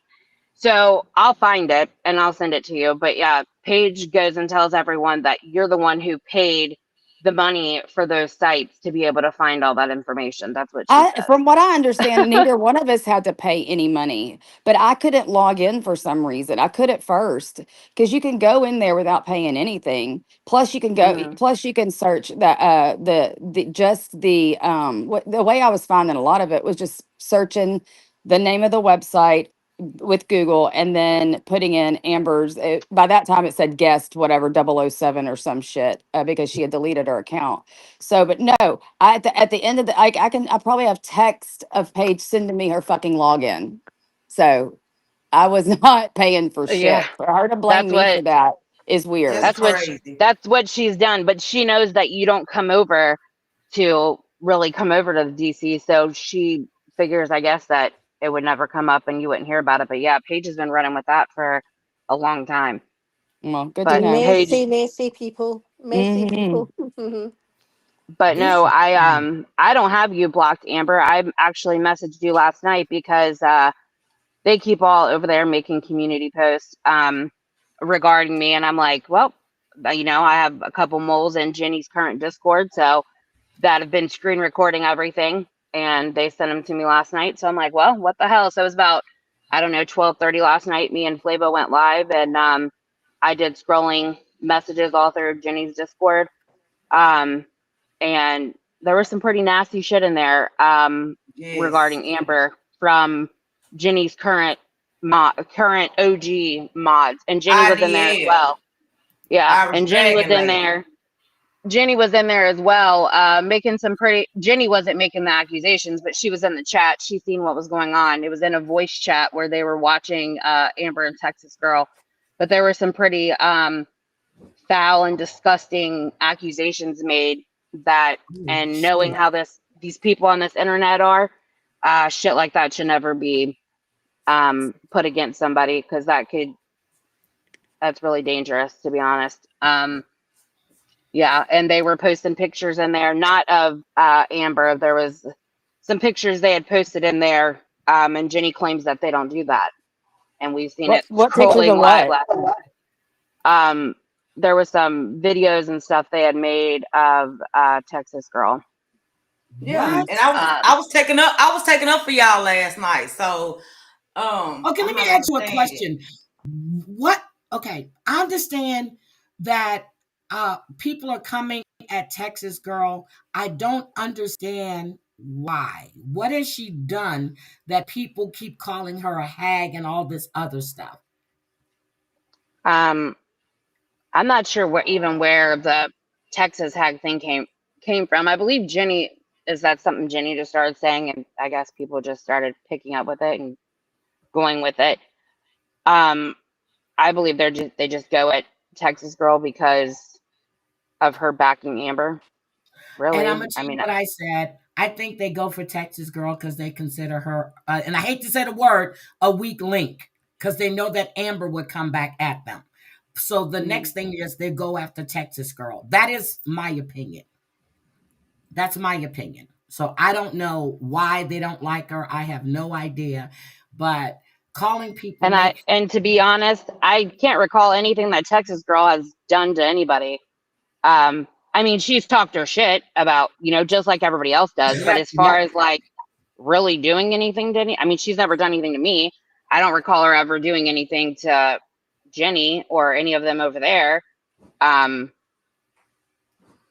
So I'll find it and I'll send it to you. But yeah, Paige goes and tells everyone that you're the one who paid the money for those sites to be able to find all that information. That's what she says. From what I understand, neither one of us had to pay any money, but I couldn't log in for some reason. I could at first because you can go in there without paying anything. Plus, you can go. Mhm. Plus, you can search the just the the way I was finding a lot of it was just searching the name of the website with Google and then putting in Amber's. By that time, it said guest whatever 007 or some shit because she had deleted her account. So, but no, at the end of the, I probably have text of Paige sending me her fucking login. So I was not paying for Yeah, shit. For her to blame that's me for what that is weird. That's that's crazy. that's what she's done. But she knows that you don't come over to really come over to the DC, so she figures, I guess, that it would never come up and you wouldn't hear about it. But yeah, Paige has been running with that for a long time. Well, good to But know. Paige, Messy people. Messy Hmm. people. Mhm. but This no, is I don't have you blocked, Amber. I actually messaged you last night because they keep all over there making community posts regarding me, and I'm like, well, you know, I have a couple moles in Jenny's current Discord, so that have been screen recording everything, and they sent them to me last night. So I'm like, well, what the hell? So it was about, I don't know, 12:30 last night. Me and Flavo went live, and I did scrolling messages all through Jenny's Discord, um, and there was some pretty nasty shit in there Yes. regarding Amber from Jenny's current OG mods, and Jenny was in there as IDL. well. Yeah, Irish and Jenny was Dragon in Lady. there. Jenny was in there as well, making some pretty. Jenny wasn't making the accusations, but she was in the chat. She seen what was going on. It was in a voice chat where they were watching Amber and Texas Girl, but there were some pretty foul and disgusting accusations made. That oh, and knowing shit. how these people on this internet are, shit like that should never be put against somebody because that's really dangerous, to be honest. Yeah, and they were posting pictures in there, not of Amber. There was some pictures they had posted in there, and Jenny claims that they don't do that, and we've seen it What pictures scrolling of live what? last night. There was some videos and stuff they had made of Texas Girl. Yeah, What? and Um, I was taking up for y'all last night. So Okay, I'm let me not ask you a understanding. question. What? Okay, I understand that people are coming at Texas Girl. I don't understand why. What has she done that people keep calling her a hag and all this other stuff? um, I'm not sure where the Texas hag thing came from. I believe Jenny is that something Jenny just started saying, and I guess people just started picking up with it and going with it. Um, I believe they just go at Texas Girl because of her backing Amber. And I'm Really, gonna I tell you mean, what I said. I think they go for Texas Girl because they consider her, and I hate to say the word, a weak link, because they know that Amber would come back at them. So the next thing is they go after Texas Girl. That is my opinion. That's my opinion. So I don't know why they don't like her. I have no idea. But calling people make and to be honest, I can't recall anything that Texas Girl has done to anybody. I mean, she's talked her shit about, you know, just like everybody else does. But yep, as far yep. as like really doing anything to I mean, she's never done anything to me. I don't recall her ever doing anything to Jenny or any of them over there. Um,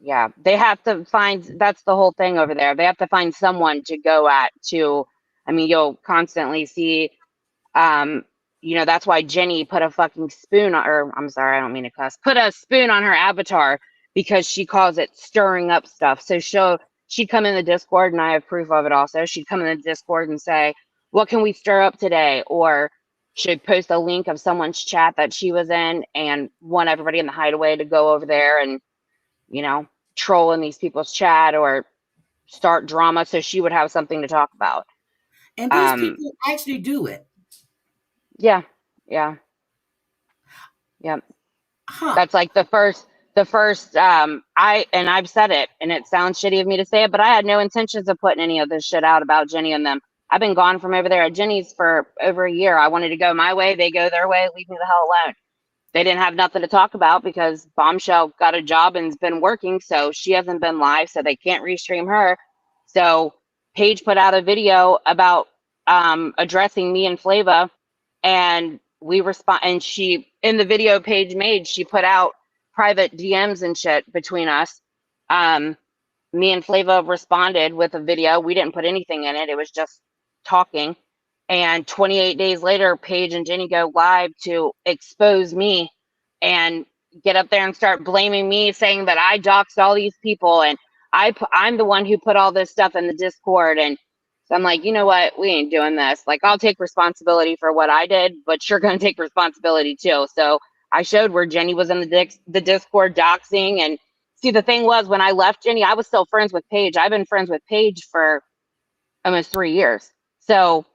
yeah, they have to find, that's the whole thing over there. They have to find someone to go at I mean, you'll constantly see, um, you know, that's why Jenny put a fucking spoon on, or I'm sorry, I don't mean to cuss, put a spoon on her avatar because she calls it stirring up stuff. So she'd come in the Discord, and I have proof of it also. She'd come in the Discord and say, what can we stir up today? Or she'd post a link of someone's chat that she was in and want everybody in the hideaway to go over there and, you know, troll in these people's chat or start drama so she would have something to talk about. And these people actually do it. Yeah. Huh. That's like the first I've said it, and it sounds shitty of me to say it, but I had no intentions of putting any of this shit out about Jenny and them. I've been gone from over there at Jenny's for over a year. I wanted to go my way, they go their way, leave me the hell alone. They didn't have nothing to talk about because Bombshell got a job and's been working, so she hasn't been live, so they can't restream her. So Paige put out a video about addressing me and Flava, and we respond. And she, in the video Paige made, she put out private DMs and shit between us. Me and Flava responded with a video. We didn't put anything in it. It was just talking. And 28 days later, Paige and Jenny go live to expose me and get up there and start blaming me, saying that I doxed all these people and I'm the one who put all this stuff in the Discord. And so I'm like, you know what? We ain't doing this. Like, I'll take responsibility for what I did, but you're going to take responsibility too. So I showed where Jenny was in the Discord doxing. And see, the thing was, when I left Jenny, I was still friends with Paige. I've been friends with Paige for almost 3 years. So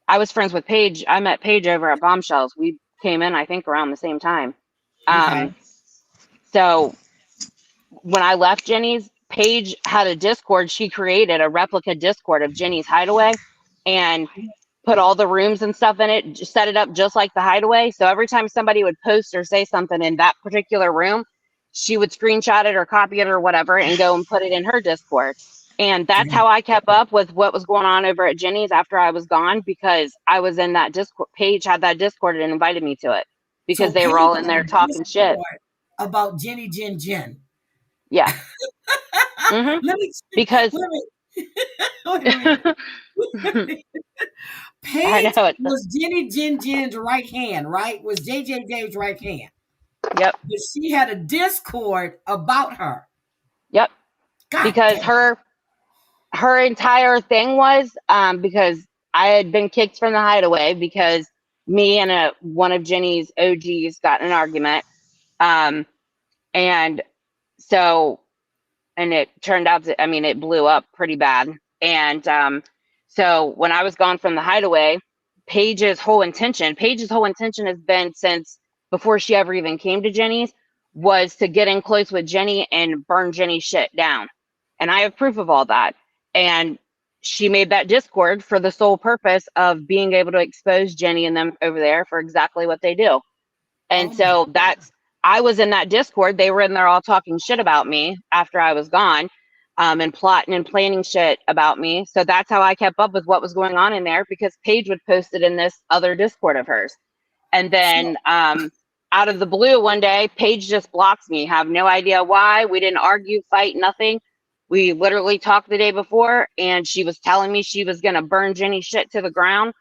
I was friends with Paige. I met Paige over at Bombshells. We came in, I think, around the same time. Okay. So when I left Jenny's, Paige had a Discord. She created a replica Discord of Jenny's Hideaway and put all the rooms and stuff in it, set it up just like the Hideaway. So every time somebody would post or say something in that particular room, she would screenshot it or copy it or whatever and go and put it in her Discord. And that's how I kept up with what was going on over at Jenny's after I was gone, because I was in that Discord. Paige had that Discord and invited me to it because they were all in there talking shit about Jenny Jen. Yeah. Mm-hmm. Because Paige was Jenny Jen's right hand, right? Was JJ's right hand. Yep. But she had a Discord about her. Yep. God because damn. her entire thing was because I had been kicked from the Hideaway because me and one of Jenny's OGs got in an argument. And so, and it turned out to, I mean, it blew up pretty bad. And so when I was gone from the Hideaway, Paige's whole intention has been, since before she ever even came to Jenny's, was to get in close with Jenny and burn Jenny's shit down. And I have proof of all that. And she made that Discord for the sole purpose of being able to expose Jenny and them over there for exactly what they do. And so I was in that Discord. They were in there all talking shit about me after I was gone, and plotting and planning shit about me. So that's how I kept up with what was going on in there, because Paige would post it in this other Discord of hers. And then out of the blue one day, Paige just blocks me. Have no idea why. We didn't argue, fight, nothing. We literally talked the day before, and she was telling me she was going to burn Jenny's shit to the ground.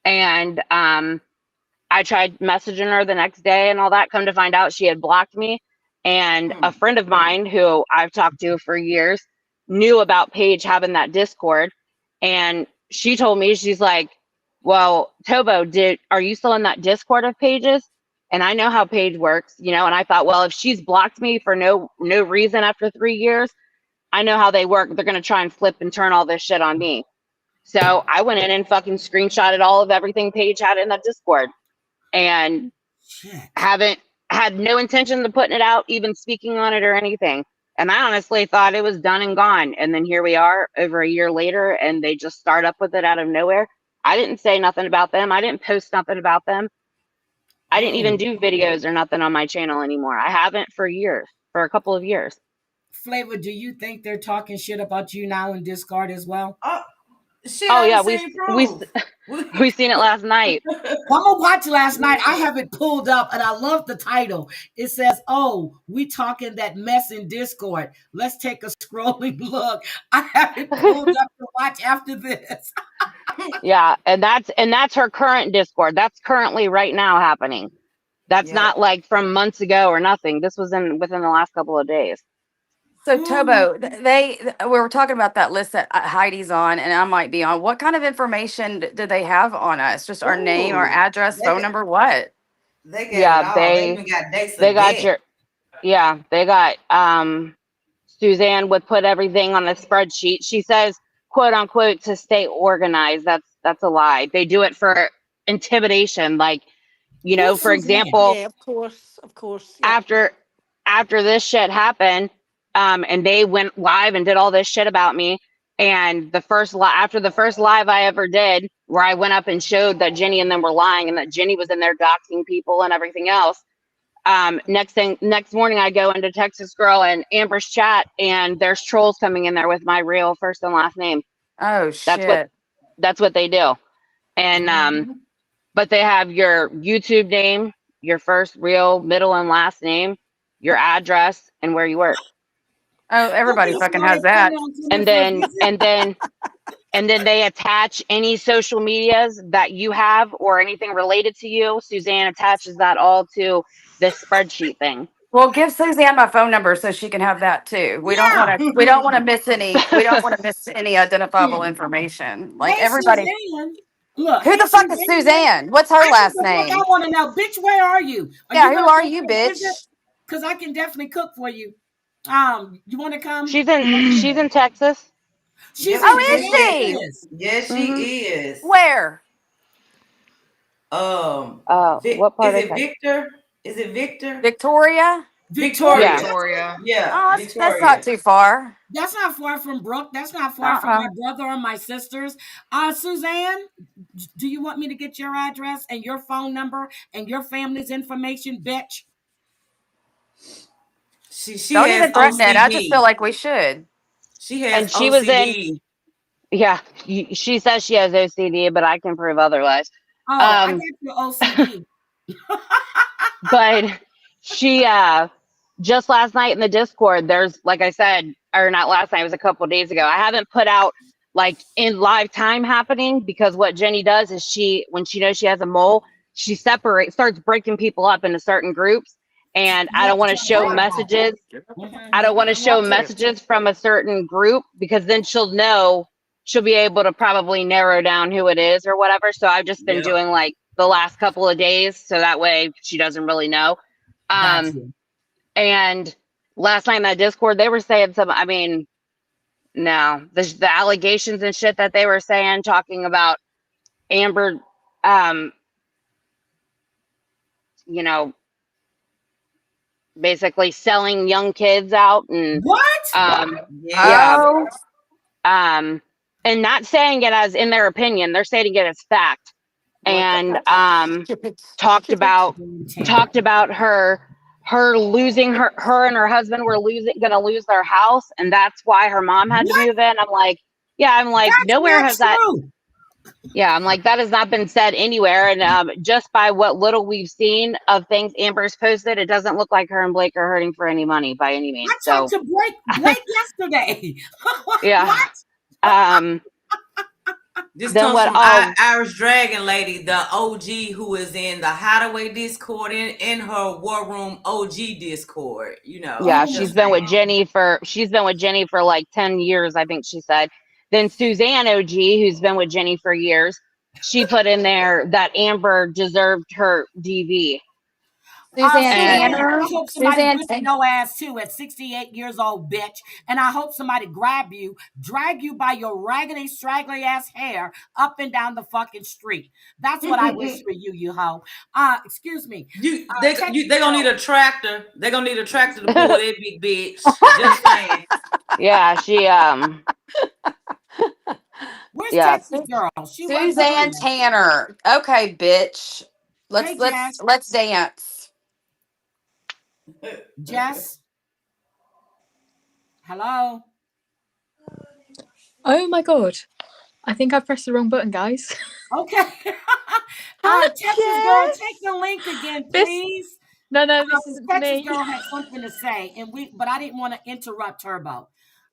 And I tried messaging her the next day and all that. Come to find out, she had blocked me. And a friend of mine who I've talked to for years knew about Paige having that Discord. And she told me, she's like, well, Tobo, are you still in that Discord of Paige's? And I know how Paige works, you know, and I thought, well, if she's blocked me for no reason after 3 years, I know how they work. They're going to try and flip and turn all this shit on me. So I went in and fucking screenshotted all of everything Paige had in that Discord, and haven't had no intention of putting it out, even speaking on it or anything. And I honestly thought it was done and gone. And then here we are over a year later, and they just start up with it out of nowhere. I didn't say nothing about them. I didn't post nothing about them. I didn't even do videos or nothing on my channel anymore. I haven't for years, for a couple of years. Flava, do you think they're talking shit about you now in Discord as well? Shit, oh yeah, we seen it last night. I'm gonna watch last night. I have it pulled up, and I love the title. It says, "Oh, we talking that mess in Discord. Let's take a scrolling look." I have it pulled up to watch after this. Yeah, and that's her current Discord. That's currently right now happening. That's not like from months ago or nothing. This was within the last couple of days. So Tobo, we were talking about that list that Heidi's on, and I might be on. What kind of information do they have on us? Just our name, our address, phone number, what? They got they even got dates. They got Suzanne would put everything on a spreadsheet. She says, quote unquote, to stay organized. That's That's a lie. They do it for intimidation. Like, you know, Who's for Suzanne? example, Yeah, of course. Yeah. after this shit happened, and they went live and did all this shit about me. And after the first live I ever did, where I went up and showed that Jenny and them were lying and that Jenny was in there doxing people and everything else. Next morning I go into Texas Girl and Amber's chat, and there's trolls coming in there with my real first and last name. Oh shit. That's what they do. And but they have your YouTube name, your first, real, middle, and last name, your address, and where you work. Oh, everybody Okay, fucking so has they come that. down to And me for a then visit? and then they attach any social medias that you have or anything related to you. Suzanne attaches that all to this spreadsheet thing. Well, give Suzanne my phone number so she can have that too. We don't Yeah. want to miss any identifiable information. Like Hey, everybody. Suzanne. Look, Who hey, the fuck is Suzanne? What's her I last the fuck name? I want to know, bitch. Where are you? Yeah, who gonna are come you, for a visit? bitch? Because I can definitely cook for you. You want to come? She's in Texas. She's Oh, in is she? Texas. Yes, she is. Where? What part Is of it Texas? Victor? Is it Victor? Victoria? Victoria. Yeah. Victoria. Yeah, Oh, that's Victoria. not too far. That's not far from Brooke. That's not far from my brother or my sisters. Suzanne, do you want me to get your address and your phone number and your family's information, bitch? She Don't has even threaten it. I just OCD. feel like we should. She has And she OCD. was in. Yeah, she says she has OCD, but I can prove otherwise. Oh, I got your OCD. But she just last night in the Discord, there's, like I said, or not last night, it was a couple of days ago. I haven't put out like in live time happening, because what Jenny does is when she knows she has a mole, she starts breaking people up into certain groups. And I don't want to show messages. I don't want to show messages from a certain group, because then she'll be able to probably narrow down who it is or whatever. So I've just been doing like the last couple of days, so that way she doesn't really know. And last night in that Discord, they were saying no, the allegations and shit that they were saying, talking about Amber, you know, basically selling young kids out and what? And not saying it as in their opinion, they're saying it as fact. And talked about her losing her and her husband were gonna lose their house, and that's why her mom had to move in. I'm like, That's nowhere has that. True. Yeah, I'm like, that has not been said anywhere. And just by what little we've seen of things Amber's posted, it doesn't look like her and Blake are hurting for any money by any means. I talked to Blake yesterday. Yeah. What? This comes from Irish Dragon Lady, the OG, who is in the Hideaway Discord in her War Room OG Discord. You know. Yeah, she's been with Jenny for like 10 years, I think she said. Then Suzanne OG, who's been with Jenny for years, she put in there that Amber deserved her DV. Suzanne, I hope somebody whips your ass too at 68 years old, bitch. And I hope somebody grab you, drag you by your raggedy, straggly ass hair up and down the fucking street. That's what I wish for you, you hoe. Excuse me. They gonna need a tractor. They're gonna need a tractor to pull that big bitch. Just saying. Yeah, she Where's Texas Girl? Suzanne Tanner. Okay, bitch. Let's dance. Jess? Hello? Oh my god. I think I pressed the wrong button, guys. Okay. Texas Girl, take the link again, please. No, this is Texas me. Girl had something to say, but I didn't want to interrupt Turbo.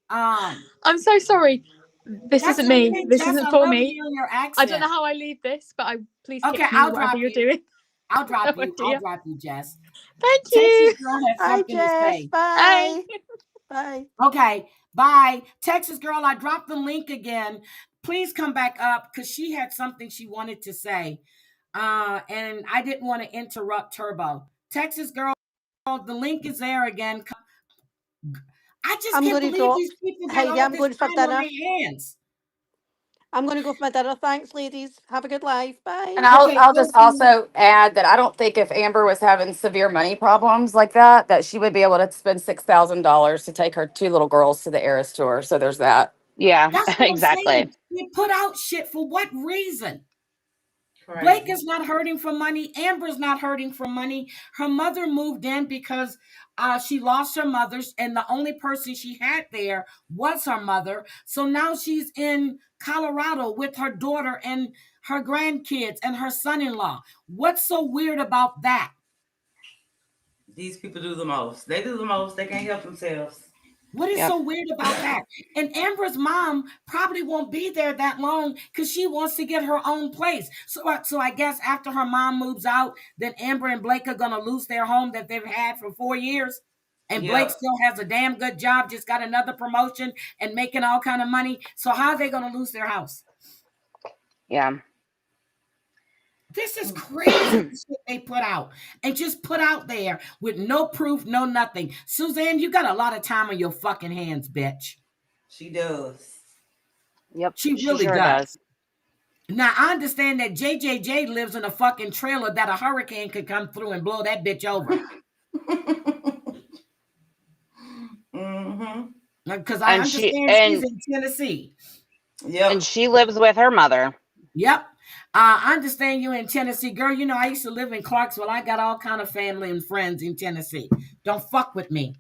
I'm so sorry. This isn't me. Okay, this Jess, isn't for me. Your I don't know how I leave this, but please kick me, I'll whatever drop you're doing. I'll drop you. I'll drop you, Jess. Thank you. Texas Girl had something to say. Bye. Bye. Okay, bye. Texas Girl, I dropped the link again. Please come back up, because she had something she wanted to say. And I didn't want to interrupt Turbo. Texas Girl, the link is there again. I just can't believe these people got all this time on their hands. I'm going to go for my dinner. Thanks, ladies. Have a good life. Bye. And I'll Okay, I'll just also add that I don't think if Amber was having severe money problems like that she would be able to spend $6,000 to take her 2 little girls to the Eras tour. So there's that. Yeah, that's what I'm exactly. saying. They put out shit for what reason? Crazy. Blake is not hurting for money. Amber's not hurting for money. Her mother moved in because she lost her mother's, and the only person she had there was her mother. So now she's in Colorado with her daughter and her grandkids and her son-in-law. What's so weird about that? These people do the most. They do the most. They can't help themselves. What is so weird about that? And Amber's mom probably won't be there that long because she wants to get her own place. So I guess after her mom moves out, then Amber and Blake are going to lose their home that they've had for 4 years. And Blake still has a damn good job, just got another promotion and making all kind of money. So how are they going to lose their house? Yeah. This is crazy shit they put out and just put out there with no proof, no nothing. Suzanne, you got a lot of time on your fucking hands, bitch. She does. Yep. She really sure does. Now, I understand that JJJ lives in a fucking trailer that a hurricane could come through and blow that bitch over. Because I understand she's in Tennessee. Yep. And she lives with her mother. Yep. I understand you're in Tennessee. Girl, you know, I used to live in Clarksville. I got all kind of family and friends in Tennessee. Don't fuck with me.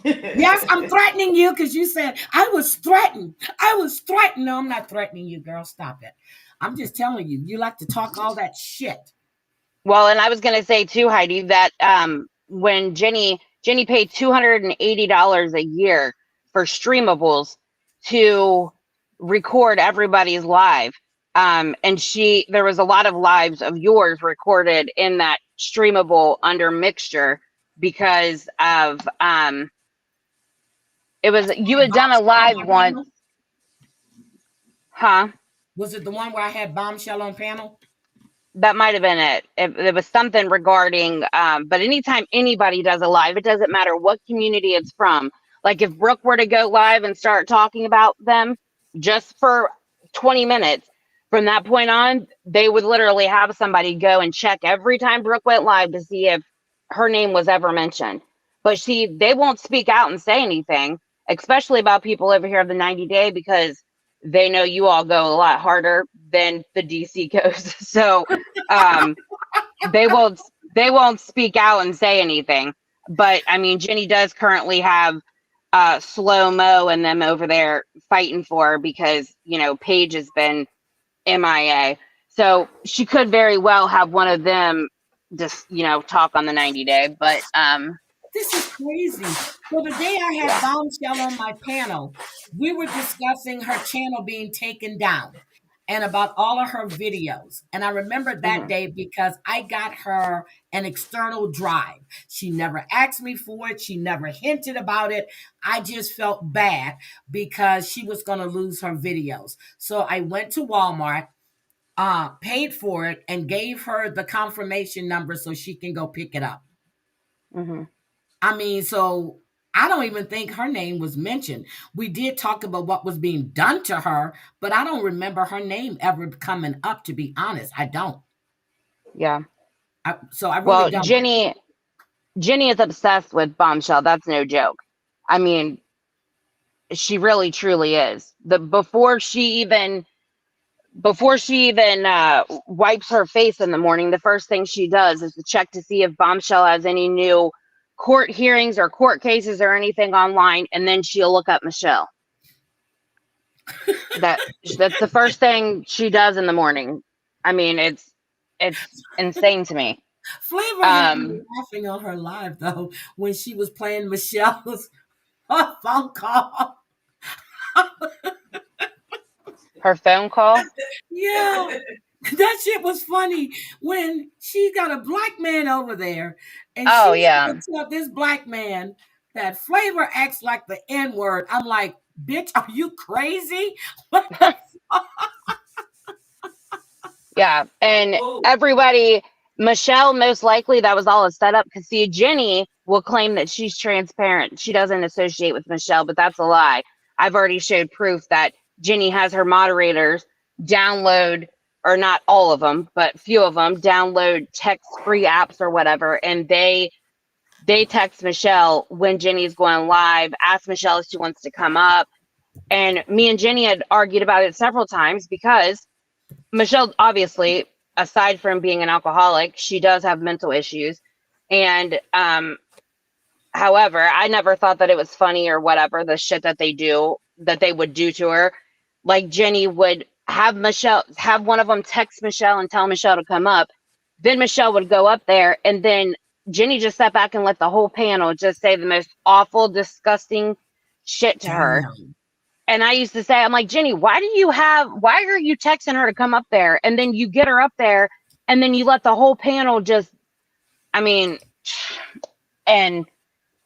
Yes, I'm threatening you because you said I was threatened. No, I'm not threatening you, girl. Stop it. I'm just telling you, you like to talk all that shit. Well, and I was going to say too, Heidi, that when Jenny paid $280 a year for Streamables to record everybody's live. And there was a lot of lives of yours recorded in that Streamable under Mixture because of, you had done a live one. Huh? Was it the one where I had Bombshell on panel? That might have been it. It was something regarding, but anytime anybody does a live, it doesn't matter what community it's from. Like if Brooke were to go live and start talking about them just for 20 minutes, from that point on, they would literally have somebody go and check every time Brooke went live to see if her name was ever mentioned. But they won't speak out and say anything, especially about people over here of the 90 Day, because they know you all go a lot harder than the DC goes. So they won't speak out and say anything. But I mean, Jenny does currently have Slow Mo and them over there fighting for her because, you know, Paige has been MIA. So she could very well have one of them just, you know, talk on the 90 Day. But this is crazy. So the day I had Bombshell on my panel, we were discussing her channel being taken down and about all of her videos. And I remember that day because I got her an external drive. She never asked me for it. She never hinted about it. I just felt bad because she was going to lose her videos. So I went to Walmart, paid for it, and gave her the confirmation number so she can go pick it up. I mean, so I don't even think her name was mentioned. We did talk about what was being done to her, but I don't remember her name ever coming up, to be honest. I don't. Yeah. I really don't. Jenny is obsessed with Bombshell. That's no joke. I mean, she really, truly is. Before she even wipes her face in the morning, the first thing she does is to check to see if Bombshell has any new court hearings or court cases or anything online, and then she'll look up Michelle. That's the first thing she does in the morning. I mean, it's insane to me. Flavor had me laughing on her live though when she was playing Michelle's phone call. Her phone call? Yeah. That shit was funny when she got a black man over there and she tell this black man that Flavor acts like the N-word. I'm like, bitch, are you crazy? What the fuck? Yeah, and everybody, Michelle, most likely that was all a setup because see, Jenny will claim that she's transparent. She doesn't associate with Michelle, but that's a lie. I've already showed proof that Ginny has her moderators download, or not all of them, but few of them download text-free apps or whatever, and they text Michelle when Ginny's going live, ask Michelle if she wants to come up. And me and Ginny had argued about it several times because Michelle, obviously, aside from being an alcoholic, she does have mental issues. And however, I never thought that it was funny or whatever, the shit that they would do to her. Like Ginny would have one of them text Michelle and tell Michelle to come up. Then Michelle would go up there, and then Ginny just sat back and let the whole panel just say the most awful, disgusting shit to her. And I used to say, I'm like, Ginny, why are you texting her to come up there? And then you get her up there, and then you let the whole panel and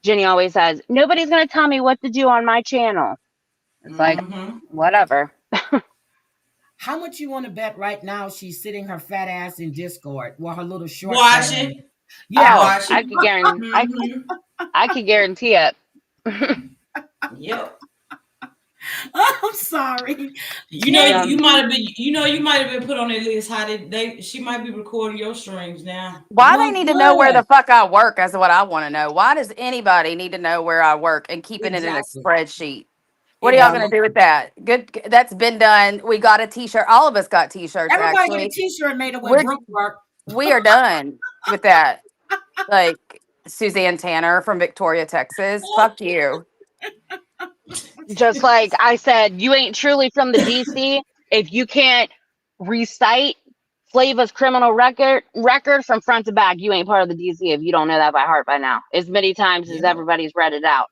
Ginny always says, nobody's going to tell me what to do on my channel. It's like, whatever. How much you want to bet right now she's sitting her fat ass in Discord while her little short watching? Yeah, watching. I could guarantee it. Yep. I'm sorry. You know, you might have been put on their list. How did she might be recording your streams now? Why they need to know where the fuck I work is what I want to know. Why does anybody need to know where I work and keeping it in a spreadsheet? What are y'all going to do with that? Good. That's been done. We got a t-shirt. All of us got t-shirts. Everybody got a t-shirt made of where Brooke work. We are done with that. Like Suzanne Tanner from Victoria, Texas. Fuck you. Just like I said, you ain't truly from the DC if you can't recite Flava's criminal record from front to back. You ain't part of the DC if you don't know that by heart by now, as many times as everybody's read it out.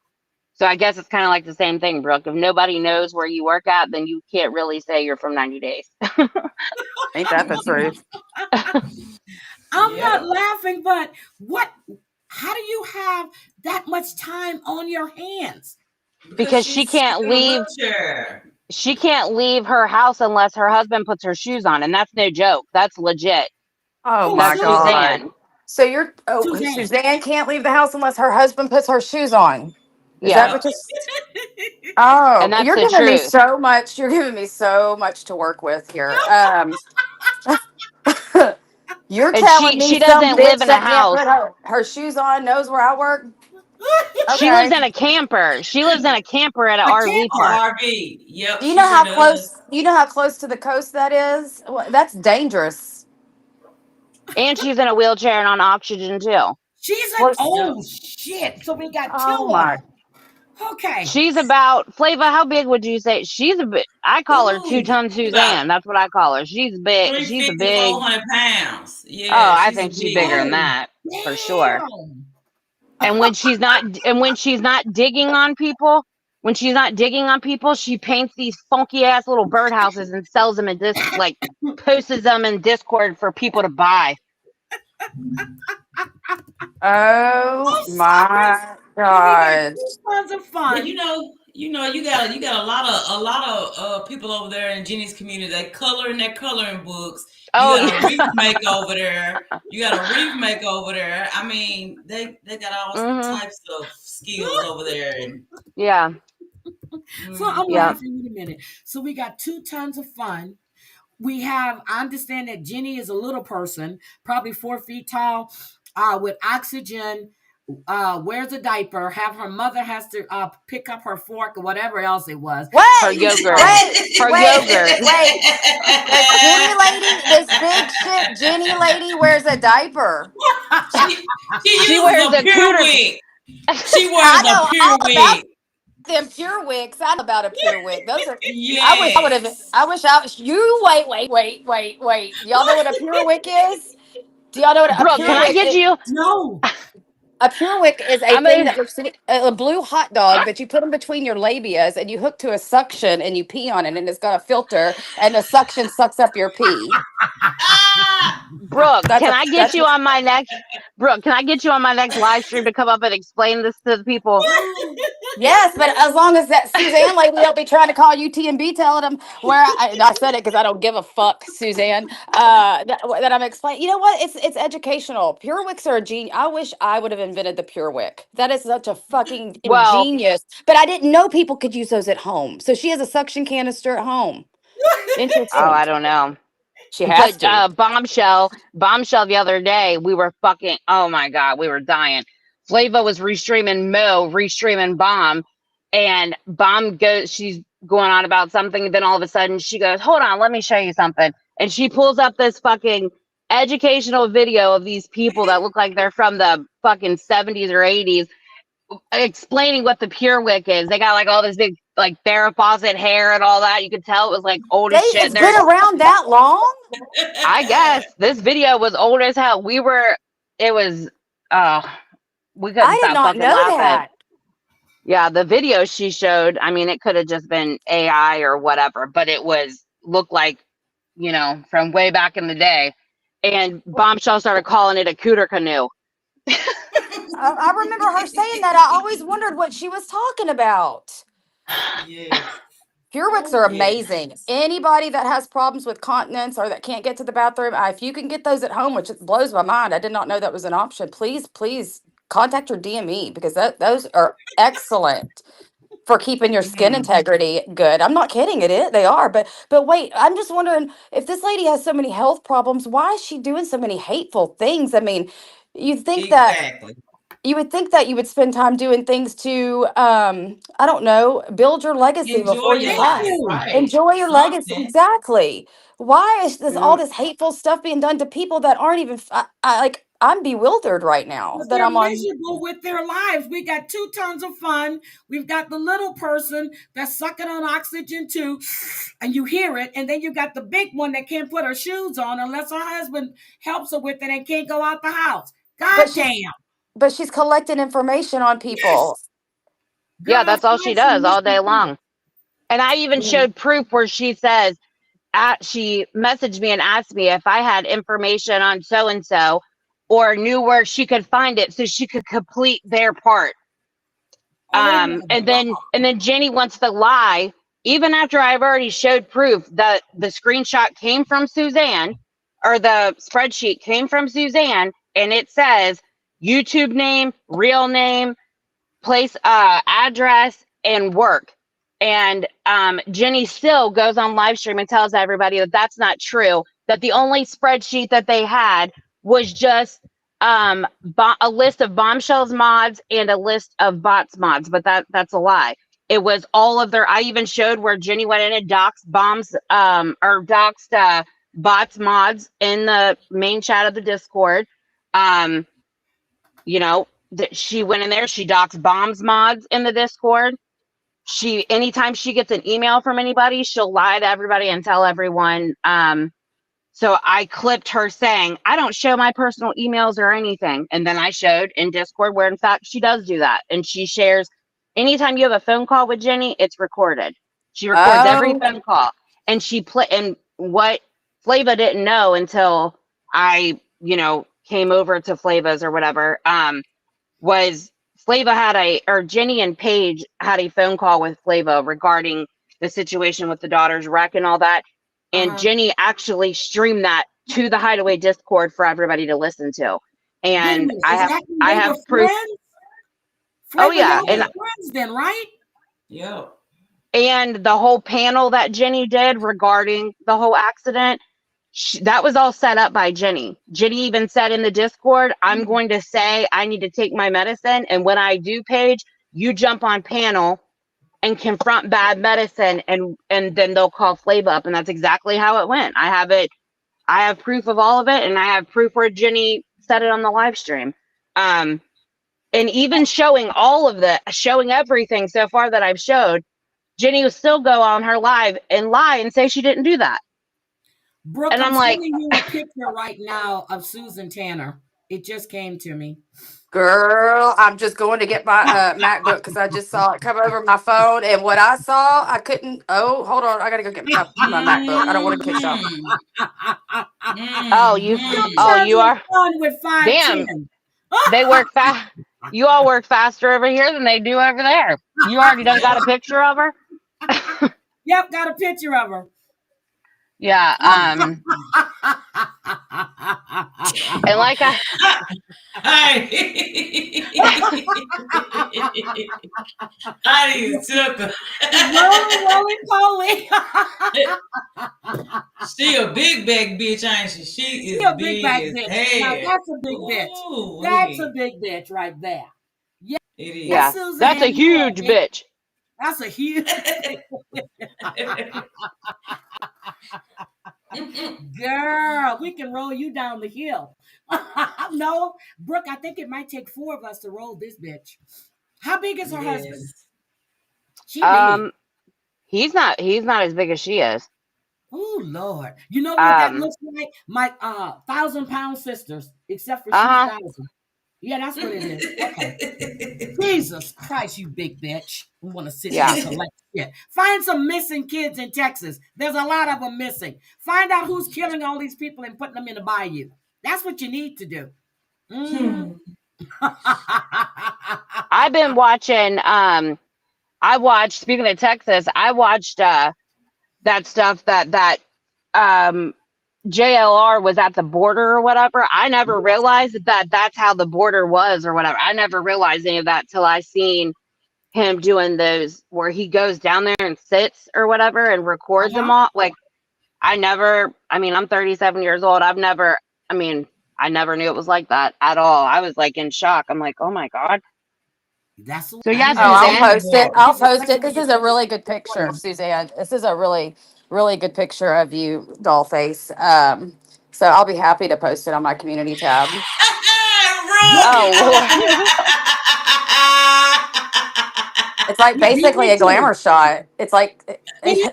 So I guess it's kind of like the same thing, Brooke. If nobody knows where you work at, then you can't really say you're from 90 Days. Ain't that the truth? I'm not laughing, but how do you have that much time on your hands? Because she can't leave. She can't leave her house unless her husband puts her shoes on, and that's no joke. That's legit. Oh my God! Suzanne. So Suzanne can't leave the house unless her husband puts her shoes on. Is that what and that's you're giving me so much. You're giving me so much to work with here. You're telling me she doesn't live in a house. Her shoes on, knows where I work. Okay. She lives in a camper. She lives in a camper at an RV park. RV. Yep. Do you know how close? You know how close to the coast that is? Well, that's dangerous. And she's in a wheelchair and on oxygen too. She's shit. So we got two of them. Okay. She's about Flava. How big would you say? She's a bit. I call her 2-ton Suzanne. That's what I call her. She's big. She's a big. 400 pounds. Yeah. Oh, I think she's bigger than that for sure. And when she's not digging on people, she paints these funky ass little birdhouses and sells them in posts them in Discord for people to buy. Oh my God! Tons of fun. But you got a lot of people over there in Jenny's community that color in their coloring books. You got a reef make over there. I mean, they got all types of skills over there. And so I'm laughing. Wait a minute. So we got 2 tons of fun. I understand that Jenny is a little person, probably 4 feet tall, with oxygen, wears a diaper, her mother has to pick up her fork or whatever else it was. Her yogurt. Wait. This big shit Jenny lady wears a diaper. She wears a Pure Wig. She wears a Pure Wig. Them Pure Wigs. I know about a Pure Wig. Those are. Yes. Wait. Y'all know what a Pure Wig is? Do y'all know what a Pure Wig is? Can I get you? No. A Pure Wig is a blue hot dog that you put in between your labias and you hook to a suction and you pee on it and it's got a filter and the suction sucks up your pee. Brooke, can I get you on my next live stream to come up and explain this to the people? Yes, but as long as that Suzanne lady don't be trying to call UTMB telling them where and I said it because I don't give a fuck, Suzanne. That I'm explaining. You know what? It's educational. PureWicks are a genius. I wish I would have invented the PureWick. That is such a fucking Well, ingenious. But I didn't know people could use those at home. So she has a suction canister at home. oh, Interesting. I don't know. She has But to. bombshell the other day, we were fucking, oh my God, we were dying. Flava was restreaming Bomb, and Bomb goes, she's going on about something, then all of a sudden she goes, hold on, let me show you something. And she pulls up this fucking educational video of these people that look like they're from the fucking 70s or 80s explaining what the PureWick is. They got like all this big like Farrah Fawcett hair and all that. You could tell it was like old as shit. It's been around that long? I guess this video was old as hell. We couldn't I did stop not fucking know laughing. that. Yeah, the video she showed, I mean, it could have just been AI or whatever, but it looked like, from way back in the day. And Bombshell started calling it a cooter canoe. I remember her saying that. I always wondered what she was talking about. Yes. PureWicks are amazing. Anybody that has problems with continence or that can't get to the bathroom, if you can get those at home, which it blows my mind. I did not know that was an option. Please contact your DME because those are excellent for keeping your skin integrity good. I'm not kidding. They are. But wait, I'm just wondering if this lady has so many health problems, why is she doing so many hateful things? I mean, you'd think that you would think that you would spend time doing things to, I don't know, build your legacy before you die. Right. Enjoy your legacy. Exactly. Why is all this hateful stuff being done to people that aren't even, I'm bewildered right now that I'm on. Miserable with their lives. We got 2 tons of fun. We've got the little person that's sucking on oxygen too, and you hear it. And then you got the big one that can't put her shoes on unless her husband helps her with it and can't go out the house. God damn. But she's collecting information on people. Yes. Yeah, that's all she does all day long. And I even showed proof where she says, she messaged me and asked me if I had information on so-and-so or knew where she could find it so she could complete their part. And then Jenny wants to lie, even after I've already showed proof that the screenshot came from Suzanne, or the spreadsheet came from Suzanne, and it says YouTube name, real name, place, address, and work. And Jenny still goes on live stream and tells everybody that that's not true, that the only spreadsheet that they had was just a list of Bombshells mods and a list of bots mods, but that's a lie. It was all of their, I even showed where Jenny went in and doxed bots mods in the main chat of the Discord. She went in there, she doxed bombs mods in the Discord. Anytime she gets an email from anybody, she'll lie to everybody and tell everyone. So I clipped her saying, I don't show my personal emails or anything. And then I showed in Discord where in fact she does do that. And she shares, anytime you have a phone call with Jenny, it's recorded. She records every phone call. And and what Flava didn't know until I, came over to Flava's or whatever, was Flava Jenny and Paige had a phone call with Flava regarding the situation with the daughter's wreck and all that. And Jenny actually streamed that to the Hideaway Discord for everybody to listen to. And I have proof. Oh yeah. And friends then, right? Yeah. And the whole panel that Jenny did regarding the whole accident, that was all set up by Jenny. Jenny even said in the Discord, I'm going to say I need to take my medicine. And when I do, Paige, you jump on panel and confront bad medicine, and then they'll call Flava up. And that's exactly how it went. I have proof of all of it, and I have proof where Jenny said it on the live stream. And even showing everything so far that I've showed, Jenny will still go on her live and lie and say she didn't do that. Brooke, and I'm sending you a picture right now of Susan Tanner. It just came to me. Girl, I'm just going to get my MacBook because I just saw it come over my phone, and what I saw, I couldn't. Oh, hold on, I gotta go get my MacBook. I don't want to kick y'all. You are. With 5, damn, they work fast. You all work faster over here than they do over there. You already done got a picture of her? Yep, got a picture of her. Yeah. And like I Hey. I need sugar. Roly She a big back bitch, ain't she? She is a big back as bitch. hell. Now, that's a big bitch. Ooh, That's a big bitch right there. it is. yeah, Susan that's a Ann huge Moore, bitch. That's a huge girl. We can roll you down the hill. No, Brooke, I think it might take 4 of us to roll this bitch. How big is her husband? Yes. She big. He's not as big as she is. Oh Lord. You know what that Um, looks like? My 1,000-pound sisters, except for she's Uh-huh. 1,000. Yeah, that's what it is. Okay. Jesus Christ, you big bitch. We want to sit here Yeah. and collect shit. Find some missing kids in Texas. There's a lot of them missing. Find out who's killing all these people and putting them in the bayou. That's what you need to do. Mhm. I've been watching speaking of Texas, I watched that stuff that JLR was at the border or whatever. I never realized that that's how the border was or whatever. I never realized any of that till I seen him doing those where he goes down there and sits or whatever and records them all. Like I'm 37 years old. I never knew it was like that at all. I was like in shock. I'm like, oh my God. That's So yeah, Oh, I'll Suzanne. post it. I'll post it. This is a really good picture, Suzanne. This is a really, really good picture of you, Dollface. So I'll be happy to post it on my community tab. Oh, It's like Yeah, basically me a glamour too. shot. It's like It is.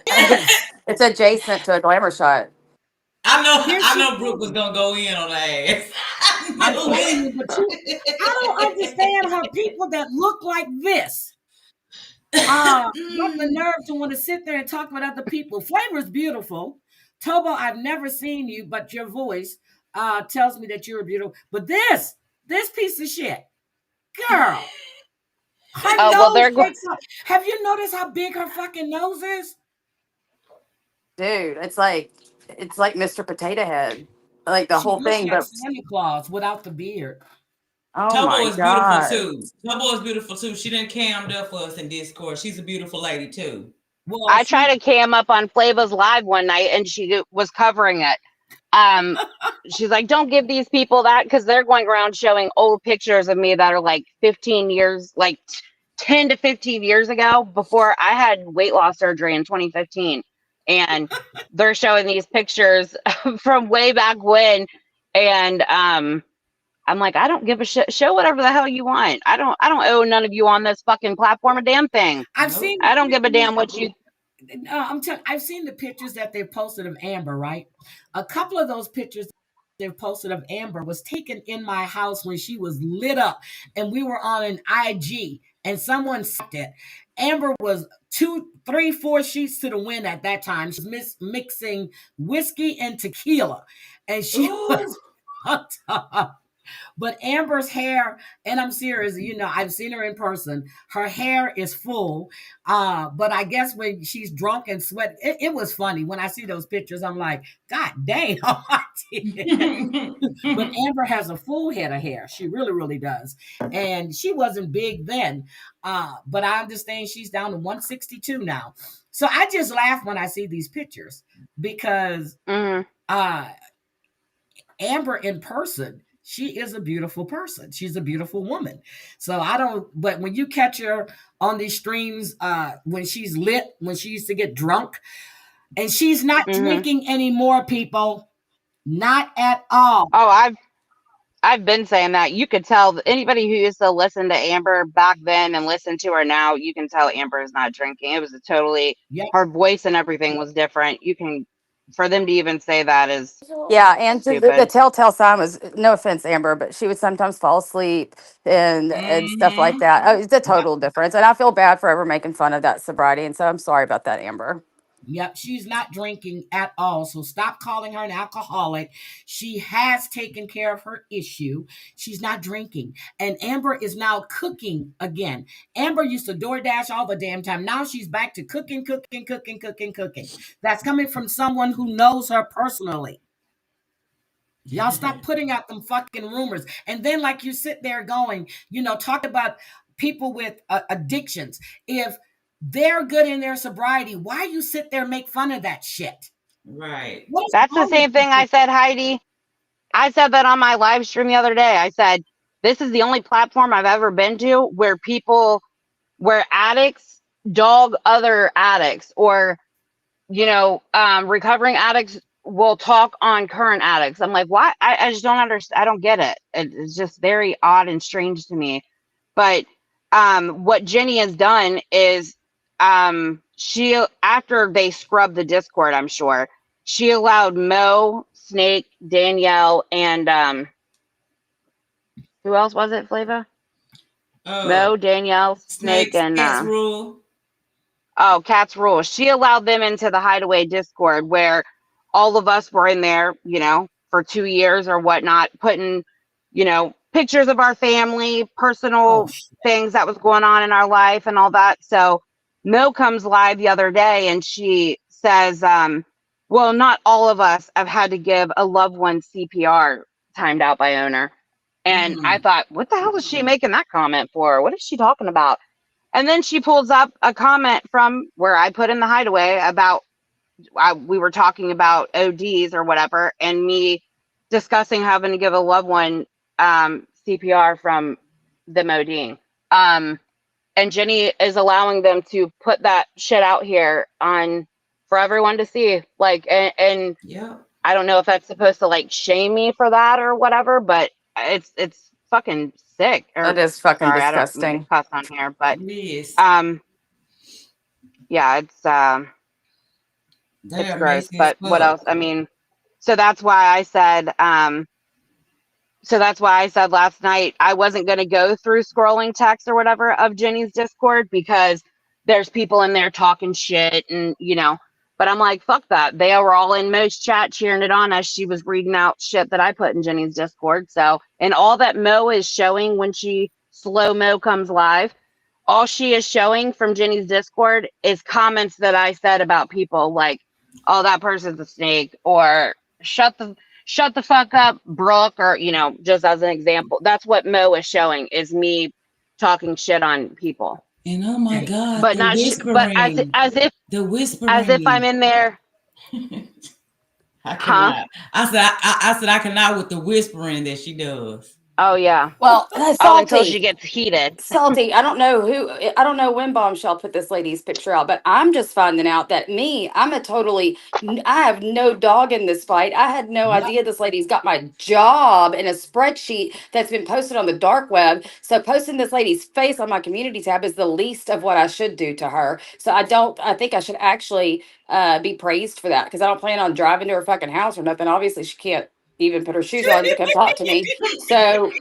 it's adjacent to a glamour shot. Here I she know Brooke was is. gonna go in on her ass. I'm telling you, but I don't understand how people that look like this got the nerve to want to sit there and talk about other people. Flavor's beautiful. Tobo, I've never seen you, but your voice tells me that you're beautiful. But this piece of shit, girl, her well, nose takes up. Have you noticed how big her fucking nose is? Dude, it's like Mr. Potato Head. Like the She whole looks thing, like but Santa Claus without the beard. oh Tobo my is beautiful God. too. Tobo is beautiful too. She done cammed up for us in Discord. She's a beautiful lady too. Well, I tried to cam up on Flava's live one night and she was covering it. She's like, don't give these people that because they're going around showing old pictures of me that are like 15 years, like 10 to 15 years ago before I had weight loss surgery in 2015. And they're showing these pictures from way back when. And I'm like, I don't give a shit. Show whatever the hell you want. I don't owe none of you on this fucking platform a damn thing. I've seen. I don't give a damn what you. I've seen the pictures that they've posted of Amber, right? A couple of those pictures they've posted of Amber was taken in my house when she was lit up and we were on an IG and someone said it. Amber was 2, 3, 4 sheets to the wind at that time. She was mixing whiskey and tequila and she was fucked up. But Amber's hair, and I'm serious, I've seen her in person. Her hair is full. But I guess when she's drunk and sweat, it was funny. When I see those pictures, I'm like, God damn. But Amber has a full head of hair. She really, really does. And she wasn't big then. But I understand she's down to 162 now. So I just laugh when I see these pictures because Amber in person, she is a beautiful person. She's a beautiful woman. So but when you catch her on these streams, when she's lit, when she used to get drunk, and she's not drinking anymore, people, not at all. Oh, I've been saying that. You could tell anybody who used to listen to Amber back then and listen to her now, you can tell Amber is not drinking. It was her voice and everything was different. For them to even say that is And stupid. the telltale sign was, no offense, Amber, but she would sometimes fall asleep and stuff like that. It's a total difference. And I feel bad for ever making fun of that sobriety. And so I'm sorry about that, Amber. Yep, she's not drinking at all. So stop calling her an alcoholic. She has taken care of her issue. She's not drinking. And Amber is now cooking again. Amber used to DoorDash all the damn time. Now she's back to cooking. That's coming from someone who knows her personally. Y'all stop putting out them fucking rumors. And then, like, you sit there going, talk about people with addictions. If they're good in their sobriety, why you sit there and make fun of that shit? Right. That's the same thing I said, Heidi. I said that on my live stream the other day. I said, this is the only platform I've ever been to where addicts dog other addicts, or, recovering addicts will talk on current addicts. I'm like, why? I just don't understand. I don't get it. It's just very odd and strange to me. But what Jenny has done is she, after they scrubbed the Discord, I'm sure, she allowed Mo, Snake, Danielle, and who else was it, Flava? Mo, Danielle, Snake, and Cats Rule. Oh, Cats Rule. She allowed them into the Hideaway Discord, where all of us were in there, for 2 years or whatnot, putting, pictures of our family, personal things that was going on in our life and all that. So Mo comes live the other day and she says, well, not all of us have had to give a loved one CPR timed out by owner. And I thought, what the hell is she making that comment for? What is she talking about? And then she pulls up a comment from where I put in the Hideaway about, we were talking about ODs or whatever, and me discussing having to give a loved one CPR from them ODing. And Jenny is allowing them to put that shit out here for everyone to see. Like, and yeah, I don't know if that's supposed to like shame me for that or whatever, but it's fucking sick. That is fucking disgusting. I don't cuss on here, but it is. yeah, it's gross. But what else? I mean, so that's why I said last night I wasn't going to go through scrolling text or whatever of Jenny's Discord, because there's people in there talking shit and, but I'm like, fuck that. They were all in Mo's chat cheering it on as she was reading out shit that I put in Jenny's Discord. So, and all that Mo is showing when slow-mo comes live, all she is showing from Jenny's Discord is comments that I said about people, like, oh, that person's a snake, or shut the fuck up, Brooke, or, just as an example. That's what Mo is showing, is me talking shit on people. And oh my God, but not but as if the whispering, as if I'm in there. I cannot. I said I cannot with the whispering that she does. Oh yeah. Well, until she gets heated. Salty. I don't know when Bombshell put this lady's picture out, but I'm just finding out that I have no dog in this fight. I had no idea this lady's got my job in a spreadsheet that's been posted on the dark web. So posting this lady's face on my community tab is the least of what I should do to her. So I think I should actually be praised for that, because I don't plan on driving to her fucking house or nothing. Obviously she can't even put her shoes on to come talk to me. So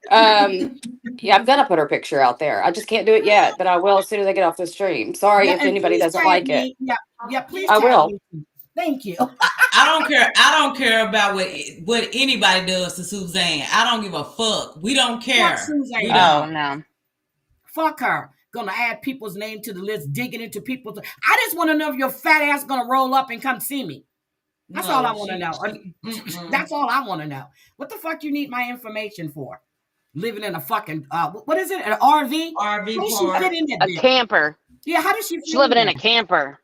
yeah, I'm gonna put her picture out there. I just can't do it yet, but I will as soon as I get off the stream. Sorry if anybody doesn't like it. Yeah, please. I will. Thank you. I don't care about what anybody does to Suzanne. I don't give a fuck. We don't care. Fuck Suzanne. Oh no. Fuck her. Gonna add people's name to the list, digging into people's. I just want to know if your fat ass gonna roll up and come see me. That's all I want to know. That's all I want to know. What the fuck you need my information for? Living in a fucking what is it? An RV? RV park. A camper. Yeah, how does she? She's living in a camper.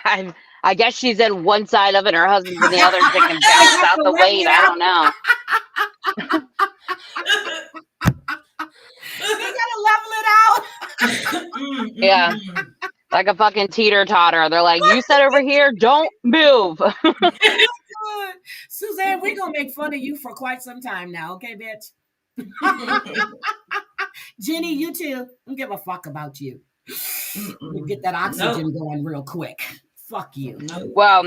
I guess she's in one side of it, her husband's in the other. She can bounce out the weight. I don't know. You gotta level it out. Yeah. Like a fucking teeter-totter. They're like, you sit over here, don't move. Suzanne, we're going to make fun of you for quite some time now. Okay, bitch? Jenny, you too. Don't give a fuck about you. You get that oxygen going real quick. Fuck you. Well,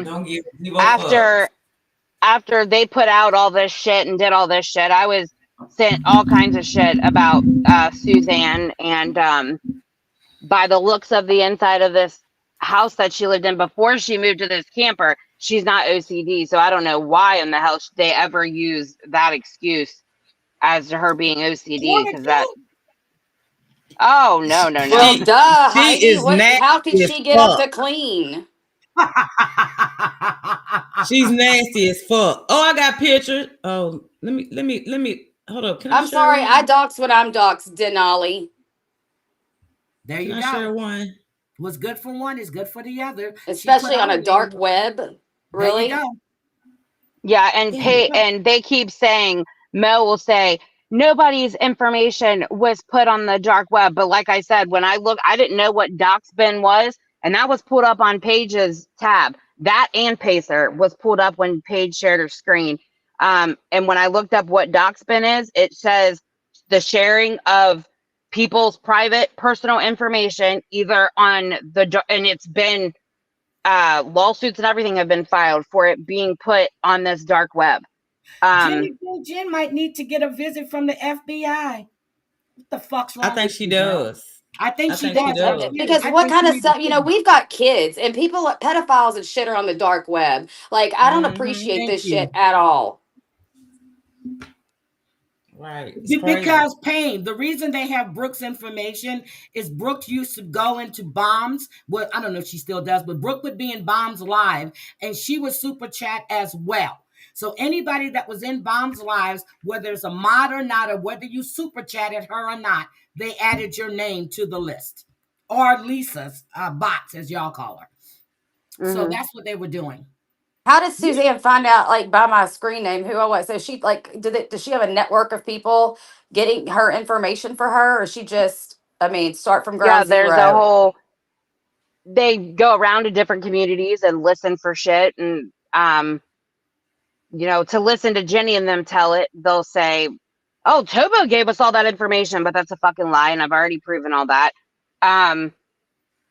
after they put out all this shit and did all this shit, I was sent all kinds of shit about Suzanne, and by the looks of the inside of this house that she lived in before she moved to this camper. She's not OCD, so I don't know why in the hell they ever use that excuse as to her being OCD, because that. Oh no. Well, duh, She Heidi. is How could nasty as she get up fuck. to clean? She's nasty as fuck. Oh, I got pictures. Oh, let me hold up. Can I I'm sorry, one? I dox when I'm doxed, Denali. There you Can go. I share one? What's good for one is good for the other. Especially on a dark web. Really? There you go. Yeah, and they keep saying, Mo will say, nobody's information was put on the dark web. But like I said, when I look, I didn't know what Doxbin was, and that was pulled up on Paige's tab. That and Pacer was pulled up when Paige shared her screen. And when I looked up what Doxbin is, it says the sharing of people's private personal information, either on the, and it's been lawsuits and everything have been filed for it being put on this dark web. Jen might need to get a visit from the FBI. What the fuck's wrong? I think she does. I think she does. Because what kind of stuff, we've got kids and people, pedophiles and shit are on the dark web. Like, I don't appreciate this shit at all. Right. Because Payne, the reason they have Brooke's information is Brooke used to go into Bombs. Well, I don't know if she still does, but Brooke would be in Bombs Live and she would super chat as well. So anybody that was in Bombs Lives, whether it's a mod or not, or whether you super chatted her or not, they added your name to the list. Or Lisa's bots, as y'all call her. So that's what they were doing. How does Suzanne find out, like, by my screen name who I was? So she, like, does she have a network of people getting her information for her, or she just, start from ground zero? There's a whole. They go around to different communities and listen for shit, and to listen to Jenny and them tell it, they'll say, "Oh, Tobo gave us all that information," but that's a fucking lie, and I've already proven all that.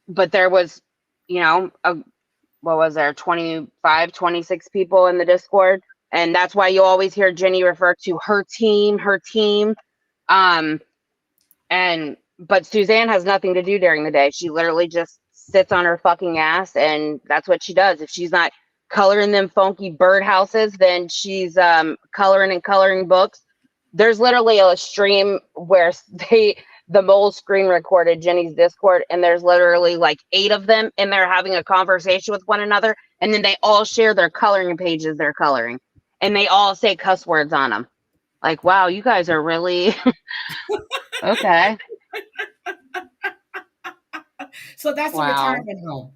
But there was, what was there, 25, 26 people in the Discord. And that's why you always hear Jenny refer to her team. But Suzanne has nothing to do during the day. She literally just sits on her fucking ass, and that's what she does. If she's not coloring them funky birdhouses, then she's coloring books. There's literally a stream where the mole screen recorded Jenny's Discord, and there's literally like 8 of them in there having a conversation with one another, and then they all share their coloring pages they're coloring, and they all say cuss words on them. Like, wow, you guys are really okay. So that's a retirement home.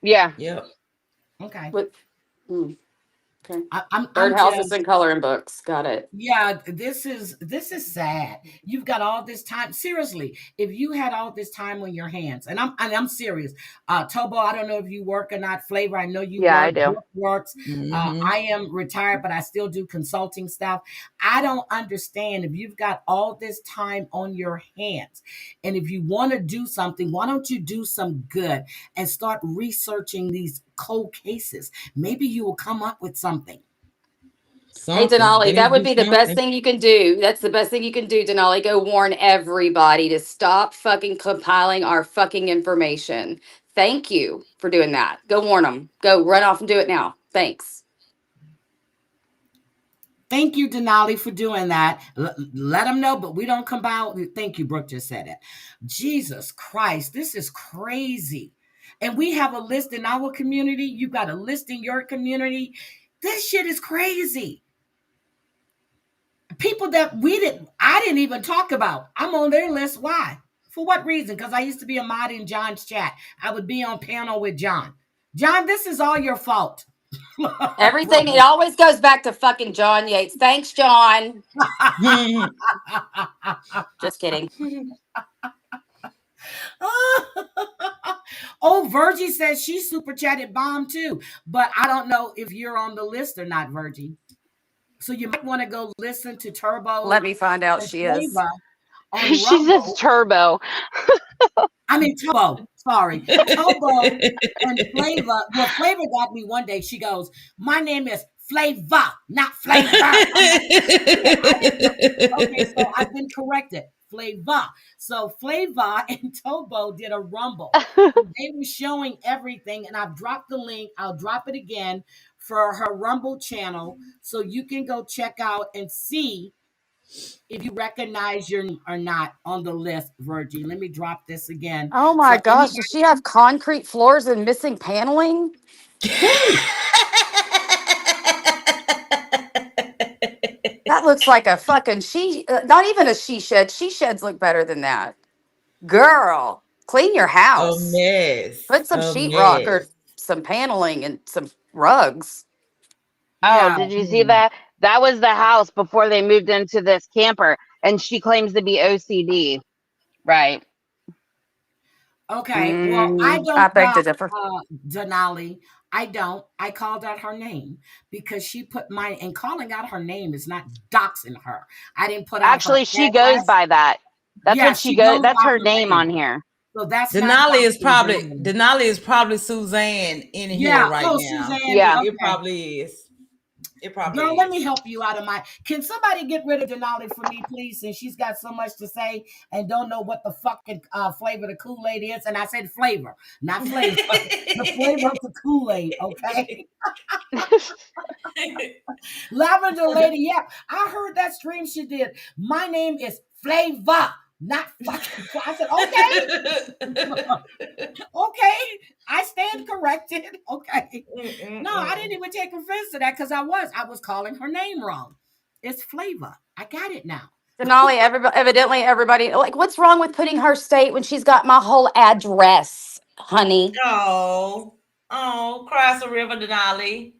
Yeah. Yep. Okay. Okay. I'm birdhouses and coloring books. Got it. Yeah, this is sad. You've got all this time. Seriously, if you had all this time on your hands, and I'm serious. Tobo, I don't know if you work or not. Flavor, I know you. Yeah, work. I do. Brooke works. I am retired, but I still do consulting stuff. I don't understand if you've got all this time on your hands, and if you want to do something, why don't you do some good and start researching these cold cases? Maybe you will come up with something. Hey, Denali, that would be the best thing you can do. That's the best thing you can do, Denali. Go warn everybody to stop fucking compiling our fucking information. Thank you for doing that. Go warn them. Go run off and do it now. Thanks. Thank you, Denali, for doing that. Let them know, but we don't come out. Thank you, Brooke just said it. Jesus Christ, this is crazy. And we have a list in our community. You got a list in your community. This shit is crazy. People that I didn't even talk about. I'm on their list. Why? For what reason? Because I used to be a mod in John's chat. I would be on panel with John. John, this is all your fault. Everything, it always goes back to fucking John Yates. Thanks, John. Just kidding. Oh, Virgie says she super chatted Bomb too, but I don't know if you're on the list or not, Virgie. So you might want to go listen to Turbo. Let me find out she is. She says Turbo. I mean Turbo. Sorry, Turbo and Flavor. Well, Flavor got me one day. She goes, "My name is Flavor, not Flavor." Okay, so I've been corrected. Flava. So Flava and Tobo did a rumble. They were showing everything, and I've dropped the link. I'll drop it again for her Rumble channel, so you can go check out and see if you recognize your name or not on the list, Virgie. Let me drop this again. Oh my gosh, does she have concrete floors and missing paneling? That looks like a fucking not even a she shed. She sheds look better than that. Girl, clean your A house. mess. Put some A sheetrock or mess. some paneling and some rugs. Oh, Yeah. did you see that? That was the house before they moved into this camper, and she claims to be OCD. Right. Okay. Well, I I don't beg to dox differ. Denali. I don't. I called out her name because she put mine, and calling out her name is not doxing her. I didn't put out her Actually, she goes address. by that. That's Yeah, what she she goes. goes That's by her her name on name. here. So that's not doxing her. Denali is probably Suzanne in here Yeah. right Oh, now. Suzanne. Yeah. Okay. It probably is. It probably Girl, is. let me help you out of my. Can somebody get rid of Denali for me, please? Since she's got so much to say and don't know what the fucking flavor of the Kool-Aid is. And I said flavor, not flavor. The flavor of the Kool-Aid, okay? Lavender Lady, yeah. I heard that stream she did. My name is Flavor, not fucking. I said, okay. Okay. I stand corrected. Okay. No, I didn't even take offense to that because I was calling her name wrong. It's Flavor. I got it now. Denali, evidently everybody, like, what's wrong with putting her state when she's got my whole address, honey? Oh, cross the river, Denali.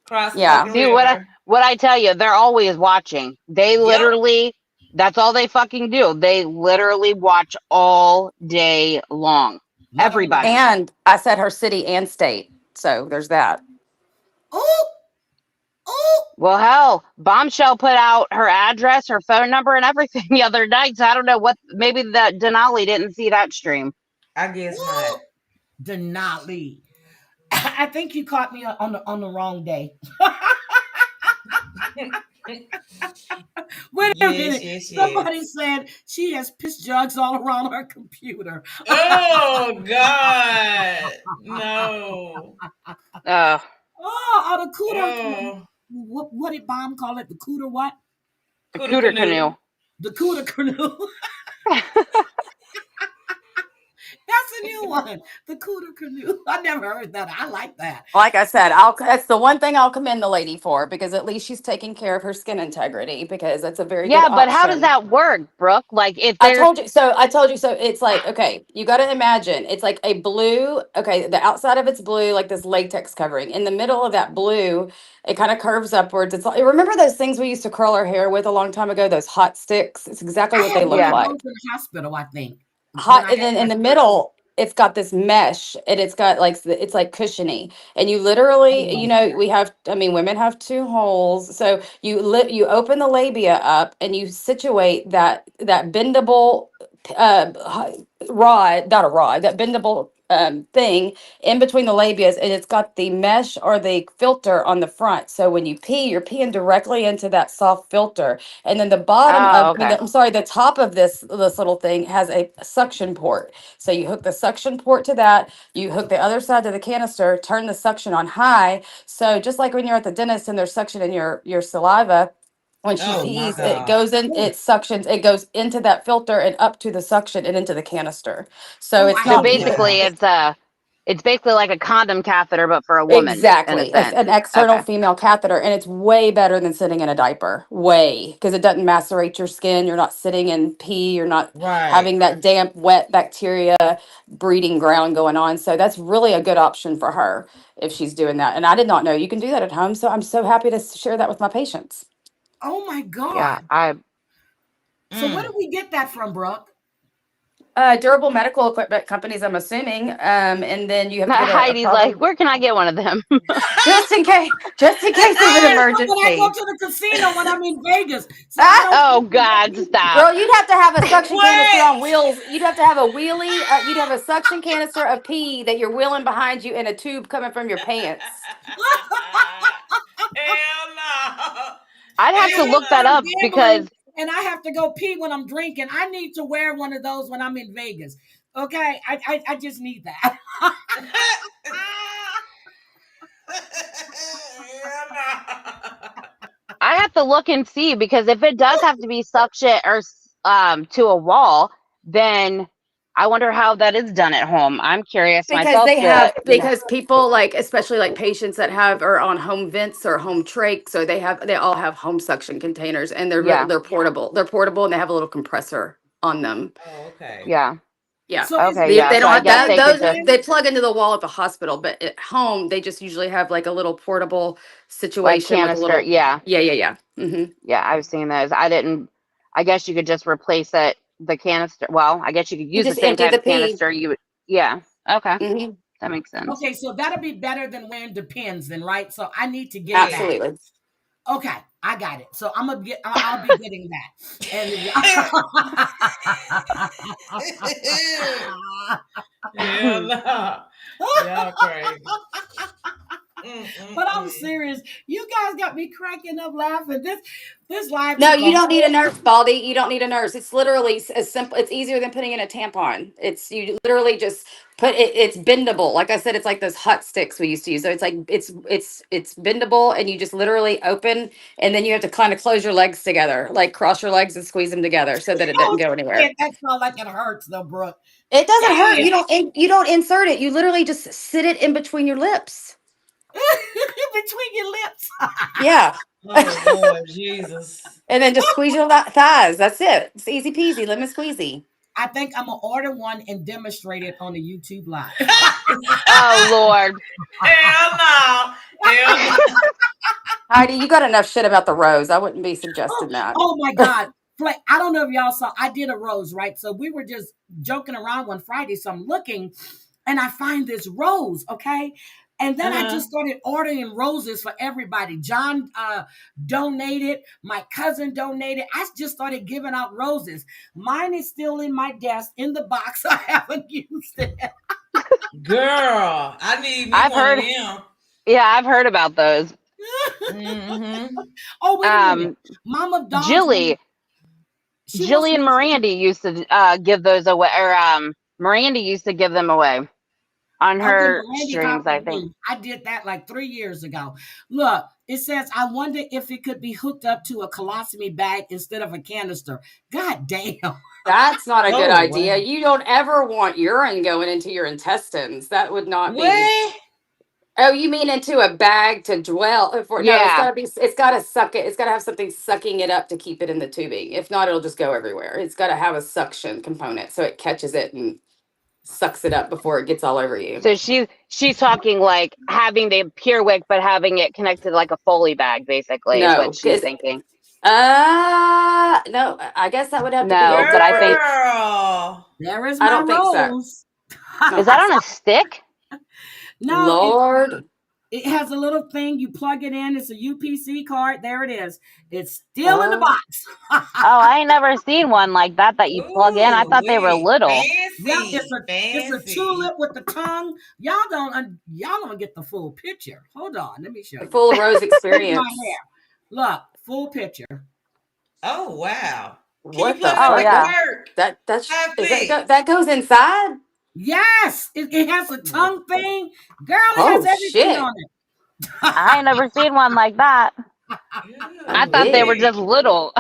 Cross the Yeah. fucking See river. what I tell you? They're always watching. They literally. That's all they fucking do. They literally watch all day long. Everybody. And I said her city and state. So there's that. Oh, oh. Well, hell, Bombshell put out her address, her phone number, and everything the other night. So I don't know what. Maybe that Denali didn't see that stream. I guess not. Denali. I think you caught me on the wrong day. Wait a minute. Yes. Somebody said she has piss jugs all around her computer. Oh God, no. Oh, the cooter. Oh. What did Bomb call it? The cooter what? The cooter canoe. The cooter canoe. That's a new one. The cooter canoe. I never heard that. I like that. Like I said, that's the one thing I'll commend the lady for, because at least she's taking care of her skin integrity, because that's a very good but how does option. that work, Brooke? Like if I told you so. It's like, okay, you got to imagine it's like a blue. Okay, the outside of it's blue, like this latex covering. In the middle of that blue, it kind of curves upwards. It's like, remember those things we used to curl our hair with a long time ago? Those hot sticks. It's exactly what they look Yeah. like. In the hospital, I think. Hot, and then in the middle, it's got this mesh, and it's got like it's like cushiony, and you literally, we have. I mean, women have two holes, so you open the labia up, and you situate that bendable rod, not a rod, that bendable thing in between the labias, and it's got the mesh or the filter on the front. So when you pee, you're peeing directly into that soft filter, and then the bottom the top of this little thing has a suction port. So you hook the suction port to that. You hook the other side to the canister. Turn the suction on high. So just like when you're at the dentist and there's suction in your saliva. When she pees, it goes in, it suctions, it goes into that filter and up to the suction and into the canister. So it's not basically it's basically like a condom catheter, but for a woman. Exactly. In a sense. An external female catheter. And it's way better than sitting in a diaper. Way. Because it doesn't macerate your skin. You're not sitting in pee. You're not having that damp, wet bacteria breeding ground going on. So that's really a good option for her if she's doing that. And I did not know you can do that at home. So I'm so happy to share that with my patients. Oh my God. Yeah. So where did we get that from, Brooke? Durable medical equipment companies, I'm assuming. And then you have to get Heidi's like, where can I get one of them? just in case there's an emergency. When I go to the casino when I'm in Vegas. So oh God, stop. Girl, you'd have to have a suction canister on wheels. You'd have to have a wheelie. You'd have a suction canister of pee that you're wheeling behind you and a tube coming from your pants. Hell no. I'd have to look that up because and I have to go pee when I'm drinking. I need to wear one of those when I'm in Vegas. Okay, I just need that. I have to look and see, because if it does have to be suction or to a wall, then I wonder how that is done at home. I'm curious Because myself they to, have, you know. because people like, especially like patients that have are on home vents or home trach, so they all have home suction containers, and Yeah. they're portable. They're portable, and they have a little compressor on them. Oh, okay. Yeah. Yeah. So is Okay. it Yeah. They So don't I have guess that. they could just. Those they plug into the wall at the hospital, but at home they just usually have like a little portable Like situation with a canister. little. Yeah. Yeah. Hmm. Yeah. I've seen those. I guess you could just replace it, the canister. Well, I guess you could You use the just same empty type the of pee. canister you would. Yeah. Okay. Hmm. That makes sense. okay? So that'll be better than wearing Depends, then, right? So I need to get that. Absolutely. Okay, I got it. So I'm gonna get. I'll be getting that. And Yeah, no. Y'all crazy. but I'm serious. You guys got me cracking up laughing. This live. No, took you a don't need a whole- nurse, Baldy. You don't need a nurse. It's literally as simple. It's easier than putting in a tampon. It's you literally just put it. It's bendable. Like I said, it's like those hot sticks we used to use. So it's like it's bendable, and you just literally open, and then you have to kind of close your legs together, like cross your legs and squeeze them together, so that it doesn't go anywhere. That's not like it hurts, though, Brooke. It doesn't hurt. Damn. You don't insert it. You literally just sit it in between your lips. Between your lips. Yeah. Oh Lord Jesus. And then just squeeze your thighs. That's it. It's easy peasy, lemon squeezy. I think I'm gonna order one and demonstrate it on the YouTube live. Oh Lord. Hell no. Hell no. Heidi, you got enough shit about the rose. I wouldn't be suggesting that. Oh my God. I don't know if y'all saw, I did a rose, right? So we were just joking around one Friday. So I'm looking and I find this rose, okay? And then I just started ordering roses for everybody. John donated. My cousin donated. I just started giving out roses. Mine is still in my desk in the box. I haven't used it. Girl, I need me I've one heard- of them. Yeah, I've heard about those. Oh, wait a minute. Mama Dawn's Jilly she Jilly and wants me Miranda used to give those away, or Miranda used to give them away on her Randy streams, I copied think. me. I did that like 3 years ago. Look, it says, I wonder if it could be hooked up to a colostomy bag instead of a canister. God damn. That's not a good Oh, idea. wow. You don't ever want urine going into your intestines. That would not be. What? Oh, you mean into a bag to dwell? No, it's Yeah. gotta be. It's gotta suck it. It's gotta have something sucking it up to keep it in the tubing. If not, it'll just go everywhere. It's gotta have a suction component so it catches it and sucks it up before it gets all over you. So she's talking like having the pure wick, but having it connected like a Foley bag, basically, is No, what she's 'cause- thinking. No, I guess that would have to be. No, but I think- Girl. There is I my don't think so. rose. Is that on a stick? No, Lord. it has a little thing. You plug it in. It's a UPC card. There it is. It's still in the box. Oh, I ain't never seen one like that you plug in. I thought they were Ooh-wee. little. Fancy. It's a tulip with the tongue. Y'all don't get the full picture. Hold on, let me show you. Full rose Here's experience. my hair. Look, full picture. Oh wow. Can What you the put it Oh, like yeah. a work? That's Have is these. that goes inside? Yes, it has a tongue thing. Girl, it Oh, has everything shit. on it. I ain't never seen one like that. I thought they were Ooh-wee. just little.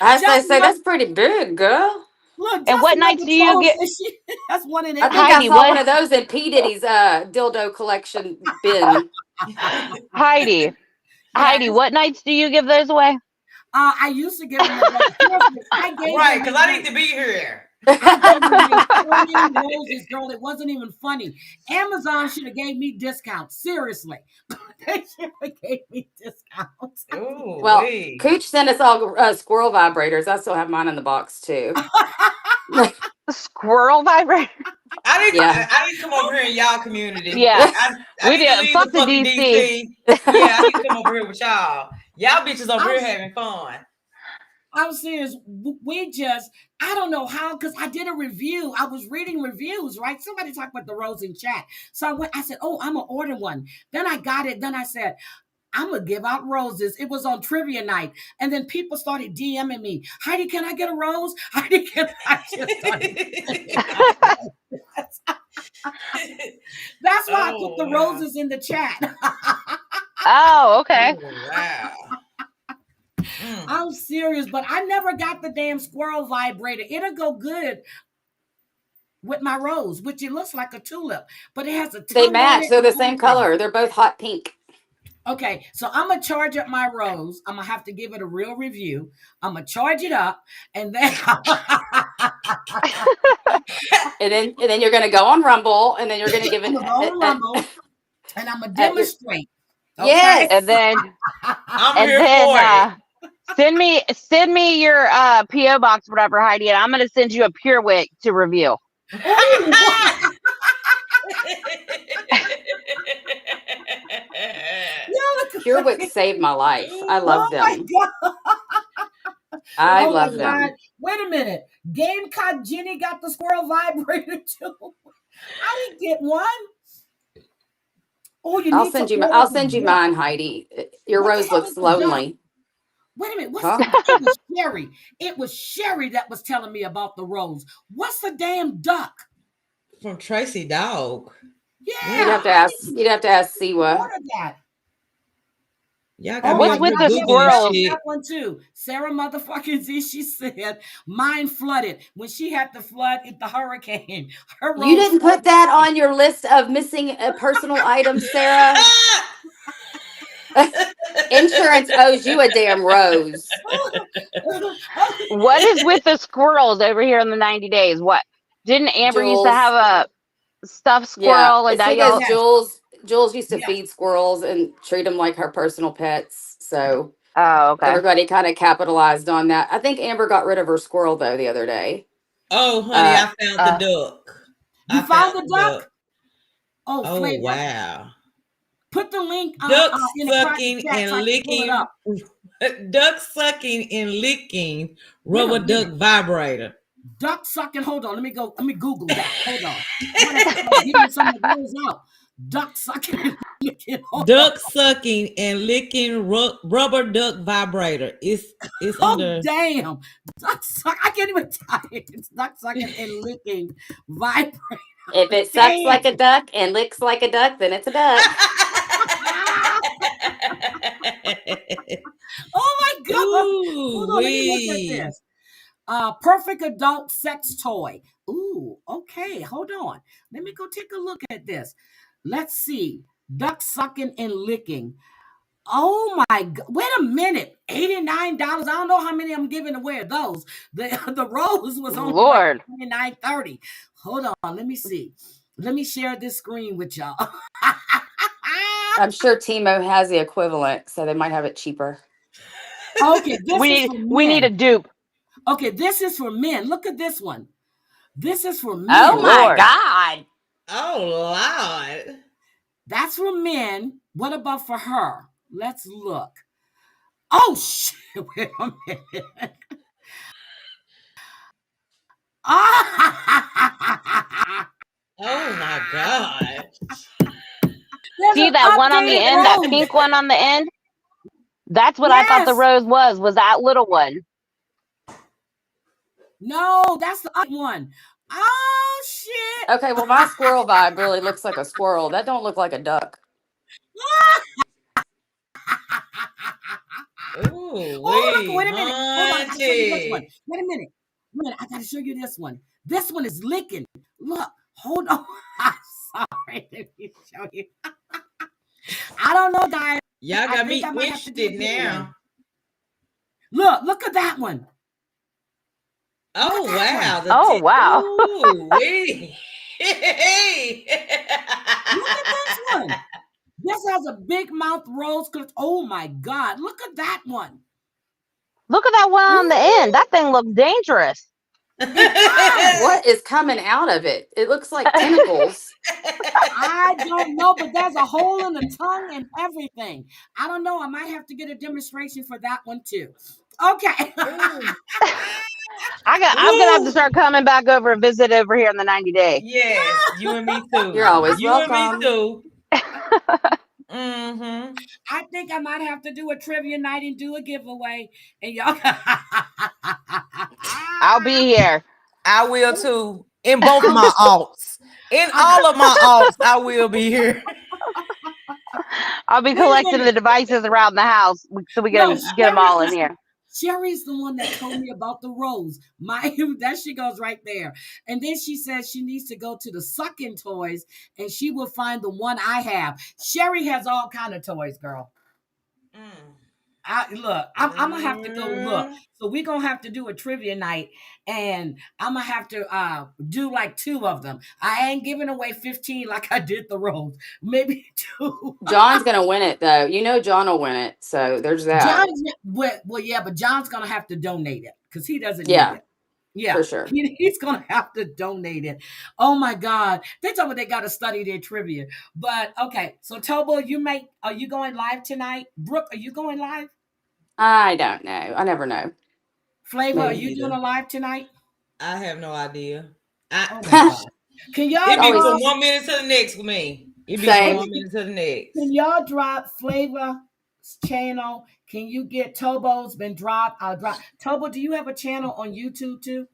As they Just say, like- that's pretty big, girl. Look, And what Jessica nights do you Patrol get- says that's one in I it. think Heidi, I saw what- one of those in P. Diddy's dildo collection bin. Heidi, Heidi, what nights do you give those away? I used to give them away. I gave Right, them because I away. need to be here. I gave them away 20 roses, girl. It wasn't even funny. Amazon should have gave me discounts. Seriously, they should have gave me discounts. Ooh, Well, wee. Cooch sent us all squirrel vibrators. I still have mine in the box too. The squirrel vibrator? I need Yeah. I need to come over here in y'all community. Yeah. I We need to did. leave Fuck the fucking DC. Yeah, I need to come over here with y'all. Y'all bitches over here having fun. I'm serious. I don't know how, because I did a review. I was reading reviews, right? Somebody talked about the rose in chat. So I said, oh, I'm going to order one. Then I got it. Then I said, I'm gonna give out roses. It was on trivia night, and then people started DMing me. Heidi, can I get a rose? Heidi, can I just started That's why I put the roses in the chat. Oh, okay. Wow. I'm serious, but I never got the damn squirrel vibrator. It'll go good with my rose, which it looks like a tulip, but it has a tongue They on match. it. They're the same color. They're both hot pink. Okay, so I'm gonna charge up my rose. I'm gonna have to give it a real review. I'm gonna charge it up, and then and then you're gonna go on Rumble, and then you're gonna give it. I'm gonna go on Rumble, and I'm gonna demonstrate. Yes. And then I'm here for it. send me your PO box, whatever, Heidi, and I'm gonna send you a Pure Wit to review. Pure Wit saved my life. I love them. I love them. Wait a minute. Gamecock Jenny got the squirrel vibrator too. I didn't get one. Oh, I'll send you mine, Heidi. Your rose looks lonely. Wait a minute. It was Sherry. It was Sherry that was telling me about the rose. What's the damn duck? From Tracy Dog. Yeah. You'd have to ask Siwa. What is that? Yeah, what's with the squirrels? That one too. Sarah motherfucking Z, she said mine flooded when she had the flood at the hurricane. You didn't put that on your list of missing personal items, Sarah. Insurance owes you a damn rose. What is with the squirrels over here in the 90 days? What didn't Amber used to have a stuffed squirrel? And Jules used to feed squirrels and treat them like her personal pets. So everybody kind of capitalized on that. I think Amber got rid of her squirrel though the other day. Oh, honey, I found the duck. You found the duck? Oh, wow. Put the link duck in sucking and licking. Duck sucking and licking rubber duck vibrator. Duck sucking. Hold on. Let me Google that. Hold on. I'm getting some of those out. Duck sucking and licking. Duck sucking and licking rubber duck vibrator. It's under. Damn. Duck suck. I can't even type it. It's duck sucking and licking vibrator. If it sucks like a duck and licks like a duck, then it's a duck. Oh my God. Hold on, let me look at this. Perfect adult sex toy. Ooh, okay. Hold on. Let me go take a look at this. Let's see. Duck sucking and licking. Oh my God. Wait a minute. $89. I don't know how many I'm giving away of those. The rose was on $29.30. Hold on. Let me see. Let me share this screen with y'all. I'm sure Timo has the equivalent, so they might have it cheaper. Okay, we need a dupe. Okay, this is for men. Look at this one. This is for men. Oh my God. Oh Lord. That's for men. What about for her? Let's look. Oh shit. Wait a minute. Oh my God. See that one on the end, that pink one on the end? That's what I thought the rose was that little one. No, that's the other one. Oh shit. Okay, well my squirrel vibe really looks like a squirrel. That don't look like a duck. Ooh, wait a minute. Hold on, I gotta show you this one. Wait a minute. I gotta show you this one. This one is licking. Look, hold on. I'm sorry. Let me show you. I don't know, guys. Y'all got me interested now. Look at that one. Oh wow. Oh wow. Look at this one. This has a big mouth rose. Oh my God. Look at that one. Look at that one on the end. That thing looks dangerous. What is coming out of it? It looks like tentacles. I don't know, but there's a hole in the tongue and everything. I don't know. I might have to get a demonstration for that one too. Okay. I'm gonna have to start coming back over and visit over here in the 90 days. Yes, you and me too. You're always you welcome. And me too. Mm-hmm. I think I might have to do a trivia night and do a giveaway. And y'all I'll be here. I will too. In both my alts. In all of my alts, I will be here. I'll be Wait a collecting minute. the devices around the house so we can get them all in here. Sherry's the one that told me about the rose. That she goes right there. And then she says she needs to go to the sucking toys and she will find the one I have. Sherry has all kind of toys, girl. I'm gonna have to go look. So we're gonna have to do a trivia night, and I'm gonna have to do like 2 of them. I ain't giving away 15 like I did the rose. Maybe 2. John's gonna win it though. You know John will win it. So there's that. John's well, yeah, but John's gonna have to donate it because he doesn't need it. Yeah, for sure. He's gonna have to donate it. Oh my God, they told me they got to study their trivia. But okay, so Tobo, are you going live tonight? Brooke, are you going live? I don't know. I never know. Flavor, are you doing a live tonight? I have no idea. Oh my God. Can y'all It be drop, from 1 minute to the next with me. It be Same. from 1 minute to the next. Can y'all drop Flavor's channel? Can you get Tobo's been dropped? I'll drop. Tobo, do you have a channel on YouTube too?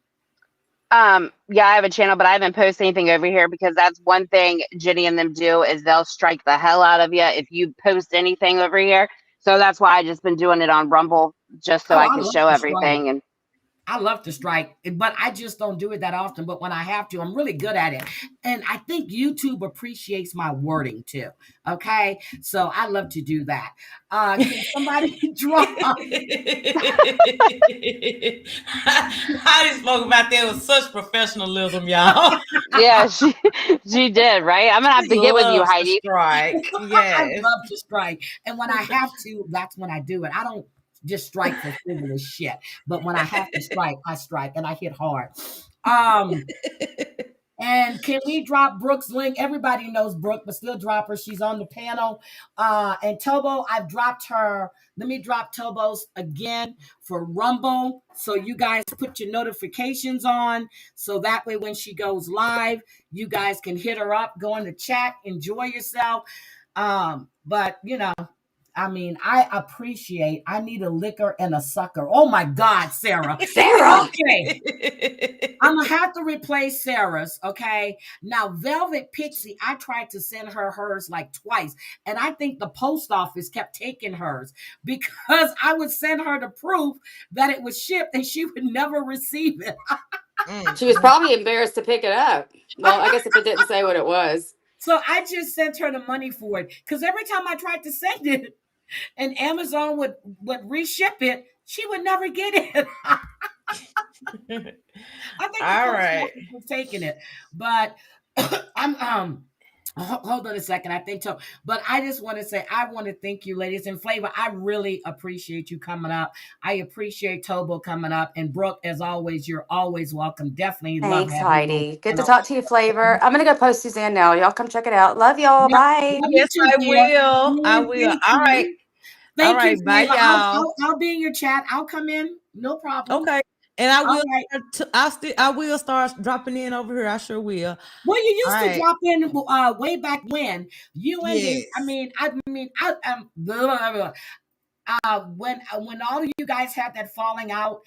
Yeah, I have a channel, but I haven't posted anything over here because that's one thing Jenny and them do is they'll strike the hell out of you if you post anything over here. So that's why I just been doing it on Rumble just so I can show everything. And I love to strike, but I just don't do it that often. But when I have to, I'm really good at it. And I think YouTube appreciates my wording too. Okay. So I love to do that. Can somebody drop? Heidi spoke about that with such professionalism, y'all. yeah, she did, right? I'm gonna have to get with you, Heidi. Strike. Yes. I Yes. love to strike. And when I have to, that's when I do it. I don't just strike for frivolous shit. But when I have to strike, I strike and I hit hard. And can we drop Brooke's link? Everybody knows Brooke, but still drop her. She's on the panel. And Tobo, I've dropped her. Let me drop Tobo's again for Rumble. So you guys put your notifications on. So that way when she goes live, you guys can hit her up, go in the chat, enjoy yourself. But you know, I mean, I need a liquor and a sucker. Oh my God, Sarah. Sarah. Okay. I'm going to have to replace Sarah's. Okay. Now, Velvet Pixie, I tried to send her hers like twice. And I think the post office kept taking hers because I would send her the proof that it was shipped and she would never receive it. She was probably embarrassed to pick it up. Well, I guess if it didn't say what it was. So I just sent her the money for it because every time I tried to send it, and Amazon would reship it, she would never get it. I think all right, was taking it, but I'm hold on a second. I think so, but I just want to say I want to thank you, ladies. And Flavor, I really appreciate you coming up. I appreciate Tobo coming up, and Brooke, as always, you're always welcome. Definitely, Thanks, love Heidi. Good to talk to you, Flavor. I'm gonna go post Suzanne now. Y'all come check it out. Love y'all. Bye. Yes, I will. I will. All right. Thank all right, you, bye, Flavor. y'all. I'll be in your chat. I'll come in. No problem. Okay. And I will. Right. I will start dropping in over here. I sure will. Well, you used to drop in way back when. You and yes. when all of you guys had that falling out.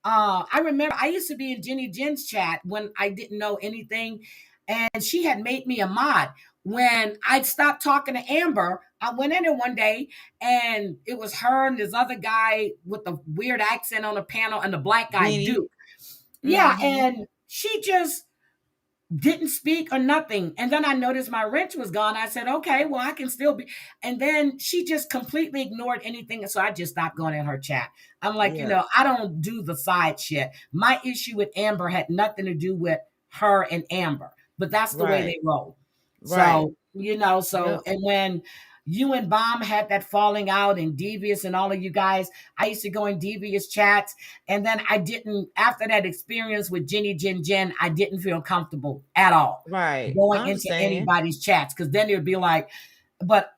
I remember I used to be in Jenny Jen's chat when I didn't know anything, and she had made me a mod. When I'd stopped talking to Amber, I went in there one day and it was her and this other guy with the weird accent on the panel and the black guy, Duke. Yeah, and she just didn't speak or nothing. And then I noticed my wrench was gone. I said, okay, well, I can still be. And then she just completely ignored anything. So I just stopped going in her chat. I'm like, you know, I don't do the side shit. My issue with Amber had nothing to do with her and Amber, but that's the way they roll. So, you know, and when you and Bomb had that falling out and Devious and all of you guys, I used to go in Devious chats. And then after that experience with Jenny Jen, I didn't feel comfortable at all. Going into anybody's chats. Because then it would be like, but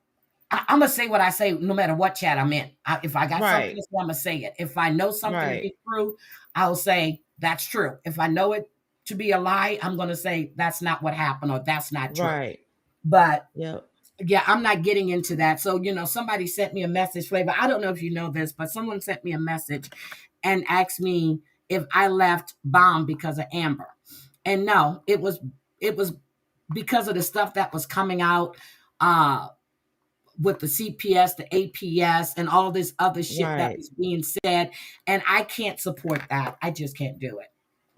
I'm going to say what I say no matter what chat I'm in. If I got something to say, I'm going to say it. If I know something is true, I'll say that's true. If I know it to be a lie, I'm going to say that's not what happened or that's not true. But yeah, I'm not getting into that. So, somebody sent me a message, Flavor. I don't know if you know this, but someone sent me a message and asked me if I left Bomb because of Amber. And no, it was because of the stuff that was coming out with the CPS, the APS, and all this other shit that was being said. And I can't support that. I just can't do it.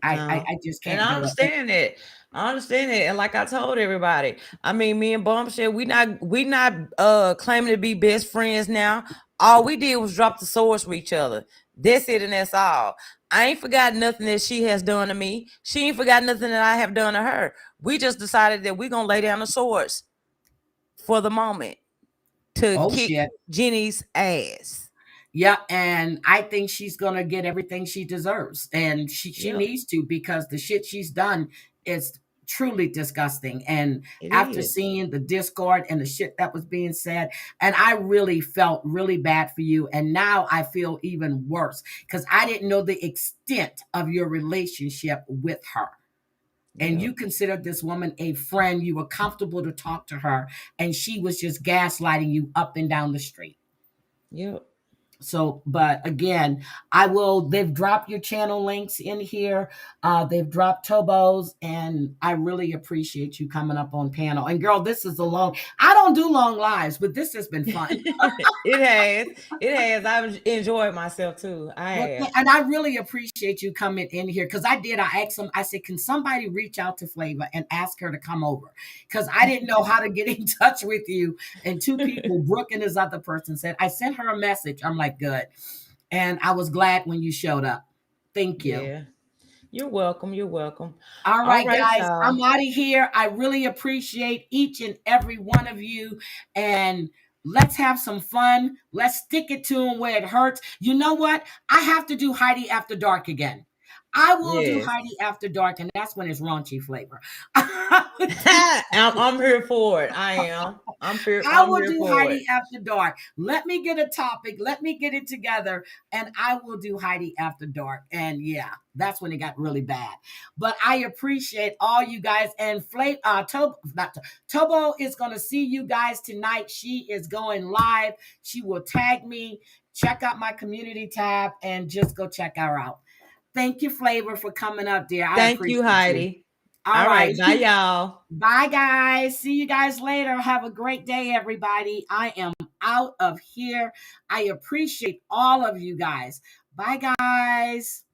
I just can't. And I understand it. I understand it. And like I told everybody, I mean, me and Bombshell, we not claiming to be best friends now. All we did was drop the swords with each other. That's it, and that's all. I ain't forgot nothing that she has done to me. She ain't forgot nothing that I have done to her. We just decided that we're gonna lay down the swords for the moment to kick Jenny's ass. Yeah, and I think she's gonna get everything she deserves, and she needs to, because the shit she's done is truly disgusting. And after seeing the Discord and the shit that was being said, and I really felt really bad for you, and now I feel even worse because I didn't know the extent of your relationship with her. And you considered this woman a friend. You were comfortable to talk to her, and she was just gaslighting you up and down the street. Yep. So, but again, they've dropped your channel links in here. They've dropped Tobo's, and I really appreciate you coming up on panel. And girl, I don't do long lives, but this has been fun. It has. I've enjoyed myself too. And I really appreciate you coming in here, because I asked them, I said, can somebody reach out to Flavor and ask her to come over? Because I didn't know how to get in touch with you. And two people, Brooke and this other person, said, I sent her a message. I'm like, good. And I was glad when you showed up. Thank you. Yeah. You're welcome. You're welcome. All right, guys, y'all. I'm out of here. I really appreciate each and every one of you. And let's have some fun. Let's stick it to them where it hurts. You know what? I have to do Heidi After Dark again. I will do Heidi After Dark, and that's when it's raunchy Flavor. I'm here for it. I am. I will do Heidi After Dark. Let me get a topic. Let me get it together, and I will do Heidi After Dark. And yeah, that's when it got really bad. But I appreciate all you guys. And Tobo is going to see you guys tonight. She is going live. She will tag me. Check out my community tab and just go check her out. Thank you, Flavor, for coming up, dear. Thank you, Heidi. All right. Bye, y'all. Bye, guys. See you guys later. Have a great day, everybody. I am out of here. I appreciate all of you guys. Bye, guys.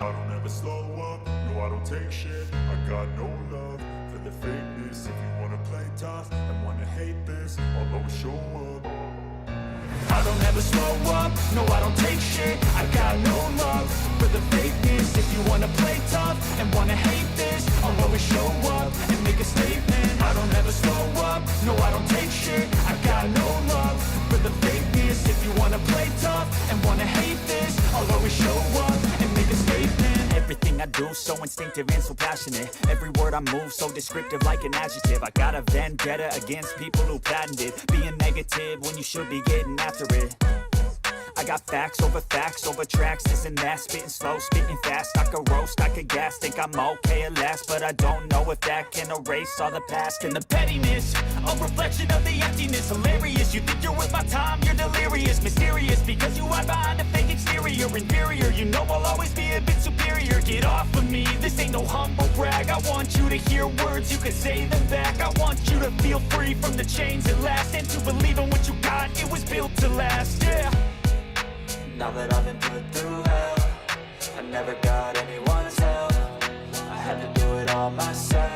I don't ever slow up. No, I don't take shit. I got no love for the fakeness. If you want to play tough and want to hate this, I'll always show up. I don't ever slow up, no I don't take shit. I got no love for the fakeness. If you wanna play tough and wanna hate this, I'll always show up and make a statement. I don't ever slow up, no I don't take shit. I got no love for the fakeness. If you wanna play tough and wanna hate this, I'll always show up and make a statement. Everything I do so instinctive and so passionate. Every word I move so descriptive like an adjective. I got a vendetta against people who patented being negative when you should be getting after it. I got facts over tracks, this and that. Spitting slow, spitting fast. I could roast, I could gas. Think I'm okay at last, but I don't know if that can erase all the past. And the pettiness, a reflection of the emptiness. Hilarious, you think you're worth my time, you're delirious. Mysterious, because you hide behind a fake exterior. Inferior, you know I'll always be a bit superior. Get off of me, this ain't no humble brag. I want you to hear words, you can say them back. I want you to feel free from the chains that last, and to believe in what you got, it was built to last, yeah. Now that I've been put through hell, I never got anyone's help. I had to do it all myself.